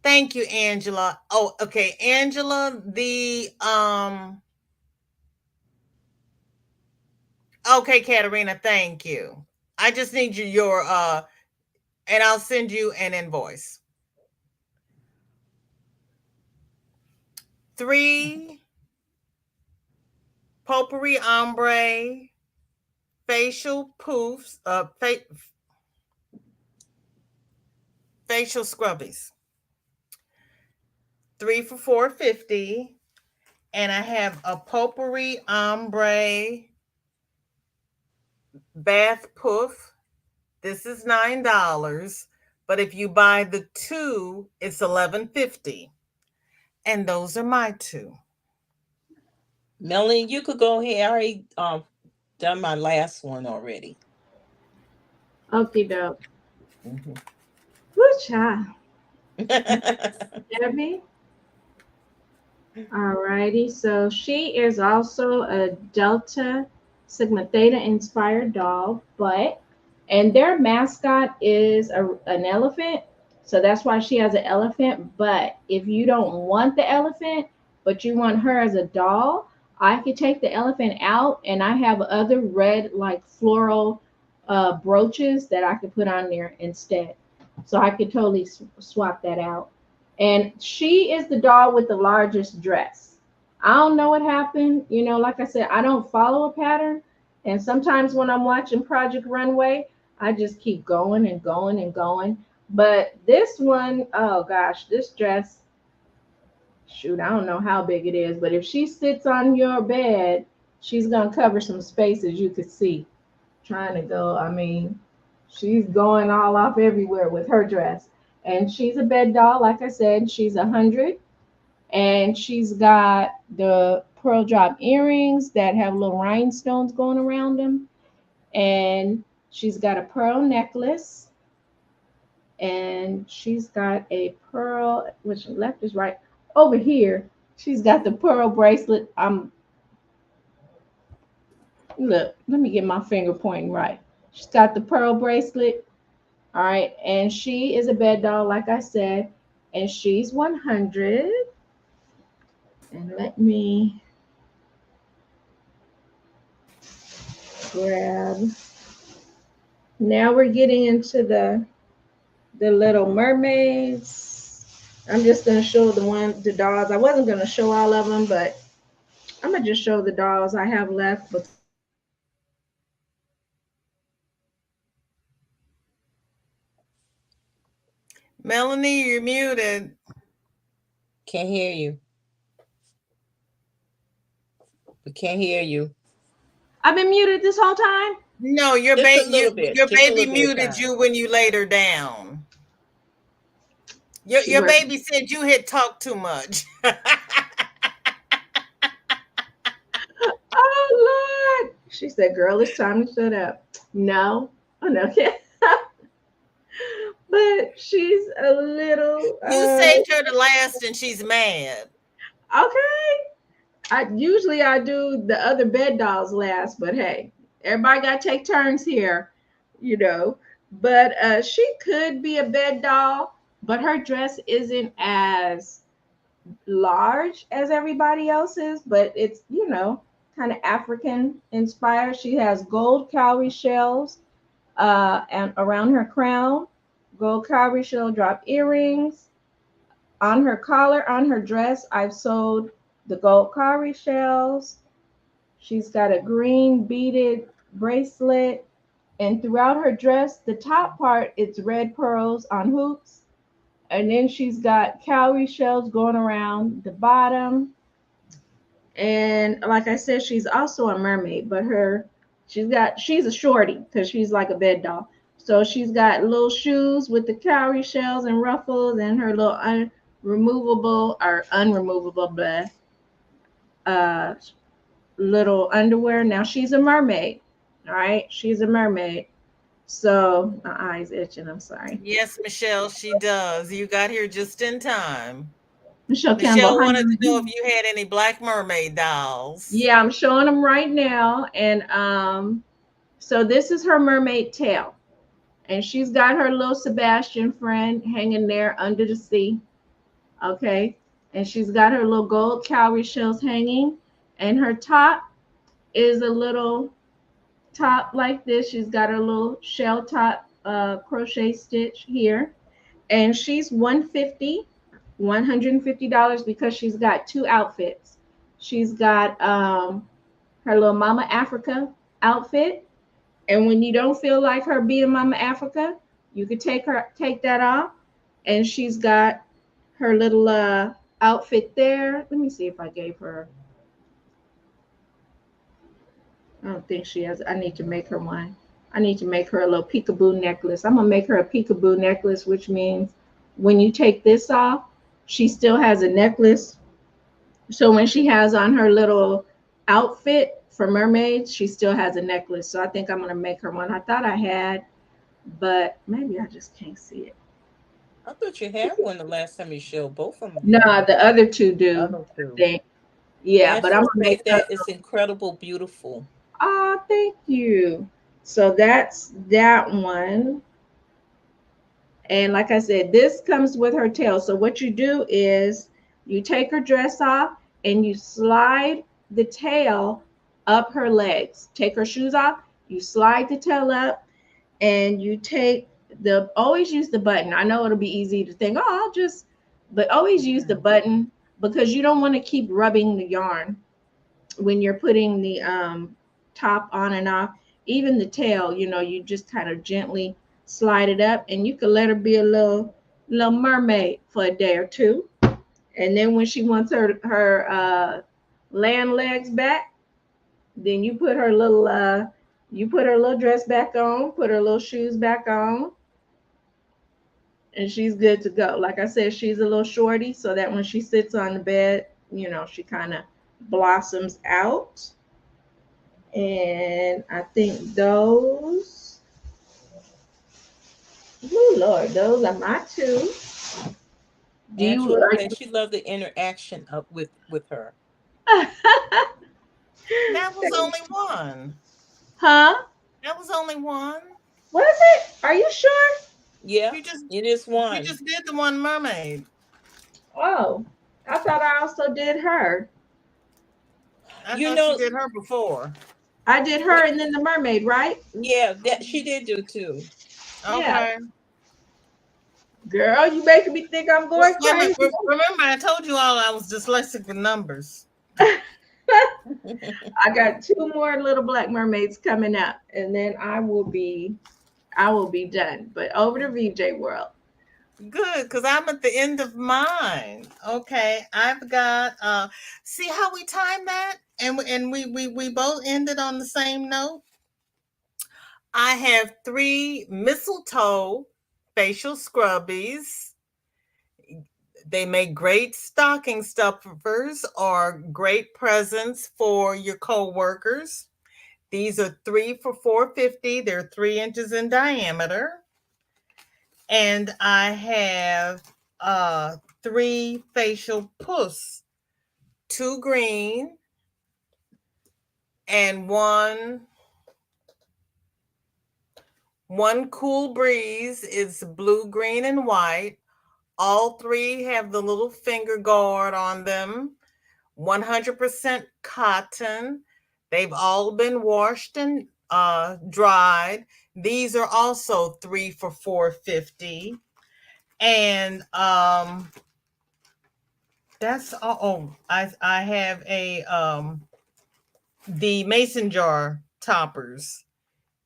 thank you, Angela. Oh, okay, Angela, the okay, Katerina, thank you. I just need your and I'll send you an invoice. 3 potpourri ombre facial poofs, facial scrubbies. 3 for 450. And I have a potpourri ombre bath poof. This is $9, but if you buy the two, it's $11.50. And those are my two. Melanie, you could go ahead. I already done my last one already. Okie doke. Mhm. Good child. Debbie. Alrighty. So she is also a Delta Sigma Theta inspired doll, and their mascot is an elephant. So that's why she has an elephant. But if you don't want the elephant, but you want her as a doll, I could take the elephant out, and I have other red, like floral brooches that I could put on there instead. So I could totally swap that out. And she is the doll with the largest dress. I don't know what happened. Like I said, I don't follow a pattern. And sometimes when I'm watching Project Runway, I just keep going and going and going. But this one, oh gosh, this dress, shoot, I don't know how big it is, but if she sits on your bed, she's going to cover some spaces you could see. Trying to go, I mean, she's going all off everywhere with her dress. And she's a bed doll, like I said, she's 100. And she's got the pearl drop earrings that have little rhinestones going around them. And she's got a pearl necklace, and she's got a pearl, which left is right over here. She's got the pearl bracelet. Look, let me get my finger pointing right. She's got the pearl bracelet. All right, and she is a bed doll, like I said, and she's 100. And let me grab. Now we're getting into the Little Mermaids. I'm just gonna show the dolls. I wasn't gonna show all of them, but I'm gonna just show the dolls I have left before I get into the mermaids. Melanie, you're muted. Can't hear you. We can't hear you. I've been muted this whole time. No, Just a little bit. your Just a baby little bit of muted time. you when you laid her down. She Your working. baby said you had talked too much. Oh Lord! She said, "Girl, it's time to shut up." No, oh no, okay. But she's a little You saved her to last and she's mad. okay. I do the other bed dolls last, but hey, everybody got to take turns here, you know. But she could be a bed doll, but her dress isn't as large as everybody else's, but it's kind of African inspired. She has gold cowrie shells and around her crown, gold cowrie shell drop earrings. On her collar, on her dress, I've sewed the gold cowrie shells. She's got a green beaded bracelet. And throughout her dress, the top part, it's red pearls on hoops. And then she's got cowrie shells going around the bottom. And like I said, she's also a mermaid, but she's a shorty because she's like a bed doll. So she's got little shoes with the cowrie shells and ruffles, and her little removable or unremovable uh, little underwear. Now she's a mermaid. All right, she's a mermaid. So my eye's itching. I'm sorry. Yes, Michelle, she does. You got here just in time. Michelle Campbell, Michelle honey. wanted to know if you had any Black Mermaid dolls. Yeah, I'm showing them right now, and so this is her mermaid tail, and she's got her little Sebastian friend hanging there under the sea. Okay, and she's got her little gold cowrie shells hanging, and her top is a little top like this. She's got her little shell top crochet stitch here, and she's 150 $150 because she's got two outfits. She's got her little Mama Africa outfit, and when you don't feel like her being Mama Africa, you could take that off, and she's got her little outfit there. Let me see if I gave her. I don't think she has. I need to make her one. I need to make her a little peekaboo necklace. I'm gonna make her a peekaboo necklace, which means when you take this off, she still has a necklace. So when she has on her little outfit for mermaids, she still has a necklace. So I think I'm gonna make her one. I thought I had, but maybe I just can't see it. I thought you had one the last time you showed both of them. No, the other two do. Other two. Yeah, I but I'm just gonna make think that is incredible, beautiful. Oh, thank you. So that's that one. And like I said, this comes with her tail. So what you do is you take her dress off and you slide the tail up her legs. Take her shoes off, you slide the tail up, and you take always use the button. I know it'll be easy to think, oh, but always use the button because you don't want to keep rubbing the yarn when you're putting the top on and off. Even the tail, you just kind of gently slide it up, and you can let her be a little mermaid for a day or two. And then when she wants her land legs back, then you put her little dress back on, put her little shoes back on, and she's good to go. Like I said, she's a little shorty, so that when she sits on the bed, she kind of blossoms out. And I think those, oh Lord, those are my two. Angela said she loved the interaction up with her. That was only one. Huh? That was only one. Was it? Are you sure? Yeah, You just it is you one. just did the one mermaid. Oh, I thought I also did her. I thought you did her before. I did her and then the mermaid, right? Yeah, that she did do too. Okay. Yeah. Girl, you making me think I'm going crazy. Remember, I told you all I was dyslexic with numbers. I got two more little black mermaids coming up, and then I will be done. But over to VJ World. Good, because I'm at the end of mine. Okay, I've got see how we timed that? And we both ended on the same note. I have 3 mistletoe facial scrubbies. They make great stocking stuffers or great presents for your co-workers. These are 3 for $4.50. They're 3 inches in diameter. And I have 3 facial puss, 2 green and one cool breeze. Is blue, green, and white. All 3 have the little finger guard on them. 100% cotton. They've all been washed and dried. These are also 3 for $4.50. And that's I have the mason jar toppers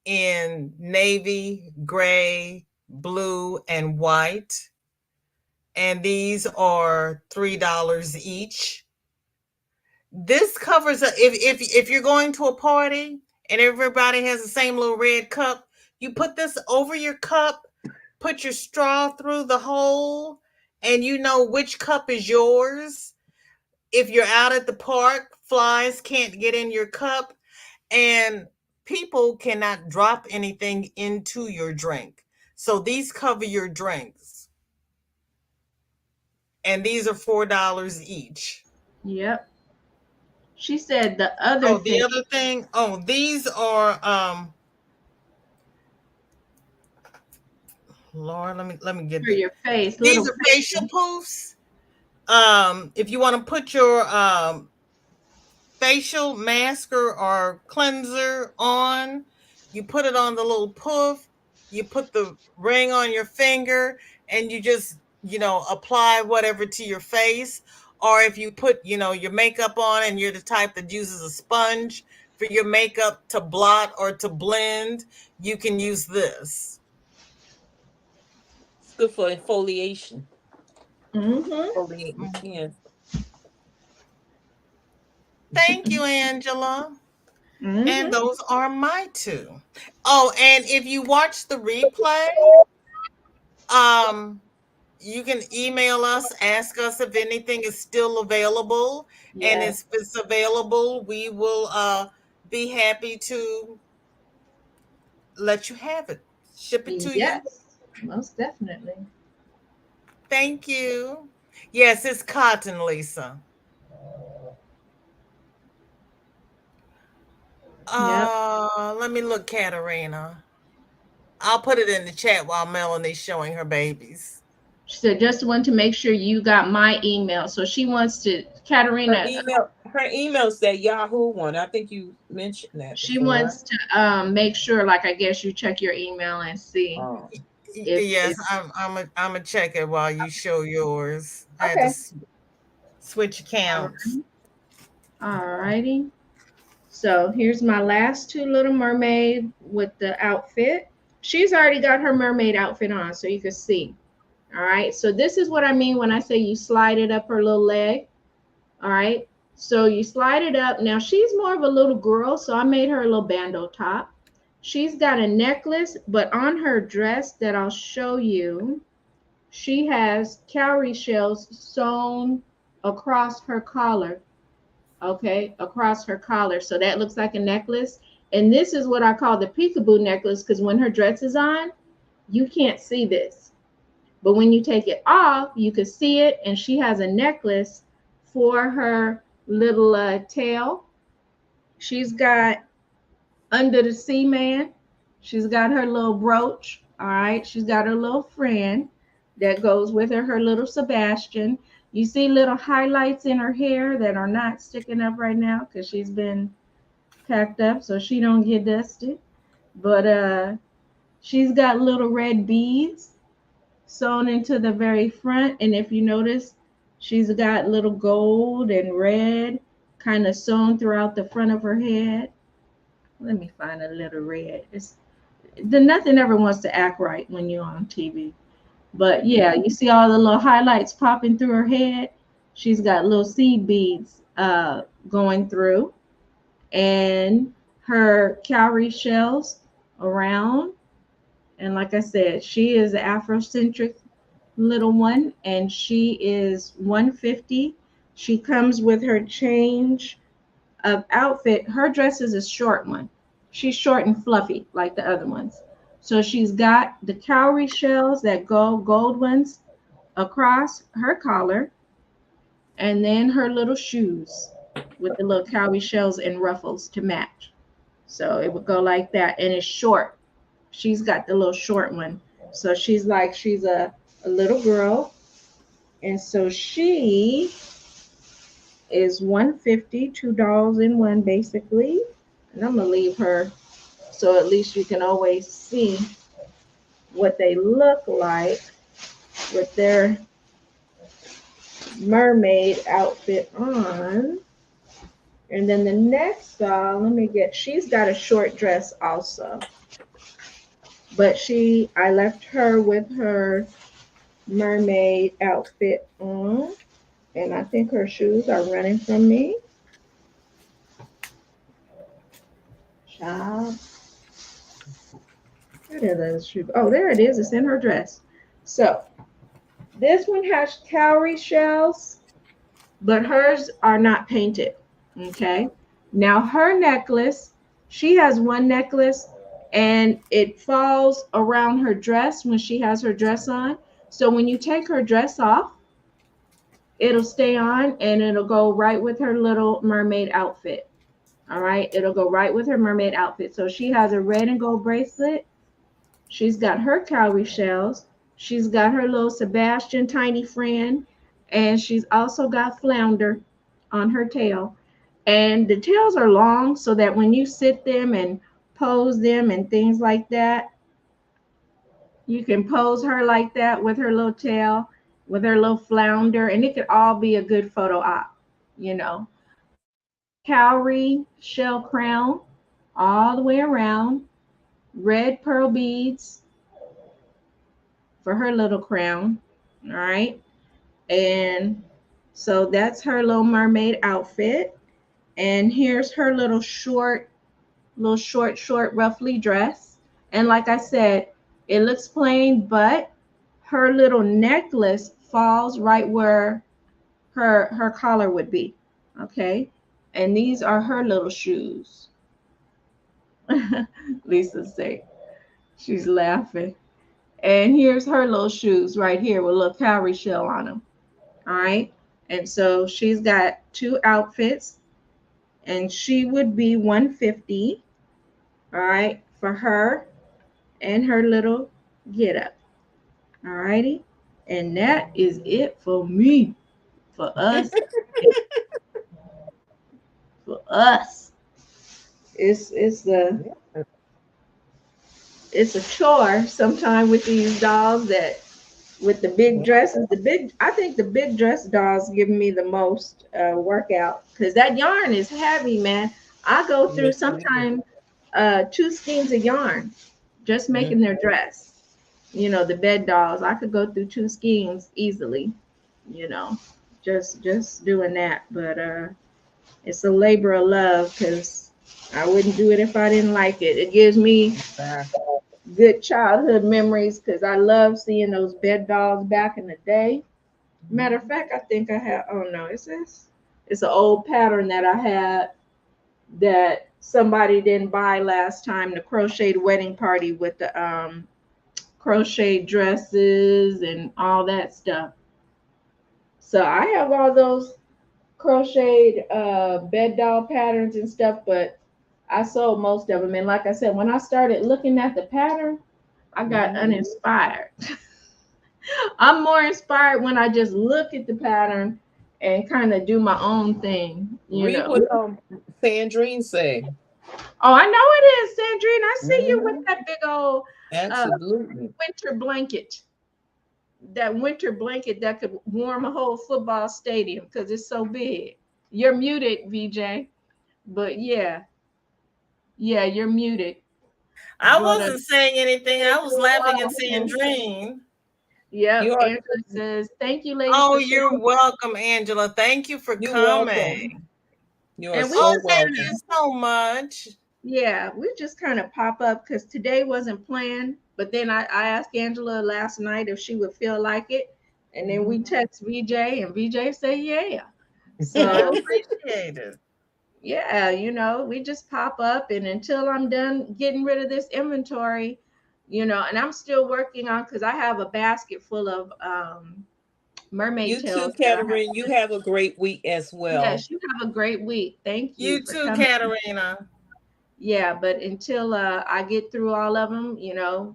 in navy, gray, blue, and white. And these are $3 each. This covers if you're going to a party and everybody has the same little red cup, You put this over your cup, put your straw through the hole, and you know which cup is yours. If you're out at the park, flies can't get in your cup, and people cannot drop anything into your drink. So these cover your drinks, and these are $4 each. Yep. She said the other Oh, the thing other thing. Oh, these are Lord, let me get for the. your face, These little are facial facial. poofs. If you want to put your facial masker or cleanser on, you put it on the little poof, you put the ring on your finger, and you just, apply whatever to your face. Or if you put, your makeup on and you're the type that uses a sponge for your makeup to blot or to blend, you can use this. It's good for exfoliation. Mm-hmm. Exfoliating, yeah. Thank you, Angela. And Mm-hmm. those are my two. Oh, and if you watch the replay, um, you can email us, ask us if anything is still available. And Yes. if it's available, we will be happy to let you have it. Ship it to you. Yes. Most definitely. Thank you. Yes, it's cotton, Lisa. Yep. Let me look, Katarina. I'll put it in the chat while Melanie's showing her babies. She said just want to make sure you got my email. So she wants to, Her Katarina, email, her email's that Yahoo one. I think you mentioned that she before, right? wants to make sure, like I guess you check your email and see Oh, if Yes, it's I'm a check it while you show yours. I had to okay. switch All accounts. righty. So here's my last two little mermaid with the outfit. She's already got her mermaid outfit on, so you can see. All right. So this is what I mean when I say you slide it up her little leg. All right. So you slide it up. Now she's more of a little girl, so I made her a little bandeau top. She's got a necklace, but on her dress that I'll show you, she has cowrie shells sewn across her collar. Okay, across her collar. So that looks like a necklace. And this is what I call the peekaboo necklace because when her dress is on, you can't see this. But when you take it off, you can see it. And she has a necklace for her little tail. She's got under the sea man. She's got her little brooch. All right. She's got her little friend that goes with her, her little Sebastian. You see little highlights in her hair that are not sticking up right now because she's been packed up so she don't get dusty. But she's got little red beads sewn into the very front. And if you notice, she's got little gold and red kind of sewn throughout the front of her head. Let me find a little red. It's the nothing ever wants to act right when you're on TV. But yeah, you see all the little highlights popping through her head. She's got little seed beads going through, and her cowrie shells around. And like I said, she is an Afrocentric little one, and she is 150. She comes with her change of outfit. Her dress is a short one. She's short and fluffy like the other ones. So she's got the cowrie shells that go gold ones across her collar, and then her little shoes with the little cowrie shells and ruffles to match. So it would go like that, and it's short. She's got the little short one. So she's a little girl. And so she is 150, $2 in one basically. And I'm gonna leave her so at least you can always see what they look like with their mermaid outfit on. And then the next doll, she's got a short dress also. But I left her with her mermaid outfit on. And I think her shoes are running from me. Child. What are those shoes? Oh, there it is. It's in her dress. So this one has cowrie shells, but hers are not painted. Okay. Now her necklace, she has one necklace and it falls around her dress when she has her dress on. So when you take her dress off, it'll stay on and it'll go right with her little mermaid outfit. All right. It'll go right with her mermaid outfit. So she has a red and gold bracelet. She's got her cowrie shells. She's got her little Sebastian tiny friend. And she's also got flounder on her tail. And the tails are long so that when you sit them and pose them and things like that, you can pose her like that with her little tail, with her little flounder, and it could all be a good photo op, you know. Cowrie shell crown all the way around, red pearl beads for her little crown. All right. And so that's her little mermaid outfit. And here's her little short, roughly dress. And like I said, it looks plain, but her little necklace falls right where her collar would be. Okay. And these are her little shoes. Lisa say she's laughing. And here's her little shoes right here with a little cowrie shell on them. All right. And so she's got two outfits and she would be 150. All right. For her and her little get up. All righty. And that is it for me. For us. For us. It's a chore sometimes with these dolls that with the big dresses. I think the big dress dolls give me the most workout because that yarn is heavy, man. I go through sometimes 2 skeins of yarn just making their dress. You know, the bed dolls. I could go through 2 skeins easily, you know, just doing that. But it's a labor of love because I wouldn't do it if I didn't like it. It gives me good childhood memories because I love seeing those bed dolls back in the day. Matter of fact, I think I have, oh no, is this? It's an old pattern that I had that somebody didn't buy last time, the crocheted wedding party with the crochet dresses and all that stuff. So I have all those crocheted bed doll patterns and stuff, but I sold most of them. And like I said, when I started looking at the pattern, I got uninspired. I'm more inspired when I just look at the pattern and kind of do my own thing. Read what Sandrine say. Oh, I know it is, Sandrine. I see you with that big old absolutely winter blanket. That winter blanket that could warm a whole football stadium because it's so big. You're muted, Vijay. But yeah, you're muted. I wasn't saying anything. I was laughing and seeing Dream. Yeah, Angela says, thank you, ladies. Oh, you're welcome, Angela. Thank you for coming. You are so welcome. Thank you so much. Yeah, we just kind of pop up because today wasn't planned. But then I asked Angela last night if she would feel like it. And then we text VJ and VJ say, yeah. So I appreciate it. Yeah, you know, we just pop up and until I'm done getting rid of this inventory, you know, and I'm still working on because I have a basket full of mermaid tails. You too, Katarina. You have a great week as well. Yes, you have a great week. Thank you. You too, Katarina. Yeah, but until I get through all of them, you know,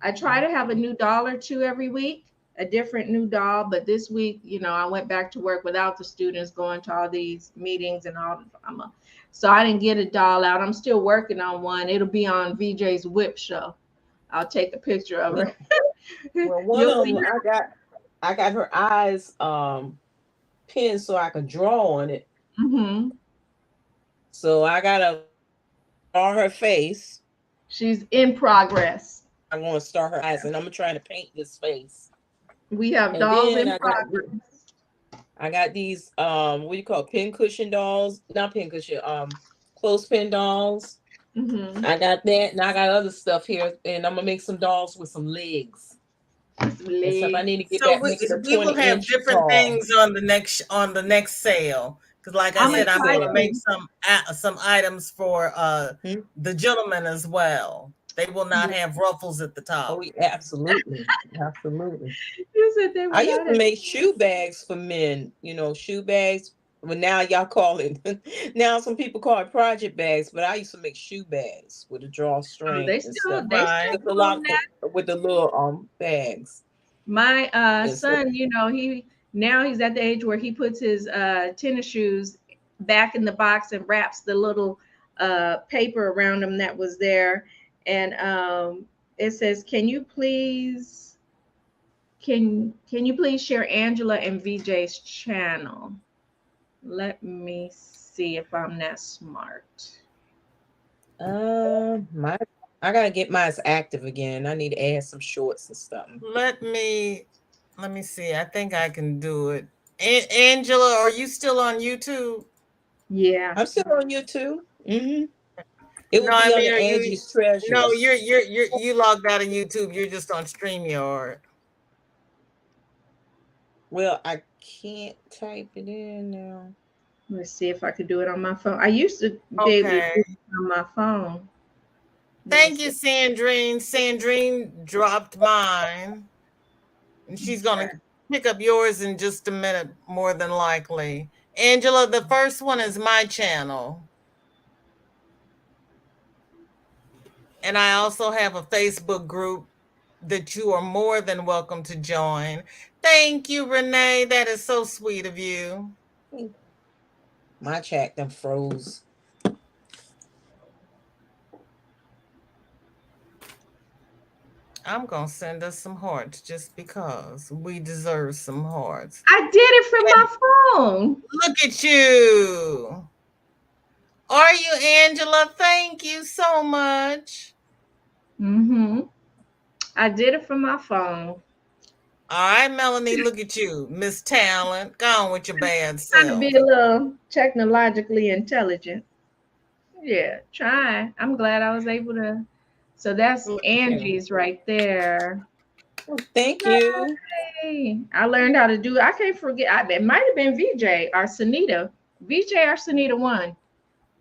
I try to have a new doll or two every week, a different new doll. But this week, you know, I went back to work without the students going to all these meetings and all the drama. So I didn't get a doll out. I'm still working on one. It'll be on VJ's whip show. I'll take a picture of her. Well, one of them, I got her eyes pinned so I could draw on it. Mm-hmm. So I gotta draw her face. She's in progress. I'm gonna start her eyes, and I'm trying to paint this face. We have dolls in progress. I got these what do you call pin cushion dolls? Not pin cushion, clothespin dolls. I got that, and I got other stuff here, and I'm gonna make some dolls with some legs Some and stuff. I legs. need to get So back making a we 20 will have inch different doll. things on the next sale. Because like I I'm said, I'm going to make excited. some items for Hmm? the gentlemen as well. They will not have ruffles at the Oh, top. yeah, absolutely, absolutely. You said they I would used not to have. make shoe bags for men, shoe bags. But now y'all call it, now some people call it project bags, but I used to make shoe bags with a drawstring They and still stuff. they still Right. It's a doing lot that. with the little bags. My And so, son, he now he's at the age where he puts his tennis shoes back in the box and wraps the little paper around them that was there. And it says, can you please share Angela and VJ's channel? Let me see if I'm that smart. my I gotta get mine active again. I need to add some shorts and stuff. Let me let me see. I think I can do it. Angela, are you still on YouTube? Yeah. I'm still on YouTube. It No, will be I under mean, are you? Angie's No, Treasures. you logged out of YouTube. You're just on StreamYard. Well, I can't type it in now. Let's see if I could do it on my phone. I used to be able to Okay. do it on my phone. Let me Thank you, see. Sandrine. Sandrine dropped mine, and she's going to pick up yours in just a minute, more than likely. Angela, the first one is my channel. And I also have a Facebook group that you are more than welcome to join. Thank you, Renee. That is so sweet of you. My chat them froze. I'm going to send us some hearts just because we deserve some hearts. I did it from And my phone. look at you. Are you, Angela? Thank you so much. Mm-hmm. I did it from my phone. All right, Melanie, look at you, Miss Talent. Go on with your bad Trying to be self. a little technologically intelligent. Yeah, try. I'm glad I was able to. So that's Look at you. Angie's right there. Oh, thank you. Hey, I learned how to do it. I can't forget. It might have been VJ or Sunita. VJ or Sunita one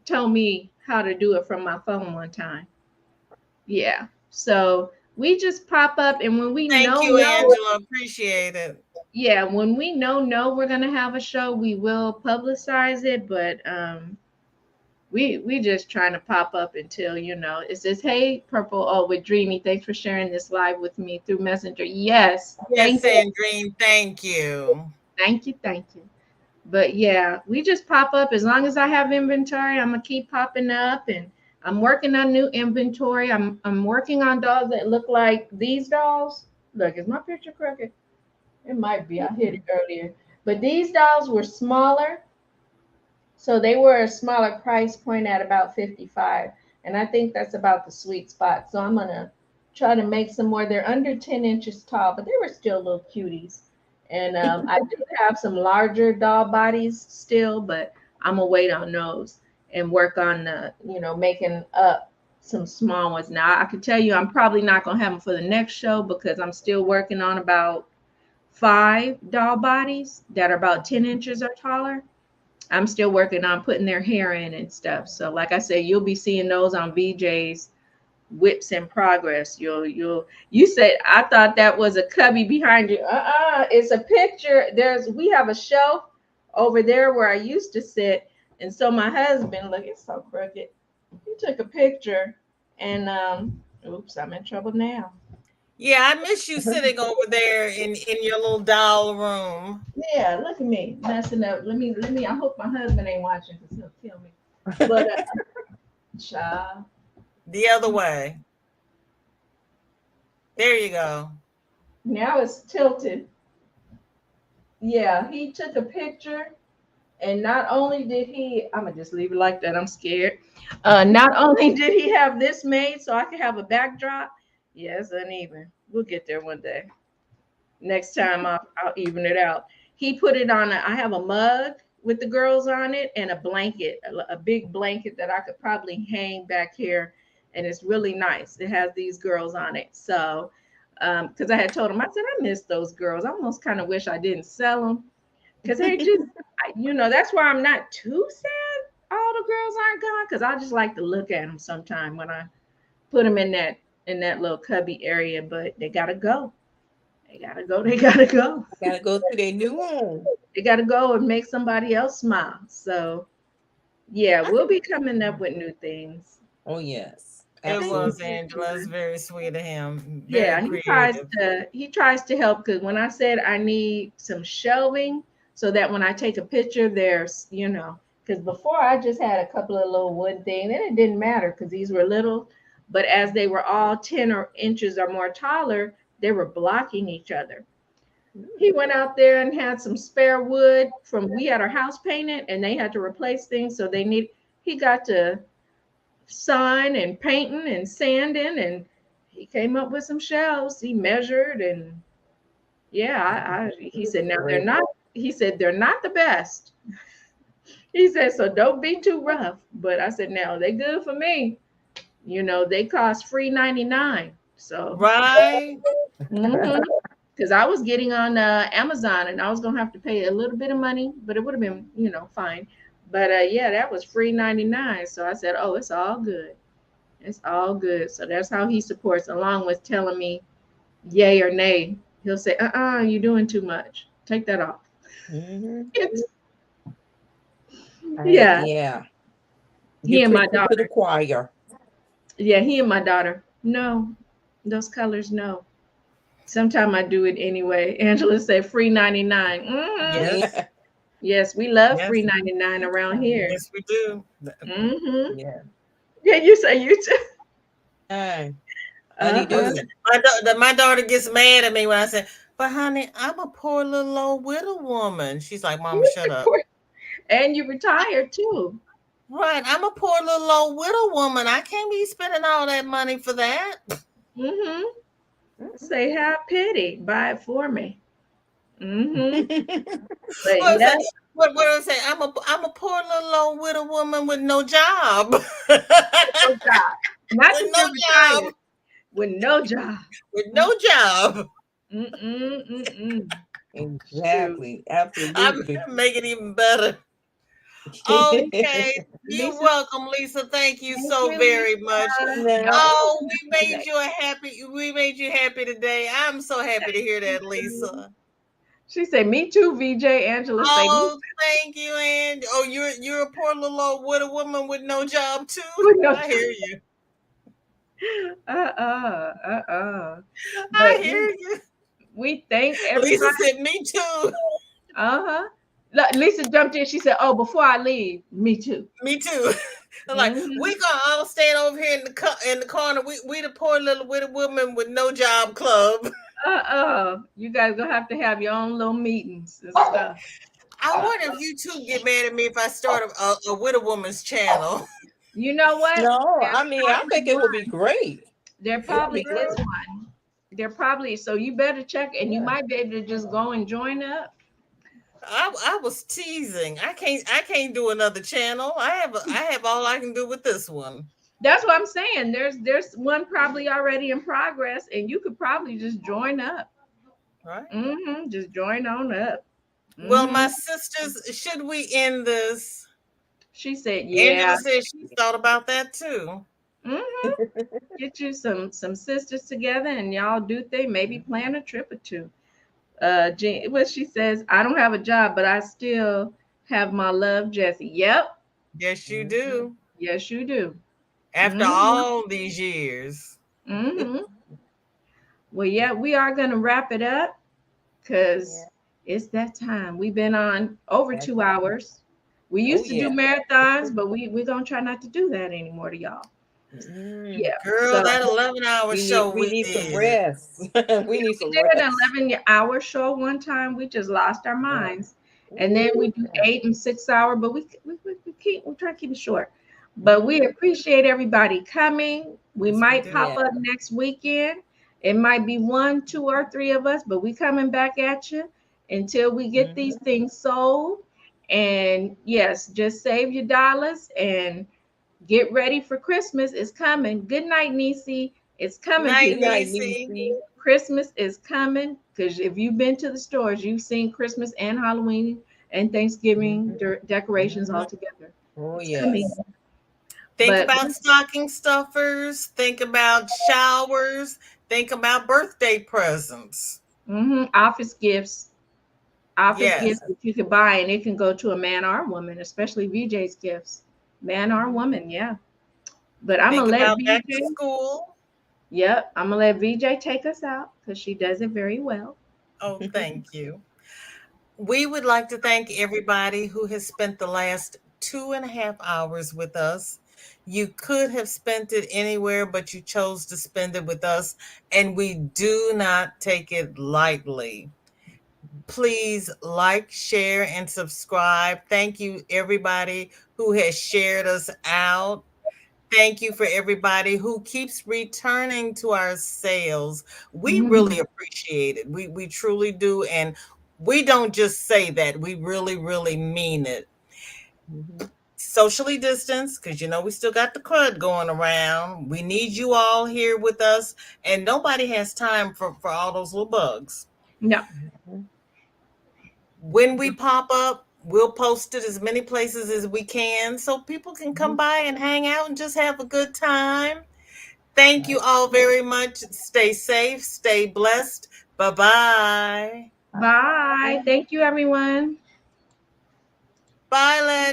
told me how to do it from my phone one time. Yeah. So we just pop up, and when we Thank know you, no, Angela. Appreciate it. yeah, when we know no, we're gonna have a show. We will publicize it, but we just trying to pop up until it says, "Hey, Purple, oh, with Dreamy, thanks for sharing this live with me through Messenger." Yes, Yes, thank you, Sandrine, thank you. thank you, thank you. But yeah, we just pop up as long as I have inventory. I'm gonna keep popping up, and I'm working on new inventory. I'm working on dolls that look like these dolls. Look, is my picture crooked? It might be. I hit it earlier. But these dolls were smaller, so they were a smaller price point at about 55. And I think that's about the sweet spot. So I'm gonna try to make some more. They're under 10 inches tall, but they were still little cuties. And I do have some larger doll bodies still, but I'm gonna wait on those and work on making up some small ones. Now I can tell you I'm probably not gonna have them for the next show because I'm still working on about 5 doll bodies that are about 10 inches or taller. I'm still working on putting their hair in and stuff. So like I said, you'll be seeing those on VJ's Whips in Progress. You said I thought that was a cubby behind you. It's a picture. We have a shelf over there where I used to sit. And so my husband, look, it's so crooked. He took a picture and oops, I'm in trouble now. Yeah, I miss you sitting over there in your little doll room. Yeah, look at me messing up. Let me. I hope my husband ain't watching because he'll kill me. But child, The other way. There you go. now it's tilted. Yeah, he took a picture, and not only did I'm gonna just leave it like that. I'm scared. Not only did he have this made so I could have a backdrop. Yeah, it's uneven. We'll get there one day. Next time I'll even it out. He put it on. I have a mug with the girls on it, and a blanket, a big blanket that I could probably hang back here, and it's really nice. It has these girls on it. So because I had told them, I said I miss those girls. I almost kind of wish I didn't sell them because they just, that's why I'm not too sad all the girls aren't gone, because I just like to look at them sometime when I put them in that little cubby area. But they gotta go. They gotta go. They gotta go. Gotta go to their new home. They gotta go and make somebody else smile. So yeah, we'll be coming up with new things. Oh yes. It was Absolutely. Angela. It's very sweet of him. Yeah, Very he tries to help, because when I said I need some shelving so that when I take a picture, there's, because before I just had a couple of little wood things, and it didn't matter because these were little, but as they were all 10 inches or more taller, they were blocking each other. He went out there and had some spare wood we had our house painted, and they had to replace things, so he got to sign and painting and sanding, and he came up with some shelves. He measured, and yeah, he said, now they're not the best. He said, so don't be too rough. But I said, now they good for me. They cost free 99. So right. because I was getting on Amazon, and I was gonna have to pay a little bit of money, but it would have been, fine. But yeah, that was free 99. So I said, oh, it's all good. It's all good. So that's how he supports, along with telling me yay or nay. He'll say, you're doing too much. Take that off. Yeah. Yeah. He and my daughter. To the choir. Yeah, he and my daughter. No, those colors, no. Sometime I do it anyway. Angela said free 99. Yes. Yes, we love free 99 around here. Yes, we do. Yeah. Yeah, you say you too. Hey. My daughter gets mad at me when I say, but honey, I'm a poor little old widow woman. She's like, Mama, shut up. And you retired too. Right. I'm a poor little old widow woman. I can't be spending all that money for that. Say, have pity. Buy it for me. What do I say? I'm a poor little old widow woman with no job. No job. Not with no job. With no job. With no job. Exactly. Absolutely. I'm make it even better. Okay. You're welcome, Lisa. Thank you so very much. Oh, we made you happy today. I'm so happy to hear that, Lisa. She said, me too, Vijay. Angela said, oh, thank you, Angie. Oh, you're a poor little old widow woman with no job too. I hear you. I hear you. We thank everybody. Lisa said, me too. Lisa jumped in. She said, oh, before I leave, me too. Me too. I'm like, we gonna all stand over here in the corner. We the poor little widow woman with no job club. You guys gonna have to have your own little meetings and stuff. I wonder if you two get mad at me if I start a widow woman's channel. You know what? No, I think it would be great. There probably is one. There probably, so you better check, and you might be able to just go and join up. I was teasing. I can't do another channel. I have all I can do with this one. That's what I'm saying. There's one probably already in progress, and you could probably just join up. Right. Just join on up. Well, my sisters, should we end this? She said, yeah. Angela said she thought about that too. Get you some sisters together, and y'all do things. Maybe plan a trip or two. What she says, I don't have a job, but I still have my love, Jessie. Yep. Yes, you do. Yes, you do. After all these years. Well, yeah, we are going to wrap it up because it's that time. We've been on over 2 hours. We used to do marathons, but we're going to try not to do that anymore to y'all. Yeah, girl, that 11-hour show. We need some rest. We need some rest. We did an 11-hour show one time. We just lost our minds, and then we do 8 and 6 hour. But we try to keep it short. But we appreciate everybody coming. We might pop up next weekend. It might be 1, 2, or 3 of us, but we coming back at you until we get these things sold. And yes, just save your dollars and get ready for Christmas. It's coming. Good night, Niecy. It's coming, Night, people. Good night, Niecy. Niecy. Christmas is coming because if you've been to the stores, you've seen Christmas and Halloween and Thanksgiving decorations Mhm. all together. Oh, It's coming. yes. Think But about stocking stuffers. Think about showers. Think about birthday presents. office Yes. gifts that you could buy, and it can go to a man or a woman, especially VJ's gifts, man or woman. Yeah. But I'm Think gonna let about back to VJ. school. Yep, I'm gonna let VJ take us out because she does it very well. Oh, thank you. We would like to thank everybody who has spent the last 2.5 hours with us. You could have spent it anywhere, but you chose to spend it with us, and we do not take it lightly. Please like, share, and subscribe. Thank you, everybody who has shared us out. Thank you for everybody who keeps returning to our sales. We Mhm. really appreciate it. We truly do. And we don't just say that, we really, really mean it. Mhm. Socially distanced, because we still got the crud going around. We need you all here with us, and nobody has time for all those little bugs. No, Mhm. When we pop up, we'll post it as many places as we can so people can come Mhm. by and hang out and just have a good time. Thank you Right. all very much. Stay safe, stay blessed. Bye bye. bye. Bye. Thank you, everyone. Bye, Letty.